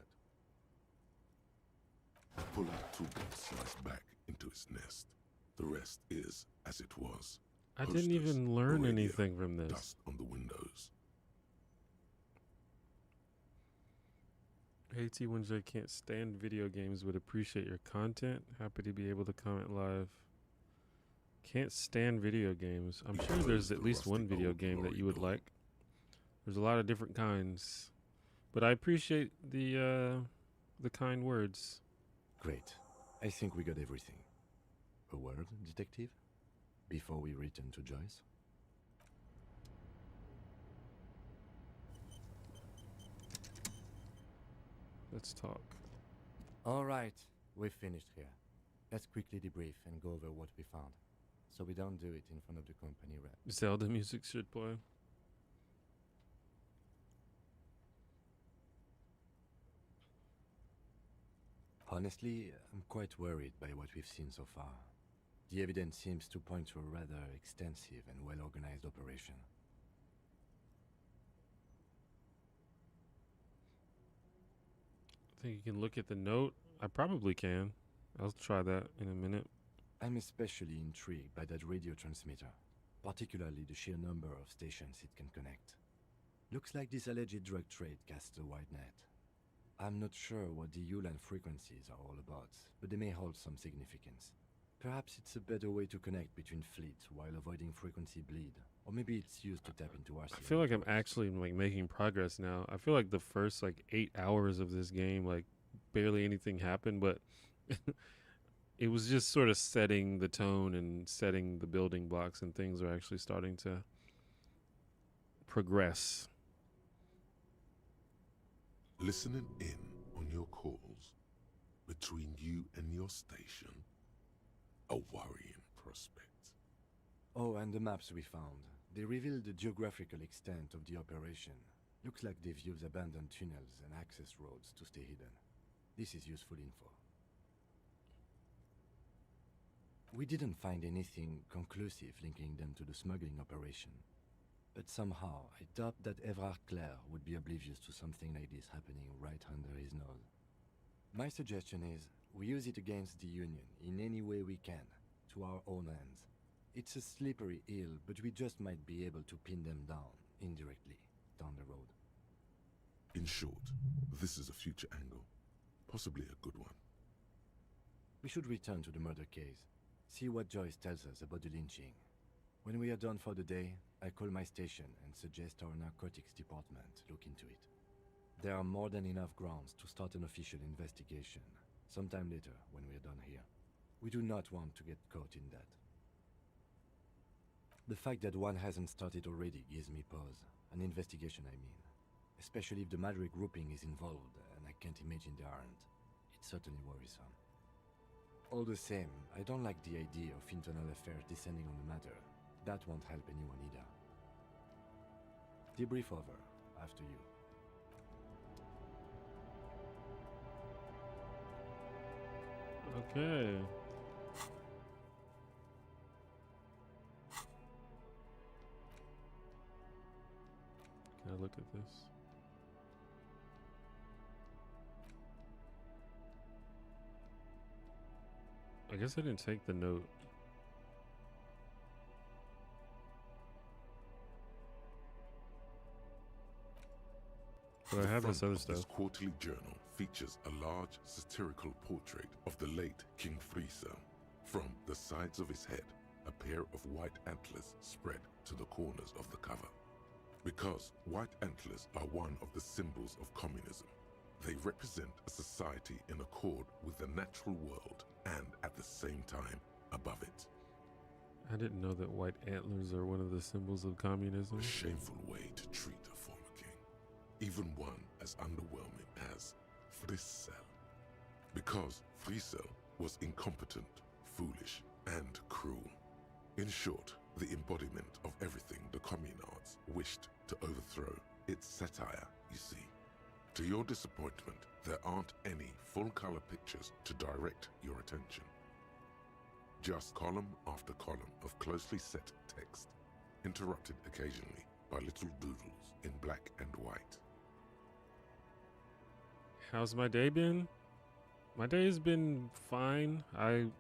A pull-out toolkit slides back into its nest. The rest is as it was. I didn't even learn anything from this. Dust on the windows. AT1J can't stand video games, would appreciate your content. Happy to be able to comment live. Can't stand video games. I'm sure there's at least one video game that you would like. There's a lot of different kinds. But I appreciate the kind words. Great. I think we got everything. A word, detective? Before we return to Joyce? Let's talk. All right, we've finished here. Let's quickly debrief and go over what we found, so we don't do it in front of the company rep. Zelda music should play. Honestly, I'm quite worried by what we've seen so far. The evidence seems to point to a rather extensive and well-organized operation. I think you can look at the note. I probably can. I'll try that in a minute. I'm especially intrigued by that radio transmitter, particularly the sheer number of stations it can connect. Looks like this alleged drug trade casts a wide net. I'm not sure what the Ulan frequencies are all about, but they may hold some significance. Perhaps it's a better way to connect between fleets while avoiding frequency bleed, or maybe it's used to tap into RCM. I feel like I'm actually like making progress now. I feel like the first like 8 hours of this game, like barely anything happened, but it was just sort of setting the tone and setting the building blocks, and things are actually starting to progress. Listening in on your calls between you and your station. A worrying prospect. Oh, and the maps we found. They reveal the geographical extent of the operation. Looks like they've used abandoned tunnels and access roads to stay hidden. This is useful info. We didn't find anything conclusive linking them to the smuggling operation. But somehow, I doubt that Evrard Clare would be oblivious to something like this happening right under his nose. My suggestion is, we use it against the Union in any way we can, to our own ends. It's a slippery hill, but we just might be able to pin them down, indirectly, down the road. In short, this is a future angle. Possibly a good one. We should return to the murder case, see what Joyce tells us about the lynching. When we are done for the day, I call my station and suggest our narcotics department look into it. There are more than enough grounds to start an official investigation, sometime later when we are done here. We do not want to get caught in that. The fact that one hasn't started already gives me pause. An investigation, I mean. Especially if the Madrid grouping is involved, and I can't imagine they aren't. It's certainly worrisome. All the same, I don't like the idea of internal affairs descending on the matter. That won't help anyone either. Debrief over. After you. Okay. Can I look at this? I guess I didn't take the note. But I have this other stuff. This quarterly journal features a large satirical portrait of the late King Friesa. From the sides of his head, a pair of white antlers spread to the corners of the cover. Because white antlers are one of the symbols of communism, they represent a society in accord with the natural world and at the same time above it. I didn't know that white antlers are one of the symbols of communism. A shameful way to treat a former king, even one as underwhelming as Fricel. Because Fricel was incompetent, foolish, and cruel. In short, the embodiment of everything the communards wished to overthrow. It's satire, you see. To your disappointment, there aren't any full-color pictures to direct your attention. Just column after column of closely set text, interrupted occasionally by little doodles in black and white. How's my day been? My day has been fine. I've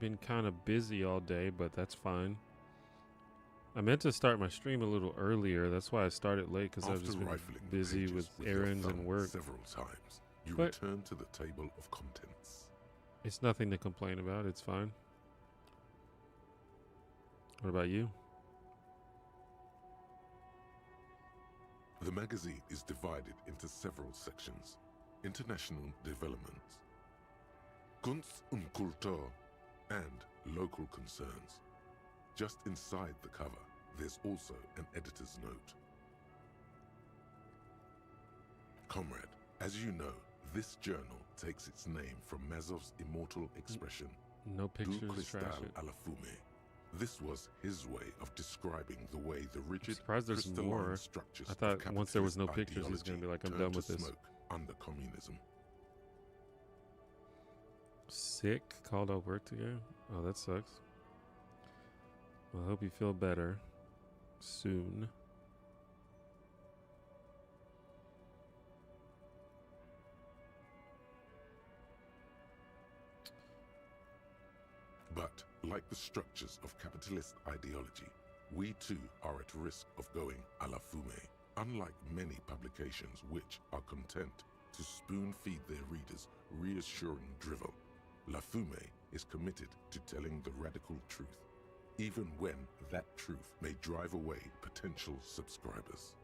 been kind of busy all day, but that's fine. I meant to start my stream a little earlier. That's why I started late, because I've just been busy with errands and work. Several times, you But return to the table of contents. it's nothing to complain about. It's fine. What about you? The magazine is divided into several sections. International developments, Kunst und Kultur, and local concerns. Just inside the cover, there's also an editor's note. Comrade, as you know, this journal takes its name from Mazov's immortal expression, No pictures, Du trash cristal it. à la fumée. This was his way of describing the way the rigid, Surprised there's crystalline more. structures I of thought once there was no capitalist pictures, he's gonna be like, I'm ideology done with turned to this. smoke under communism. Sick? Called out work today? Oh, that sucks. Well, I hope you feel better soon. But, like the structures of capitalist ideology, we too are at risk of going à la fumée. Unlike many publications which are content to spoon-feed their readers reassuring drivel, La Fumée is committed to telling the radical truth, even when that truth may drive away potential subscribers.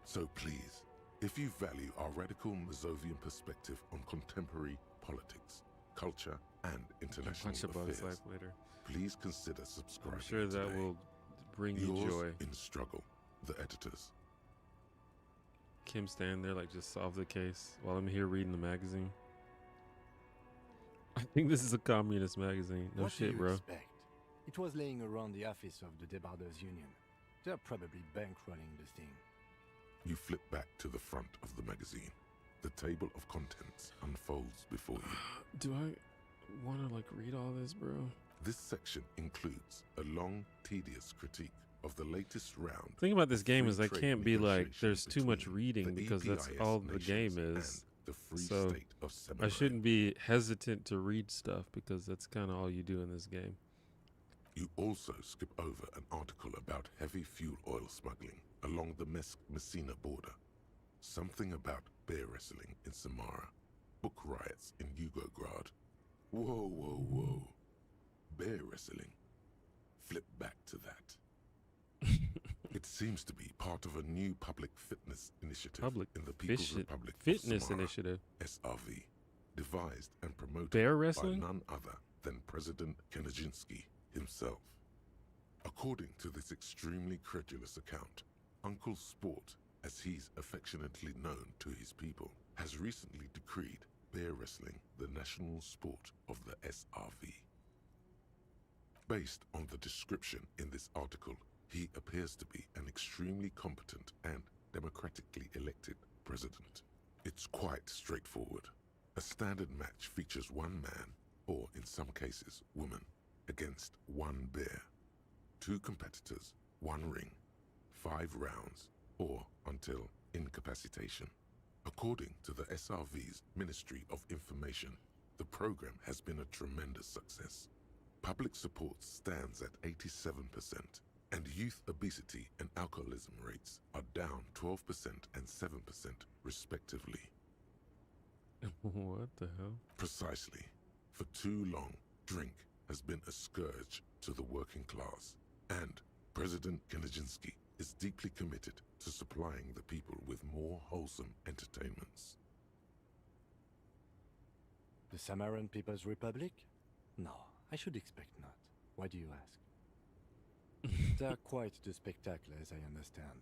So please, if you value our radical Mazovian perspective on contemporary politics, culture, and international Bunch of bugs affairs, life later. please consider subscribing. I'm sure that today. will bring you Yours joy. in struggle, the editors. Kim standing there like, just solve the case while I'm here reading the magazine. I think this is a communist magazine. No What do shit, you bro. expect? It was laying around the office of the Debarders Union. They're probably bankrolling the thing. You flip back to the front of the magazine. The table of contents unfolds before you. Do I want to like read all this, bro? This section includes a long, tedious critique of the latest round. The thing about this game of is I free can't trade be like, negotiations there's too much between reading the because that's EPIS all the game nations is. and the Free So State of I Seminary. shouldn't be hesitant to read stuff because that's kind of all you do in this game. You also skip over an article about heavy fuel oil smuggling along the Messina border. Something about bear wrestling in Samara. Book riots in Yugograd. Whoa, whoa, whoa. Bear wrestling. Flip back to that. It seems to be part of a new public fitness initiative in the People's Republic of Fitness Samara, initiative. SRV, devised and promoted Bear wrestling? by none other than President Kanajinsky himself. According to this extremely credulous account, Uncle Sport, as he's affectionately known to his people, has recently decreed bear wrestling the national sport of the SRV. Based on the description in this article, he appears to be an extremely competent and democratically elected president. It's quite straightforward. A standard match features one man, or in some cases woman, against one bear. 2 competitors, 1 ring, 5 rounds, or until incapacitation. According to the SRV's Ministry of Information, the program has been a tremendous success. Public support stands at 87%, and youth obesity and alcoholism rates are down 12% and 7% respectively. What the hell? Precisely. For too long, drink has been a scourge to the working class, and President Kanajinsky is deeply committed to supplying the people with more wholesome entertainments. The Samaran People's Republic? No, I should expect not. Why do you ask? They're quite the spectacle, as I understand.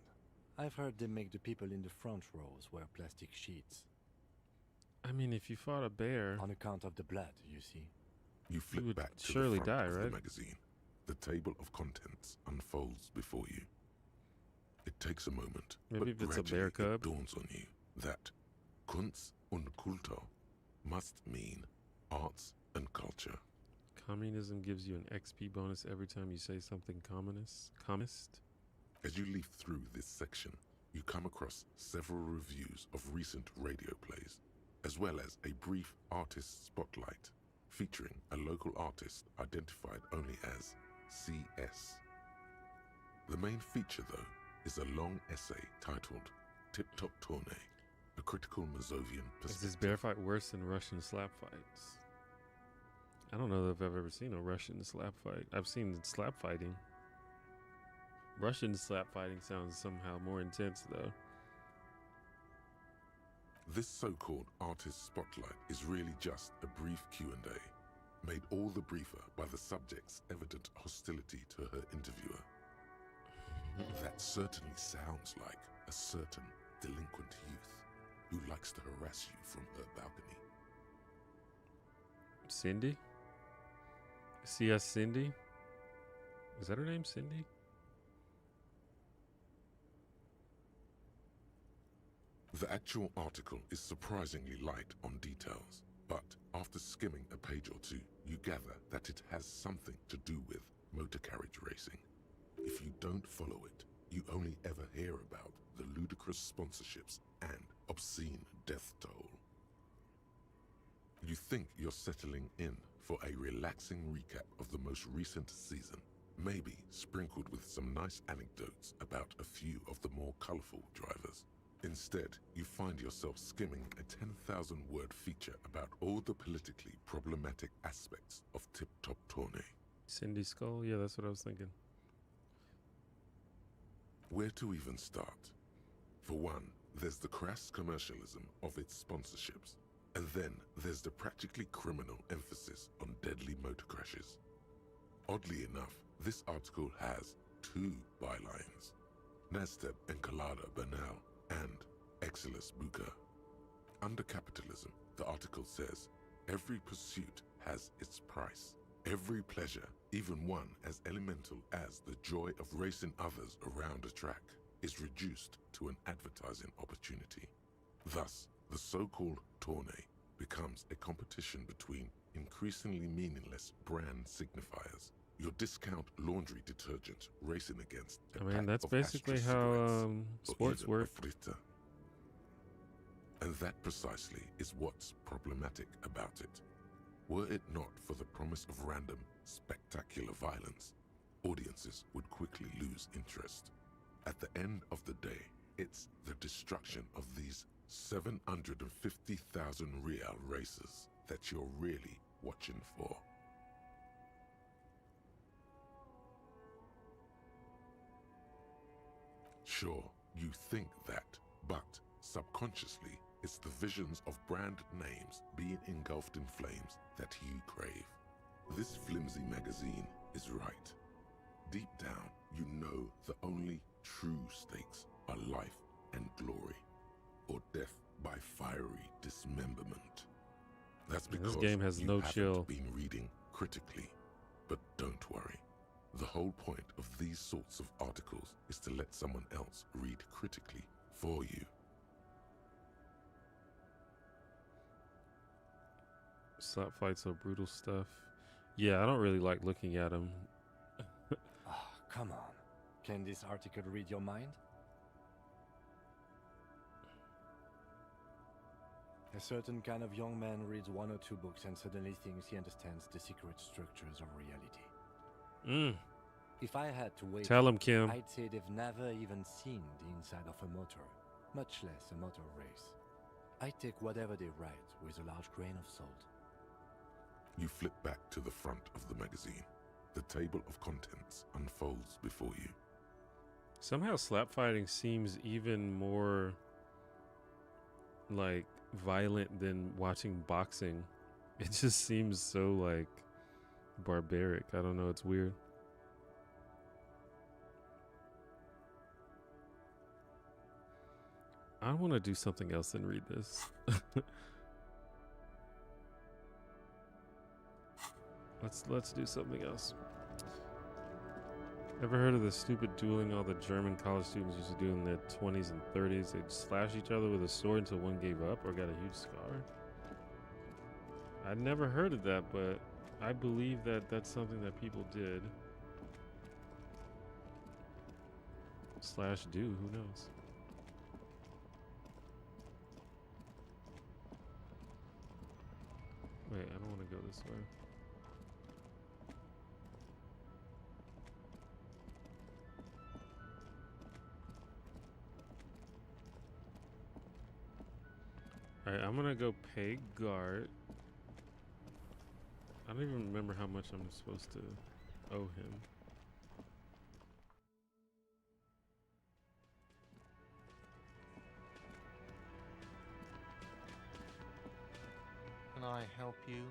I've heard they make the people in the front rows wear plastic sheets. I mean, if you fought a bear, On account of the blood, you see. You flip would back to surely the front die, of right? the magazine. The table of contents unfolds before you. It takes a moment, Maybe but if it's a gradually bear cub. it dawns on you that Kunst und Kultur must mean arts and culture. Communism gives you an XP bonus every time you say something communist. As you leaf through this section, you come across several reviews of recent radio plays, as well as a brief artist spotlight featuring a local artist identified only as CS. The main feature, though, is a long essay titled Tip Top Tournée, a critical Mazovian Is perspective. this bear fight worse than Russian slap fights? I don't know if I've ever seen a Russian slap fight. I've seen slap fighting. Russian slap fighting sounds somehow more intense, though. This so-called artist spotlight is really just a brief Q&A, made all the briefer by the subject's evident hostility to her interviewer. That certainly sounds like a certain delinquent youth who likes to harass you from her balcony. Cindy? CS Cindy? Is that her name, Cindy? The actual article is surprisingly light on details, but after skimming a page or two, you gather that it has something to do with motor carriage racing. If you don't follow it, you only ever hear about the ludicrous sponsorships and obscene death toll. You think you're settling in for a relaxing recap of the most recent season, maybe sprinkled with some nice anecdotes about a few of the more colorful drivers. Instead, you find yourself skimming a 10,000-word feature about all the politically problematic aspects of Tip Top Tournée. Cindy Skull? Yeah, that's what I was thinking. Where to even start? For one, there's the crass commercialism of its sponsorships, and then there's the practically criminal emphasis on deadly motor crashes. Oddly enough, this article has two bylines: Nasdaq Encolada Bernal and Exilus Buka. Under capitalism, the article says, every pursuit has its price. Every pleasure, even one as elemental as the joy of racing others around a track, is reduced to an advertising opportunity. Thus, the so-called tournée becomes a competition between increasingly meaningless brand signifiers. Your discount laundry detergent racing against a pack that's of basically Astra how cigarettes, or sports even a work. Fritta. And that precisely is what's problematic about it. Were it not for the promise of random, spectacular violence, audiences would quickly lose interest. At the end of the day, it's the destruction of these 750,000 real races that you're really watching for. Sure, you think that, but subconsciously, it's the visions of brand names being engulfed in flames that you crave. This flimsy magazine is right. Deep down, you know the only true stakes are life and glory, or death by fiery dismemberment. That's This because game has you no haven't chill. been reading critically. But don't worry. The whole point of these sorts of articles is to let someone else read critically for you. Slap fights are brutal stuff. Yeah, I don't really like looking at them. Ah, come on. Can this article read your mind? A certain kind of young man reads one or two books and suddenly thinks he understands the secret structures of reality. If I had to wait, Tell him, Kim. I'd say they've never even seen the inside of a motor, much less a motor race. I take whatever they write with a large grain of salt. You flip back to the front of the magazine. The table of contents unfolds before you. Somehow slap fighting seems even more like violent than watching boxing. It just seems so like barbaric. I don't know, it's weird. I want to do something else than read this. Let's do something else. Ever heard of the stupid dueling all the German college students used to do in their 20s and 30s? They'd slash each other with a sword until one gave up or got a huge scar. I'd never heard of that, but I believe that that's something that people did. Slash do, who knows? Wait, I don't want to go this way. Alright, I'm gonna go pay Gart. I don't even remember how much I'm supposed to owe him. Can I help you?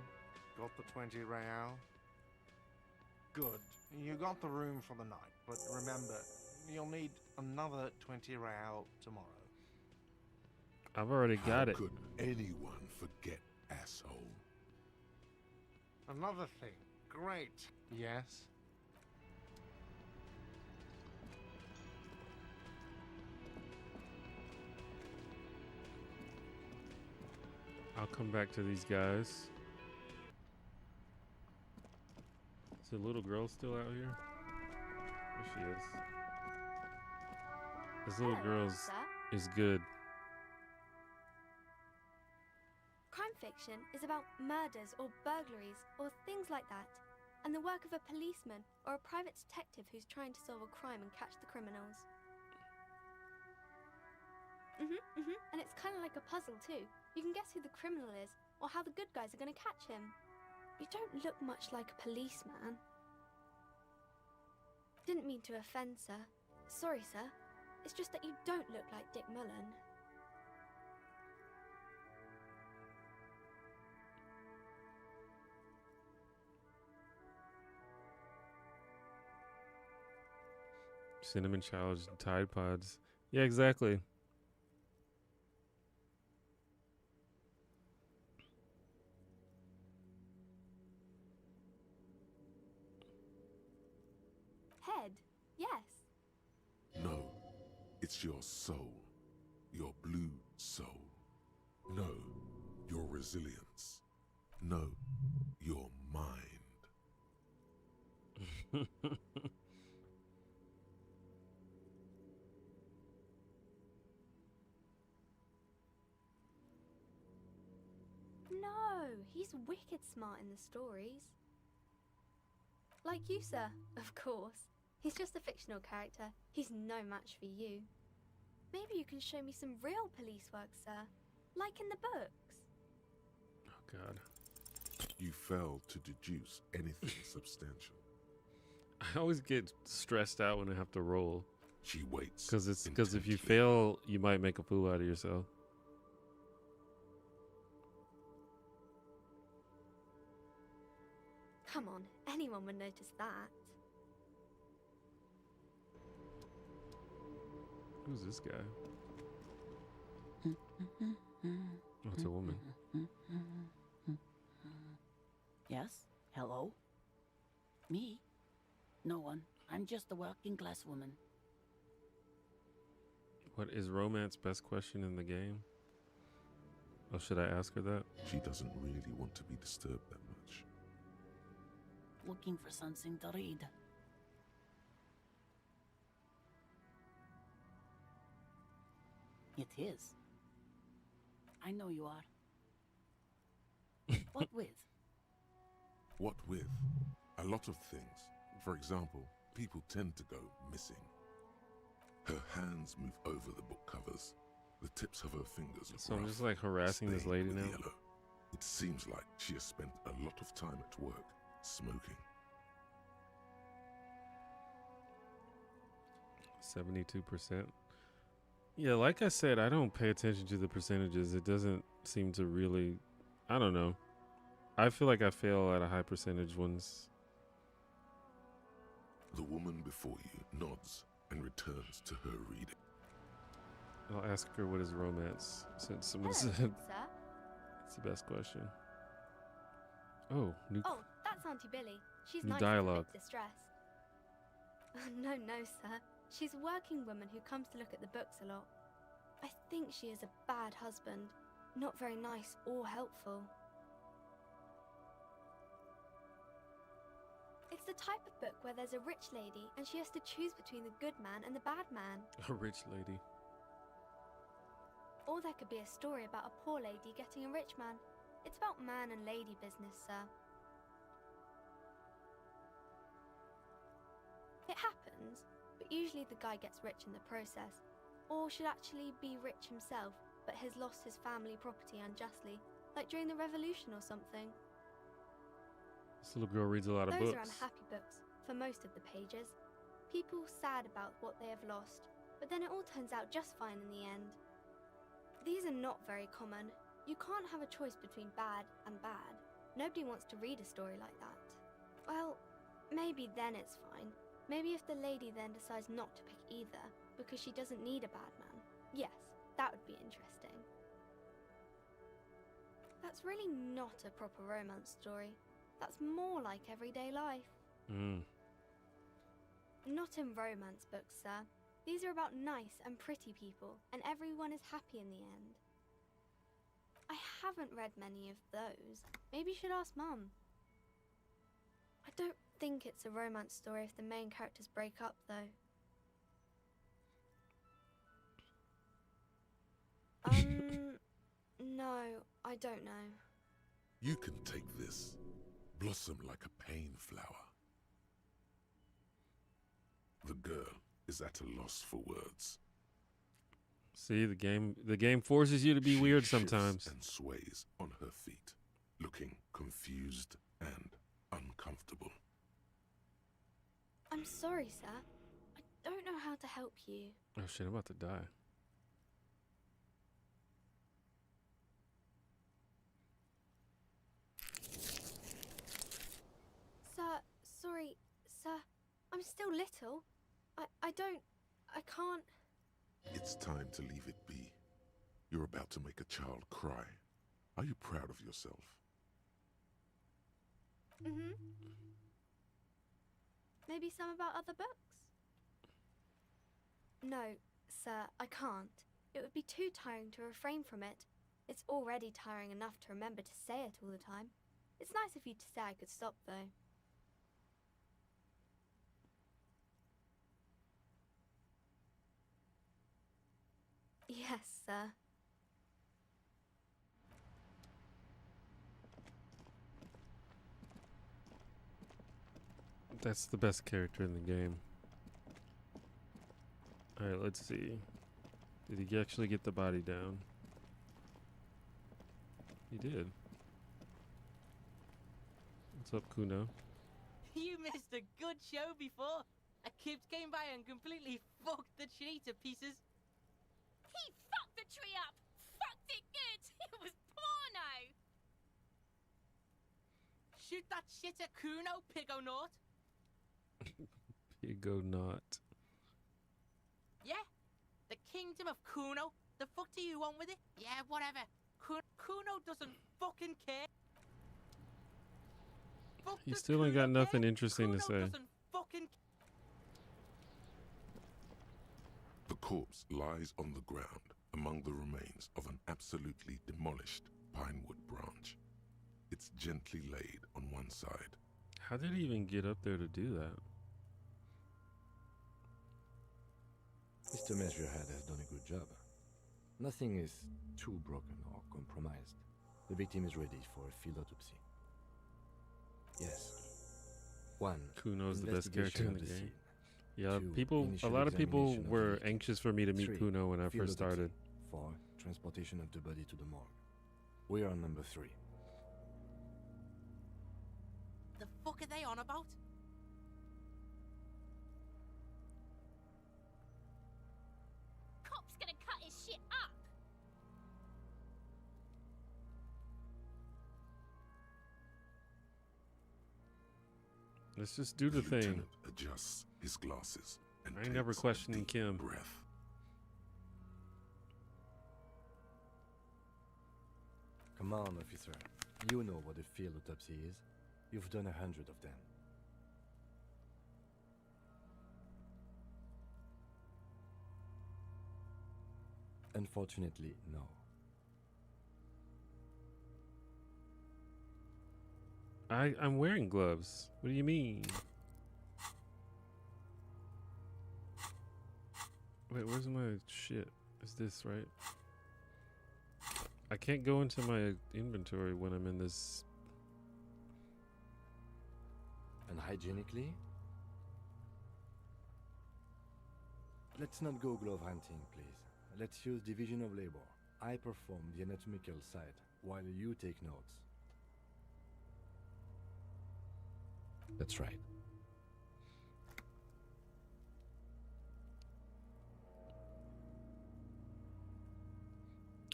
Got the 20 real? Good. You got the room for the night, but remember, you'll need another 20 real tomorrow. I've already got it. How could anyone forget, asshole? Another thing. Great. Yes? I'll come back to these guys. Is the little girl still out here? There she is. This little girl is good. Crime fiction is about murders or burglaries or things like that, and the work of a policeman or a private detective who's trying to solve a crime and catch the criminals. And it's kind of like a puzzle too. You can guess who the criminal is or how the good guys are going to catch him. You don't look much like a policeman. Didn't mean to offend, sir. Sorry, sir. It's just that you don't look like Dick Mullen. Cinnamon Challenge and Tide Pods. Yeah, exactly. Head, yes. No, it's your soul. Your blue soul. No, your resilience. No, your mind. No, he's wicked smart in the stories. Like you, sir, of course. He's just a fictional character. He's no match for you. Maybe you can show me some real police work, sir. Like in the books. Oh, God. You failed to deduce anything substantial. I always get stressed out when I have to roll. She waits. Because if you fail, you might make a fool out of yourself. Come on, anyone would notice that. Who's this guy? Oh, it's a woman. Yes? Hello? Me? No one. I'm just a working class woman. What is romance best question in the game? Oh, should I ask her that? She doesn't really want to be disturbed that much. Looking for something to read. It is. I know you are. What with? What with? A lot of things. For example, people tend to go missing. Her hands move over the book covers. The tips of her fingers are So I'm rough, just like harassing this stained lady with now. yellow. It seems like she has spent a lot of time at work, smoking. 72%. Yeah, like I said, I don't pay attention to the percentages. It doesn't seem to really, I don't know. I feel like I fail at a high percentage ones. The woman before you nods and returns to her reading. I'll ask her what is romance, since someone Hello, said sir. it's the best question. Oh, new Oh, that's Auntie Billy. She's New nice and a dialogue. bit distressed. No, sir. She's a working woman who comes to look at the books a lot. I think she is a bad husband. Not very nice or helpful. It's the type of book where there's a rich lady and she has to choose between the good man and the bad man. a rich lady. Or there could be a story about a poor lady getting a rich man. It's about man and lady business, sir. It happens, but usually the guy gets rich in the process. Or should actually be rich himself, but has lost his family property unjustly, like during the revolution or something. This little girl reads a lot of Those books. are unhappy books, for most of the pages. People sad about what they have lost, but then it all turns out just fine in the end. These are not very common. You can't have a choice between bad and bad. Nobody wants to read a story like that. Well, maybe then it's fine. Maybe if the lady then decides not to pick either, because she doesn't need a bad man. Yes, that would be interesting. That's really not a proper romance story. That's more like everyday life. Not in romance books, sir. These are about nice and pretty people, and everyone is happy in the end. I haven't read many of those. Maybe you should ask Mum. I don't think it's a romance story if the main characters break up, though. No, I don't know. You can take this. Blossom like a pain flower. The girl is at a loss for words. See, the game forces you to be She weird shifts sometimes. and sways on her feet, looking confused and uncomfortable. I'm sorry, sir. I don't know how to help you. Oh shit, I'm about to die. Sir, sorry, sir. I'm still little. I can't. It's time to leave it be. You're about to make a child cry. Are you proud of yourself? Maybe some about other books? No, sir, I can't. It would be too tiring to refrain from it. It's already tiring enough to remember to say it all the time. It's nice of you to say I could stop, though. Yes, sir. That's the best character in the game. Alright, let's see. Did he actually get the body down? He did. What's up, Kuno? You missed a good show before. A kid came by and completely fucked the tree to pieces. He fucked the tree up! Fucked it good! It was porno! Shoot that shit at Kuno, Pigonaut. Pigo not. Yeah? The kingdom of Kuno? The fuck do you want with it? Yeah, whatever. Kuno doesn't fucking care. Fuck He does still ain't got Kuno nothing care? interesting to Kuno say. doesn't fucking The corpse lies on the ground among the remains of an absolutely demolished pinewood branch. It's gently laid on one side. How did he even get up there to do that? Mr. Measurehead has done a good job. Nothing is too broken or compromised. The victim is ready for a field autopsy. Yes. 1. Kuno's the best character investigation in of the game. scene. Yeah, 2. a Initial lot of people examination of the were victim. anxious for me to meet 3. Kuno when I Field first autopsy. started. 4. Transportation of the body to the morgue. We are on number 3. The fuck are they on about? Cop's gonna cut his shit up! Let's just do the thing. Lieutenant adjusts his glasses and I ain't never takes a questioning deep Kim. breath. Come on, officer. You know what a field autopsy is. You've done 100 of them. Unfortunately, no. I'm wearing gloves. What do you mean? Wait, where's my shit? Is this right? I can't go into my inventory when I'm in this. Unhygienically? Let's not go glove hunting, please. Let's use division of labor. I perform the anatomical side, while you take notes. That's right.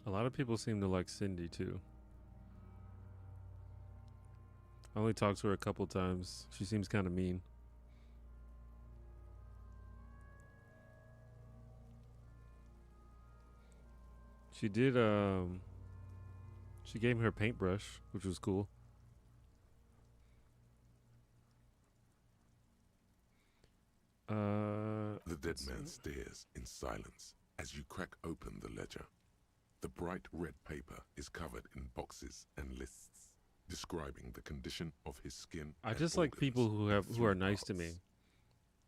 A lot of people seem to like Cindy too. I only talked to her a couple times. She seems kind of mean. She did, she gave me her paintbrush, which was cool. The dead man stares in silence as you crack open the ledger. The bright red paper is covered in boxes and lists describing the condition of his skin. I just like people who are nice to me,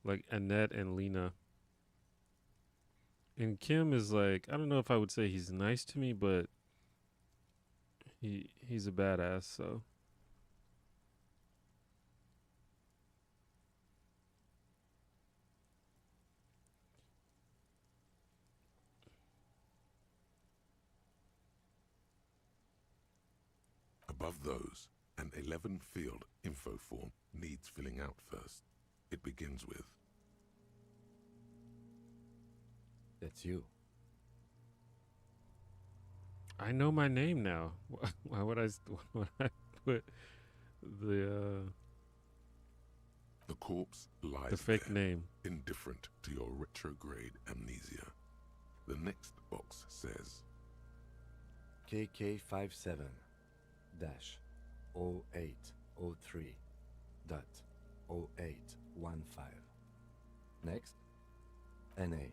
like Annette and Lena. And Kim is like, I don't know if I would say he's nice to me, but he's a badass. So above those, an 11-field info form needs filling out first. It begins with, That's you. I know my name now. Why would I put the corpse lies the fake there, name, indifferent to your retrograde amnesia. The next box says KK57 dash 0803 dot 0815. Next, NA.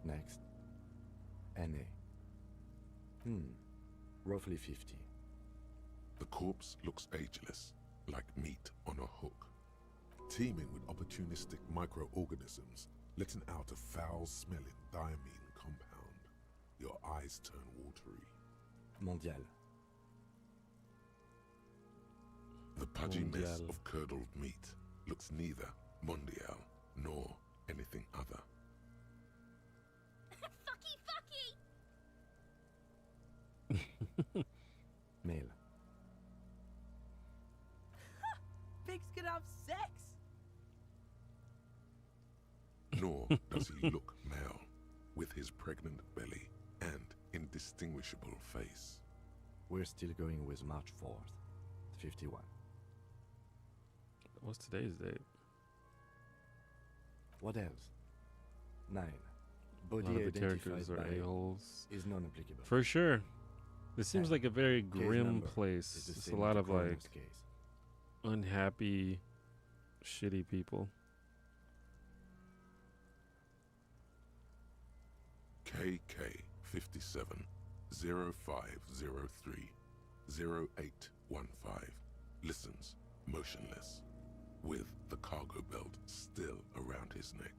Next, NA. Roughly 50. the corpse looks ageless, like meat on a hook, teeming with opportunistic microorganisms, letting out a foul-smelling diamine compound. Your eyes turn watery. Mondial. The pudgy mess Mondial. of curdled meat looks neither mondial nor anything other. Male. Pigs can have sex. Nor does he look male, with his pregnant belly and indistinguishable face. We're still going with March 4th, 51. What's today's date? What else? 9. A lot Body of the characters identified are by a-holes. is non-applicable. For sure. This seems 10. like a very Case grim number place. is the It's a same lot as the of like coroner's case. unhappy, shitty people. KK57 0503 0815 listens motionless, with the cargo belt still around his neck.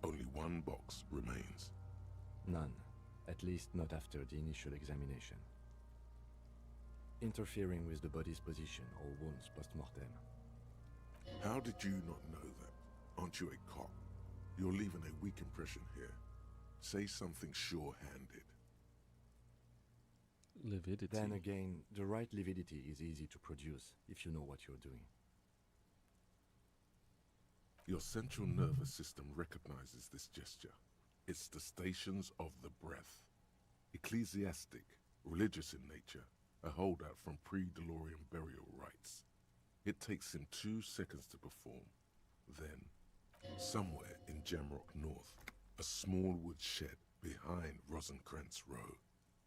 Only one box remains. None. At least not after the initial examination. Interfering with the body's position or wounds post-mortem. How did you not know that? Aren't you a cop? You're leaving a weak impression here. Say something sure-handed. Lividity. Then again, the right lividity is easy to produce if you know what you're doing. Your central nervous system recognizes this gesture. It's the stations of the breath. Ecclesiastic, religious in nature, a holdout from pre-DeLorean burial rites. It takes him 2 seconds to perform. Then, somewhere in Jamrock North, a small wood shed behind Rosencrantz Row,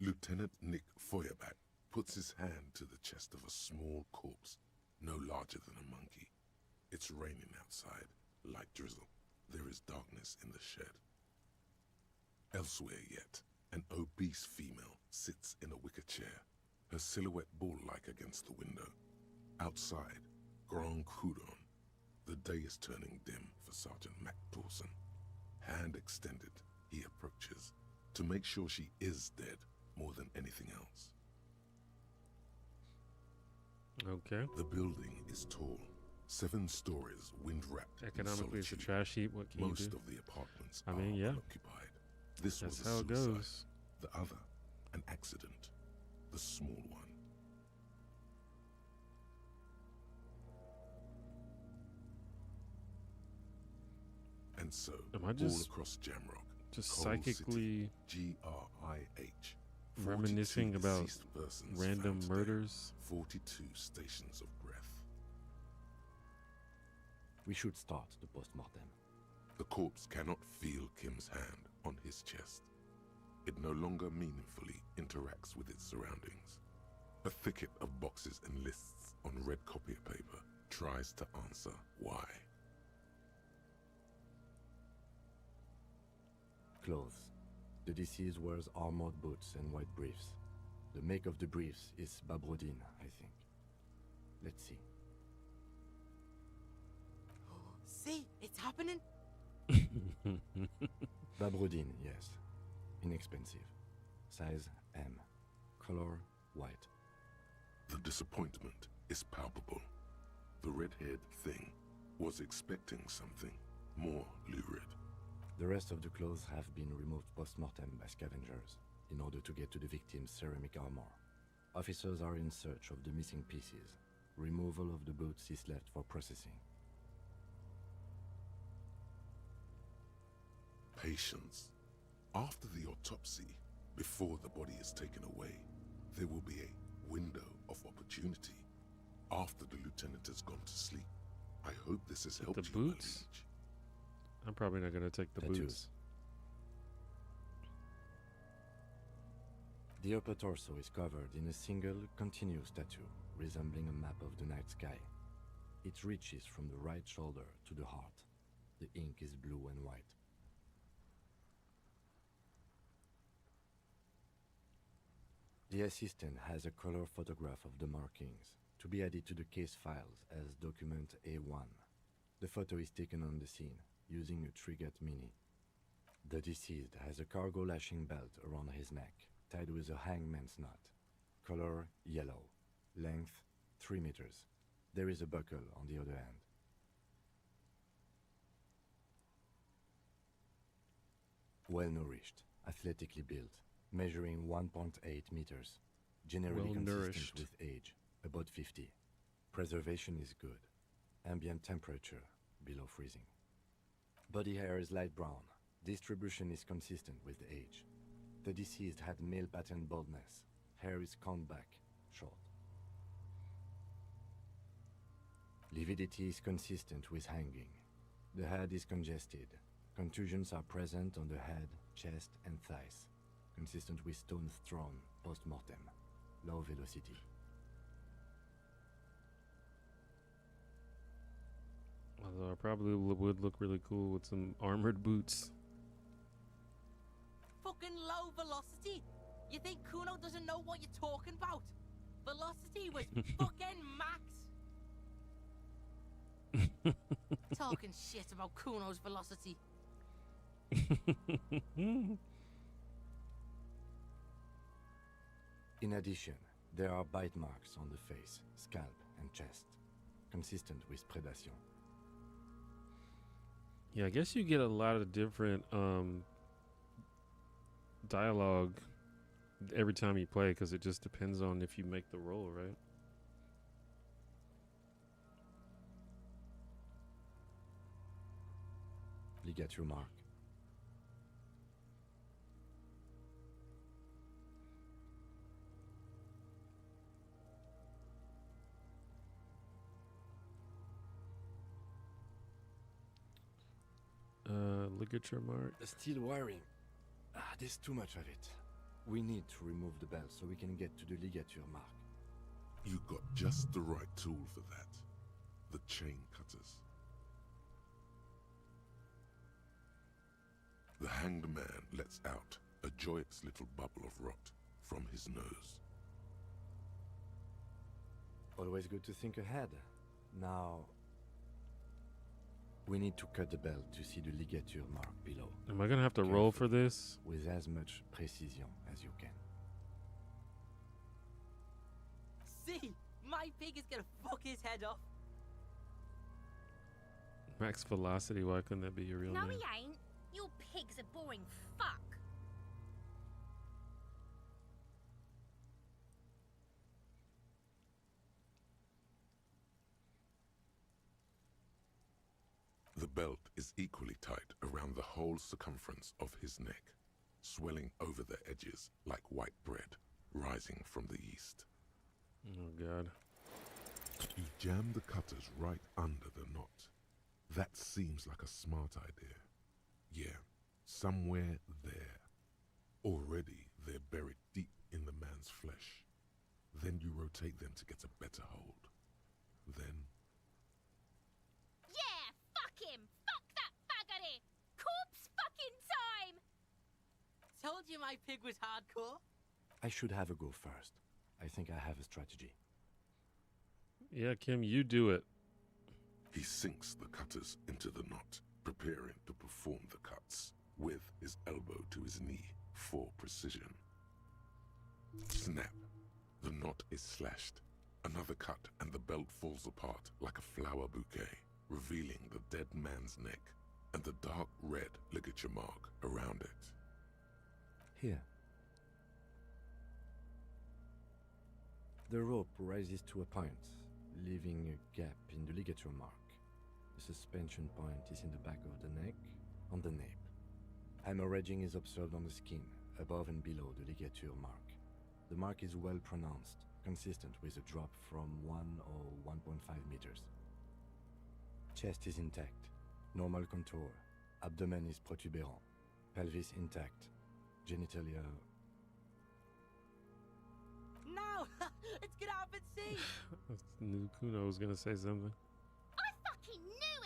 Lieutenant Nick Feuerbach puts his hand to the chest of a small corpse, no larger than a monkey. It's raining outside, light drizzle. There is darkness in the shed. Elsewhere yet, an obese female sits in a wicker chair, her silhouette ball-like against the window. Outside, Grand Coudon. The day is turning dim for Sergeant Mac Dawson. Hand extended, he approaches, to make sure she is dead more than anything else. Okay. The building is tall, 7 stories, wind-wrapped. Economically, it's a trash heap. What can Most you do? of the apartments I mean, are yeah. unoccupied. This That's was a how it suicide. goes. The other, an accident. The small one. And so, Am I all just across Jamrock, just Coal psychically City, GRIH, reminiscing 42 about deceased persons random found today, murders? 42 stations of breath. We should start the post-mortem. The corpse cannot feel Kim's hand on his chest. It no longer meaningfully interacts with its surroundings. A thicket of boxes and lists on red copier paper tries to answer why. Clothes. The deceased wears armored boots and white briefs. The make of the briefs is Babrodin, I think. Let's see. See, it's happening. Babrodin, yes. Inexpensive. Size M. Color white. The disappointment is palpable. The red-haired thing was expecting something more lurid. The rest of the clothes have been removed post-mortem by scavengers in order to get to the victim's ceramic armor. Officers are in search of the missing pieces. Removal of the boots is left for processing. Patience. After the autopsy, before the body is taken away, there will be a window of opportunity. After the lieutenant has gone to sleep. I hope this has helped The you, my boots? liege. I'm probably not gonna take the Tattoos. boots. The upper torso is covered in a single, continuous tattoo, resembling a map of the night sky. It reaches from the right shoulder to the heart. The ink is blue and white. The assistant has a color photograph of the markings, to be added to the case files as document A1. The photo is taken on the scene, using a Trigat Mini. The deceased has a cargo lashing belt around his neck, tied with a hangman's knot. Color yellow. Length 3 meters. There is a buckle on the other end. Well nourished, athletically built, measuring 1.8 meters. Generally Well consistent nourished. with age, about 50. Preservation is good. Ambient temperature below freezing. Body hair is light brown. Distribution is consistent with age. The deceased had male pattern baldness. Hair is combed back, short. Lividity is consistent with hanging. The head is congested. Contusions are present on the head, chest, and thighs. Consistent with stones thrown post-mortem. Low velocity. Although I probably would look really cool with some armored boots. Fucking low velocity. You think Kuno doesn't know what you're talking about? Velocity was fucking max. Talking shit about Kuno's velocity. In addition, there are bite marks on the face, scalp, and chest, consistent with predation. Yeah, I guess you get a lot of different dialogue every time you play because it just depends on if you make the roll, right? Ligature mark. Ligature mark. The steel wiring. There's too much of it. We need to remove the belt so we can get to the ligature mark. You got just the right tool for that. The chain cutters. The hanged man lets out a joyous little bubble of rot from his nose. Always good to think ahead. Now, we need to cut the belt to see the ligature mark below. Am I gonna have to roll for this? With as much precision as you can. See, my pig is gonna fuck his head off. Max Velocity, why couldn't that be your real No, name? he ain't. Your pig's a boring fuck. The belt is equally tight around the whole circumference of his neck, swelling over the edges like white bread rising from the east. Oh, God. You jam the cutters right under the knot. That seems like a smart idea. Yeah, somewhere there. Already they're buried deep in the man's flesh. Then you rotate them to get a better hold. Then... Yeah, fuck him! Fuck that faggoty! Corpse fucking time! Told you my pig was hardcore. I should have a go first. I think I have a strategy. Yeah, Kim, you do it. He sinks the cutters into the knot, preparing to perform the cuts, with his elbow to his knee for precision. Snap. The knot is slashed. Another cut and the belt falls apart like a flower bouquet, revealing the dead man's neck and the dark red ligature mark around it. Here. The rope rises to a point, leaving a gap in the ligature mark. The suspension point is in the back of the neck, on the nape. Hemorrhaging is observed on the skin, above and below the ligature mark. The mark is well pronounced, consistent with a drop from 1 or 1.5 meters. Chest is intact, normal contour. Abdomen is protuberant, pelvis intact, genitalia... No! It's gonna happen soon! I knew Kuno was gonna say something. I fucking knew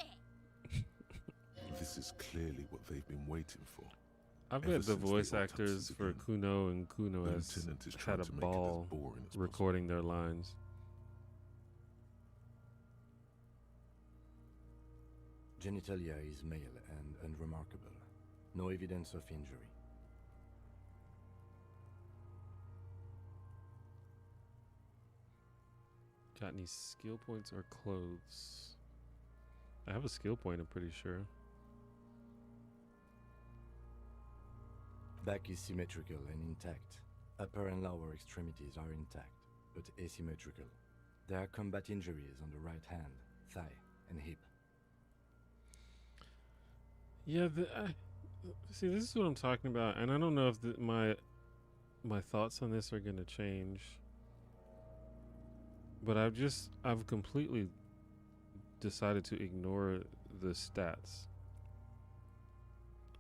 it! This is clearly what they've been waiting for. I Ever bet the since the voice autopsy actors for began, Kuno and Kuno the S lieutenant is had trying a to make it as ball boring as recording their lines. Genitalia is male and unremarkable. No evidence of injury. Got any skill points or clothes? I have a skill point, I'm pretty sure. Back is symmetrical and intact. Upper and lower extremities are intact, but asymmetrical. There are combat injuries on the right hand, thigh, and hip. Yeah, see, this is what I'm talking about, and I don't know if my thoughts on this are gonna change. But I've completely decided to ignore the stats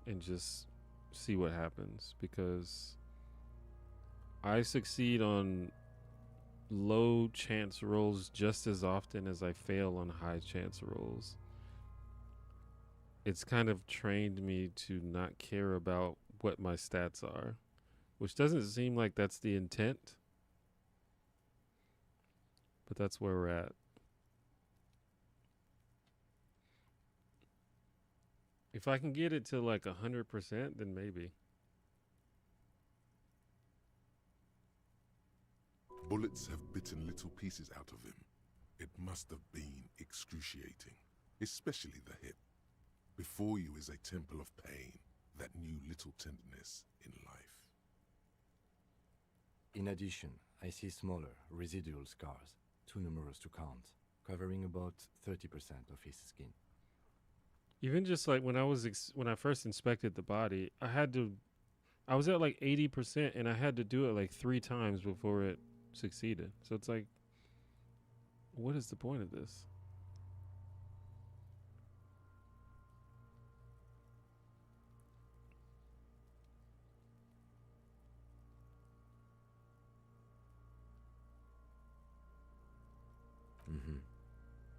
and just see what happens, because I succeed on low chance rolls just as often as I fail on high chance rolls. It's kind of trained me to not care about what my stats are, which doesn't seem like that's the intent. But that's where we're at. If I can get it to like 100%, then maybe. Bullets have bitten little pieces out of him. It must have been excruciating, especially the hip. Before you is a temple of pain that knew little tenderness in life. In addition, I see smaller, residual scars, too numerous to count, covering about 30% of his skin. Even just like when I first inspected the body, I was at like 80% and I had to do it like 3 times before it succeeded. So it's like, what is the point of this?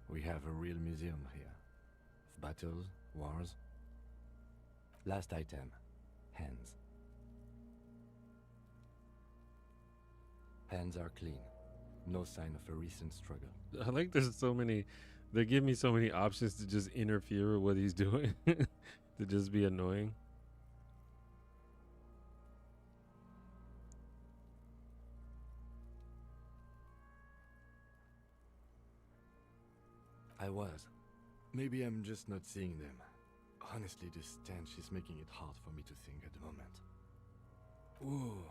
We have a real museum here. Of battles, wars. Last item. Hands. Hands are clean. No sign of a recent struggle. I like there's so many. They give me so many options to just interfere with what he's doing. To just be annoying. I was. Maybe I'm just not seeing them. Honestly, this stench is making it hard for me to think at the moment. Ooh.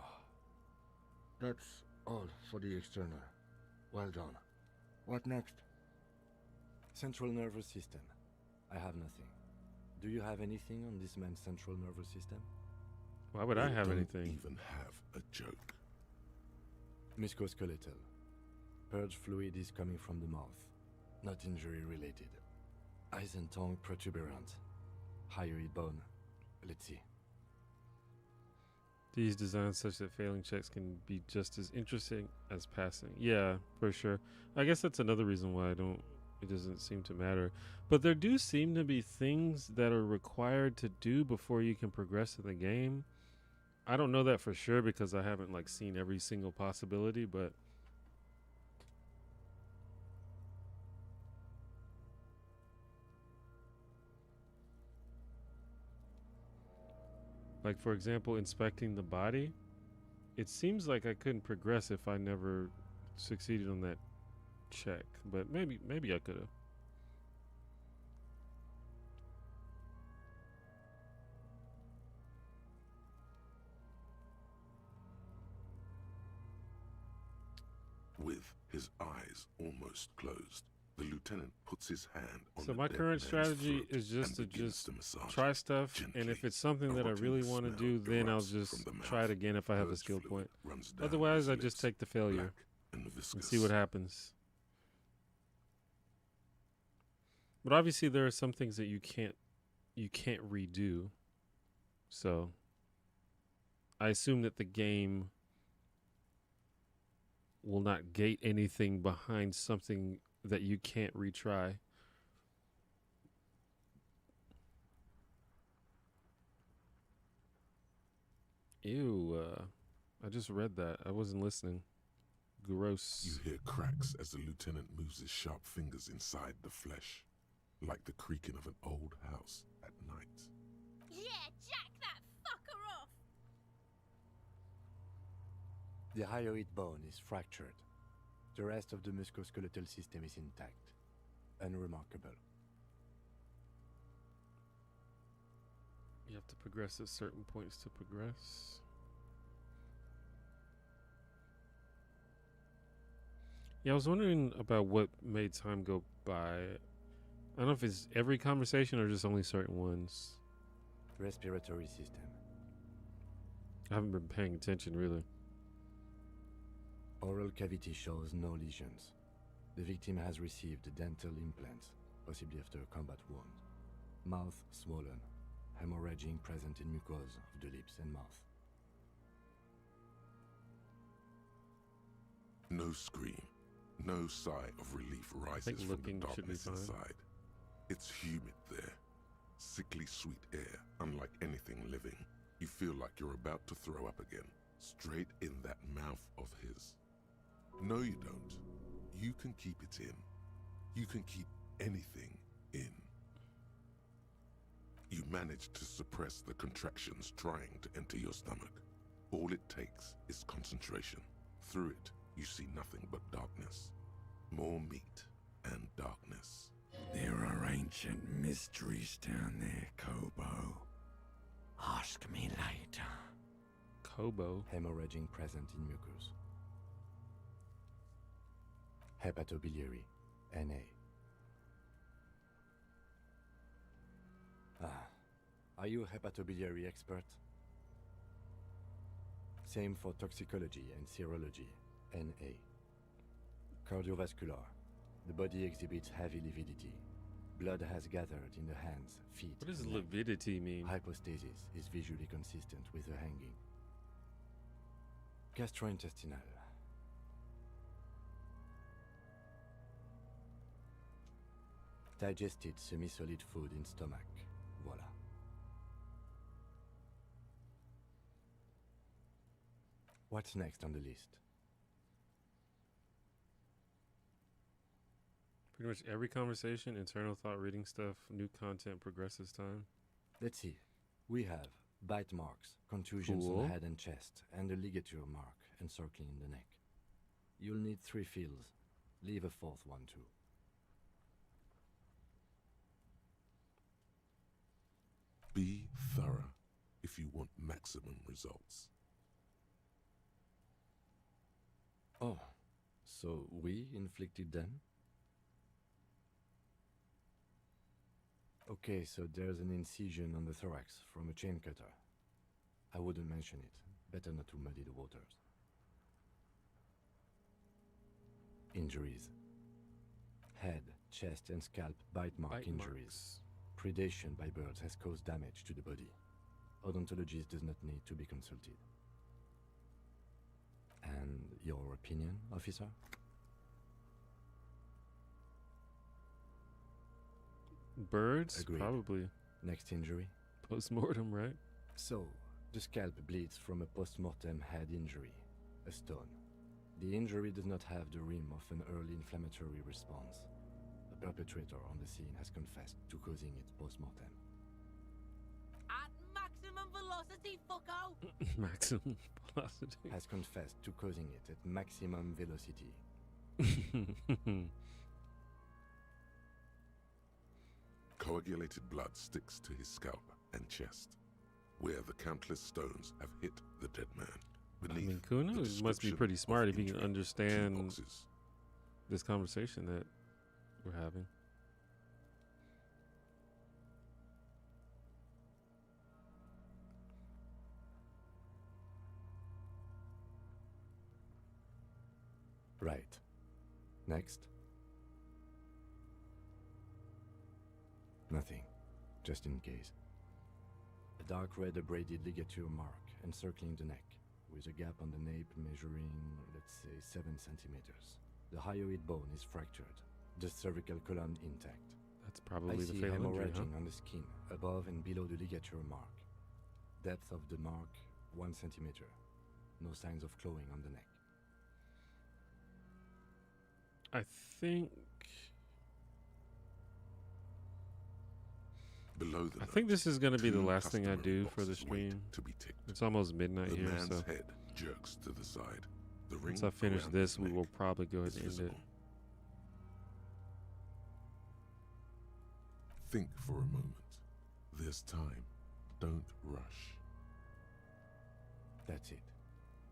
That's all for the external. Well done. What next? Central nervous system. I have nothing. Do you have anything on this man's central nervous system? Why would I have anything? Even have a joke. Musculoskeletal. Purge fluid is coming from the mouth. Not injury related. Eyes and tongue protuberant. Hyoid bone. Let's see. These designs such that failing checks can be just as interesting as passing. Yeah, for sure. I guess that's another reason why it doesn't seem to matter. But there do seem to be things that are required to do before you can progress in the game. I don't know that for sure because I haven't like seen every single possibility, but like, for example, inspecting the body, it seems like I couldn't progress if I never succeeded on that check. But maybe I could have. With his eyes almost closed, the lieutenant puts his hand on So the my dead current man's strategy throat is just to and begins just to massage try it stuff, and gently. if it's something that I really want to do, then I'll just try it again if I have a skill point. Otherwise, I just take the failure and see what happens. But obviously, there are some things that you can't redo. So I assume that the game will not gate anything behind something that you can't retry. Ew, I just read that. I wasn't listening. Gross. You hear cracks as the lieutenant moves his sharp fingers inside the flesh, like the creaking of an old house at night. Yeah, jack that fucker off! The hyoid bone is fractured. The rest of the musculoskeletal system is intact. Unremarkable. You have to progress at certain points to progress. Yeah, I was wondering about what made time go by. I don't know if it's every conversation or just only certain ones. Respiratory system. I haven't been paying attention, really. Oral cavity shows no lesions. The victim has received dental implants, possibly after a combat wound. Mouth swollen. Hemorrhaging present in mucosa of the lips and mouth. No scream, no sigh of relief rises from the darkness inside. It's humid there. Sickly sweet air, unlike anything living. You feel like you're about to throw up again, straight in that mouth of his. No, you don't. You can keep it in. You can keep anything in. You manage to suppress the contractions trying to enter your stomach. All it takes is concentration. Through it, you see nothing but darkness. More meat and darkness. There are ancient mysteries down there, Kobo. Ask me later. Kobo? Hemorrhaging present in mucus. Hepatobiliary, NA. Are you a hepatobiliary expert? Same for toxicology and serology, NA. Cardiovascular. The body exhibits heavy lividity. Blood has gathered in the hands, feet. What does and neck. lividity mean? Hypostasis is visually consistent with the hanging. Gastrointestinal. Digested semi-solid food in stomach. Voila. What's next on the list? Pretty much every conversation, internal thought, reading stuff, new content progresses time. Let's see. We have bite marks, contusions Cool. on head and chest, and a ligature mark encircling the neck. You'll need 3 fields. Leave a 4th one too. Be thorough if you want maximum results. Oh, so we inflicted them? Okay, so there's an incision on the thorax from a chain cutter. I wouldn't mention it. Better not to muddy the waters. Injuries. Head, chest and scalp bite mark Bite injuries. Predation by birds has caused damage to the body. Odontologist does not need to be consulted. And your opinion, officer? Birds? Agreed. Probably. Next injury? Post-mortem, right? So, the scalp bleeds from a post-mortem head injury, a stone. The injury does not have the rim of an early inflammatory response. The perpetrator on the scene has confessed to causing it post-mortem. At maximum velocity, fucko! Maximum velocity. Has confessed to causing it at maximum velocity. Coagulated blood sticks to his scalp and chest, where the countless stones have hit the dead man. I mean, Kuno must be pretty smart if he can understand this conversation that we're having. Right. Next. Nothing. Just in case. A dark red abraded ligature mark encircling the neck, with a gap on the nape measuring, let's say, 7 centimeters. The hyoid bone is fractured, the cervical column intact. That's probably I the see fatal injury, hemorrhaging huh? on the skin, above and below the ligature mark. Depth of the mark, 1 centimeter. No signs of clawing on the neck. I think... Below the I think this is going to be the two last thing I do for the boxes wait stream. to be ticked. It's almost midnight The here, man's so head jerks to the side. The ring once I finish around this, his we neck will probably go ahead is and end it. visible. Think for a moment. There's time. Don't rush. That's it.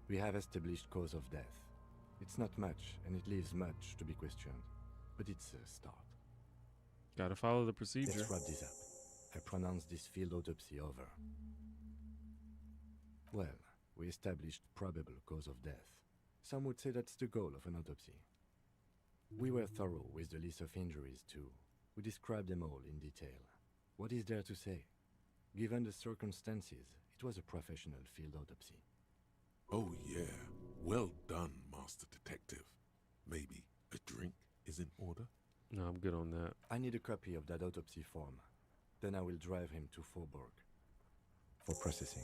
We have established cause of death. It's not much, and it leaves much to be questioned. But it's a start. Gotta follow the procedure. Let's wrap this up. I pronounce this field autopsy over. Well, we established probable cause of death. Some would say that's the goal of an autopsy. We were thorough with the list of injuries too. We described them all in detail. What is there to say? Given the circumstances, it was a professional field autopsy. Oh yeah. Well done, Master Detective. Maybe a drink is in order? No, I'm good on that. I need a copy of that autopsy form. Then I will drive him to Faubourg for processing.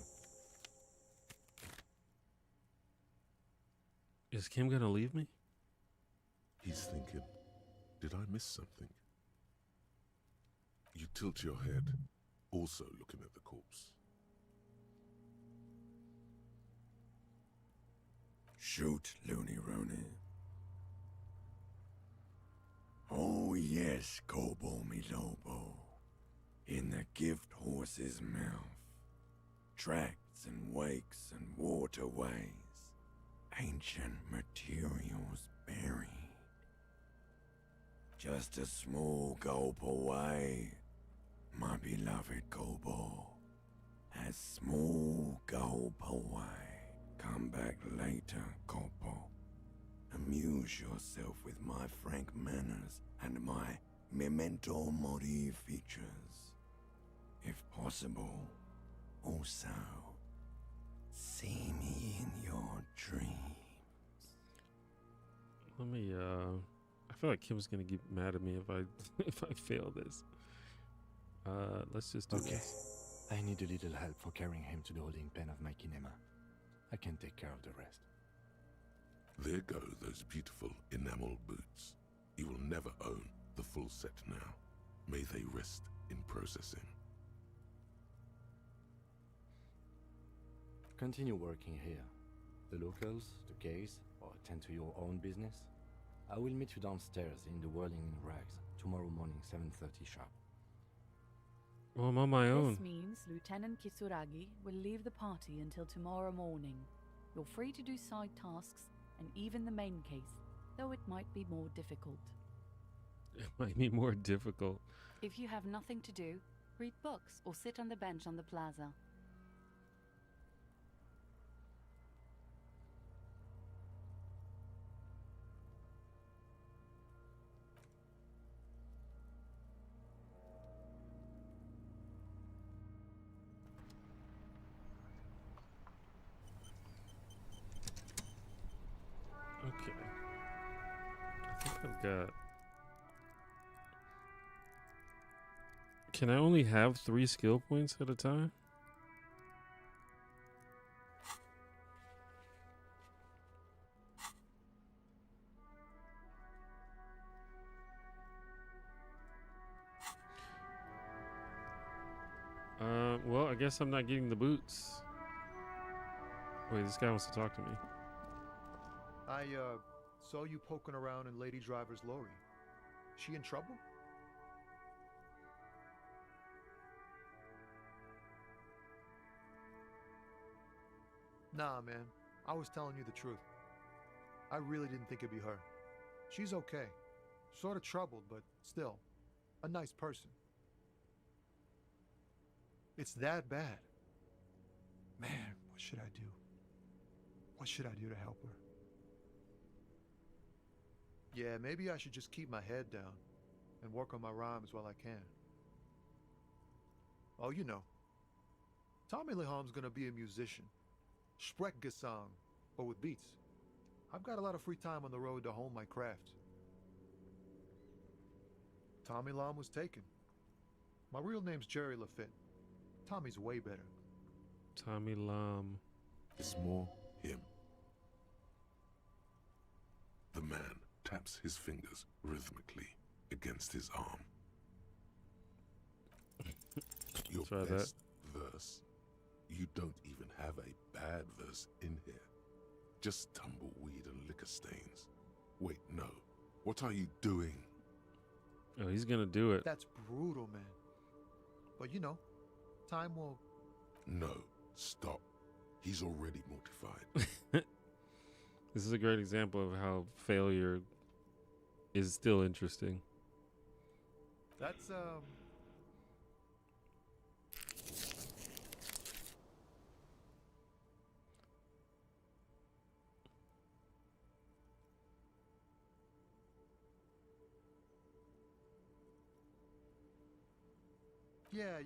Is Kim gonna leave me? He's thinking, did I miss something? You tilt your head, also looking at the corpse. Shoot, Looney Rooney. Oh yes, Kobo mi Lobo. In the gift horse's mouth. Tracts and wakes and waterways. Ancient materials buried. Just a small gulp away, my beloved Kobo. A small gulp away. Come back later, Kobo. Amuse yourself with my frank manners and my memento mori features. If possible, also, see me in your dreams. Let me, I feel like Kim's gonna get mad at me if I if I fail this. Let's just do this. I need a little help for carrying him to the holding pen of my kinema. I can take care of the rest. There go those beautiful enamel boots. You will never own the full set now. May they rest in processing. Continue working here. The locals, the case, or attend to your own business. I will meet you downstairs in the Whirling in Rags tomorrow morning, 7:30 sharp. Well, I'm on my own. This means Lieutenant Kisuragi will leave the party until tomorrow morning. You're free to do side tasks and even the main case, though it might be more difficult. It might be more difficult. If you have nothing to do, read books or sit on the bench on the plaza. Okay. I think I've got... Can I only have 3 skill points at a time? Well, I guess I'm not getting the boots. Wait, this guy wants to talk to me. I saw you poking around in Lady Driver's lorry. She in trouble? Nah, man. I was telling you the truth. I really didn't think it'd be her. She's okay. Sort of troubled, but still, a nice person. It's that bad. Man, what should I do? What should I do to help her? Yeah, maybe I should just keep my head down and work on my rhymes while I can. Oh, you know, Tommy Leham's gonna be a musician. Sprechgesang, but with beats. I've got a lot of free time on the road to hone my craft. Tommy Lam was taken. My real name's Jerry Lafitte. Tommy's way better. Tommy Lam. It's more him. The man taps his fingers rhythmically against his arm. Your best verse. You don't even have a bad verse in here. Just tumbleweed and liquor stains. Wait, no. What are you doing? Oh, he's gonna do it. That's brutal, man. But you know, time will... No, stop. He's already mortified. This is a great example of how failure is still interesting. That's,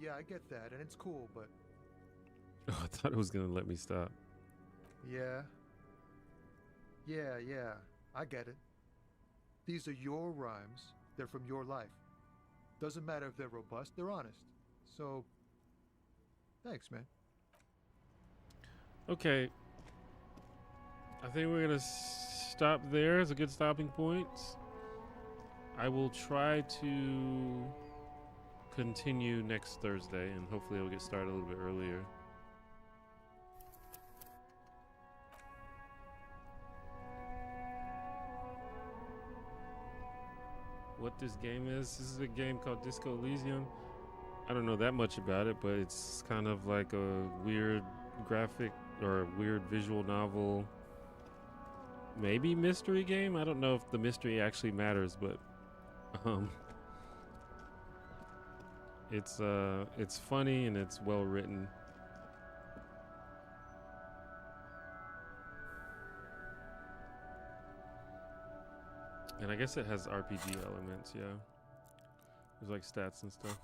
Yeah, I get that, and it's cool, but... Oh, I thought it was gonna let me stop. Yeah, I get it. These are your rhymes. They're from your life. Doesn't matter if they're robust, they're honest. So, thanks, man. Okay. I think we're gonna stop there. It's a good stopping point. I will try to continue next Thursday, and hopefully I'll get started a little bit earlier. What this game is a game called Disco Elysium. I don't know that much about it, but it's kind of like a weird graphic or a weird visual novel, maybe mystery game. I don't know if the mystery actually matters, but it's funny and it's well written. And I guess it has RPG elements, yeah. There's like stats and stuff.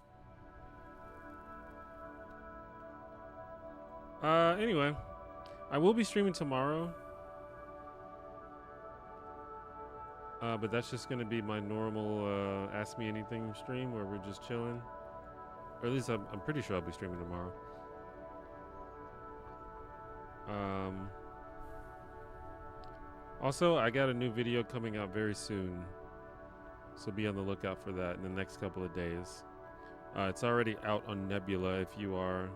Anyway, I will be streaming tomorrow. But that's just gonna be my normal Ask Me Anything stream where we're just chilling. Or at least I'm pretty sure I'll be streaming tomorrow. Also, I got a new video coming out very soon, so be on the lookout for that in the next couple of days. It's already out on Nebula if you are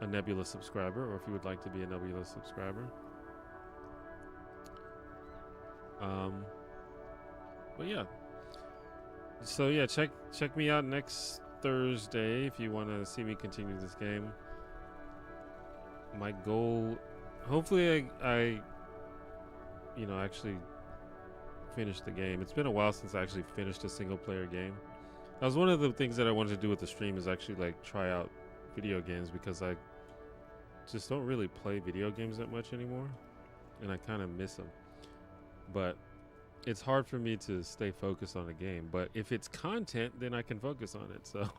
a Nebula subscriber, or if you would like to be a Nebula subscriber. But yeah. So yeah, check me out next Thursday if you want to see me continue this game. My goal, hopefully I you know, actually finish the game. It's been a while since I actually finished a single player game. That was one of the things that I wanted to do with the stream, is actually like try out video games, because I just don't really play video games that much anymore, and I kind of miss them. But it's hard for me to stay focused on a game. But if it's content, then I can focus on it. So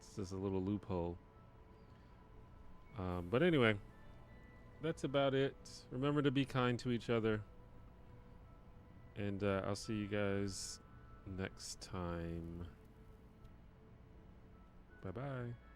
it's just a little loophole. But anyway, that's about it. Remember to be kind to each other. And I'll see you guys next time. Bye-bye.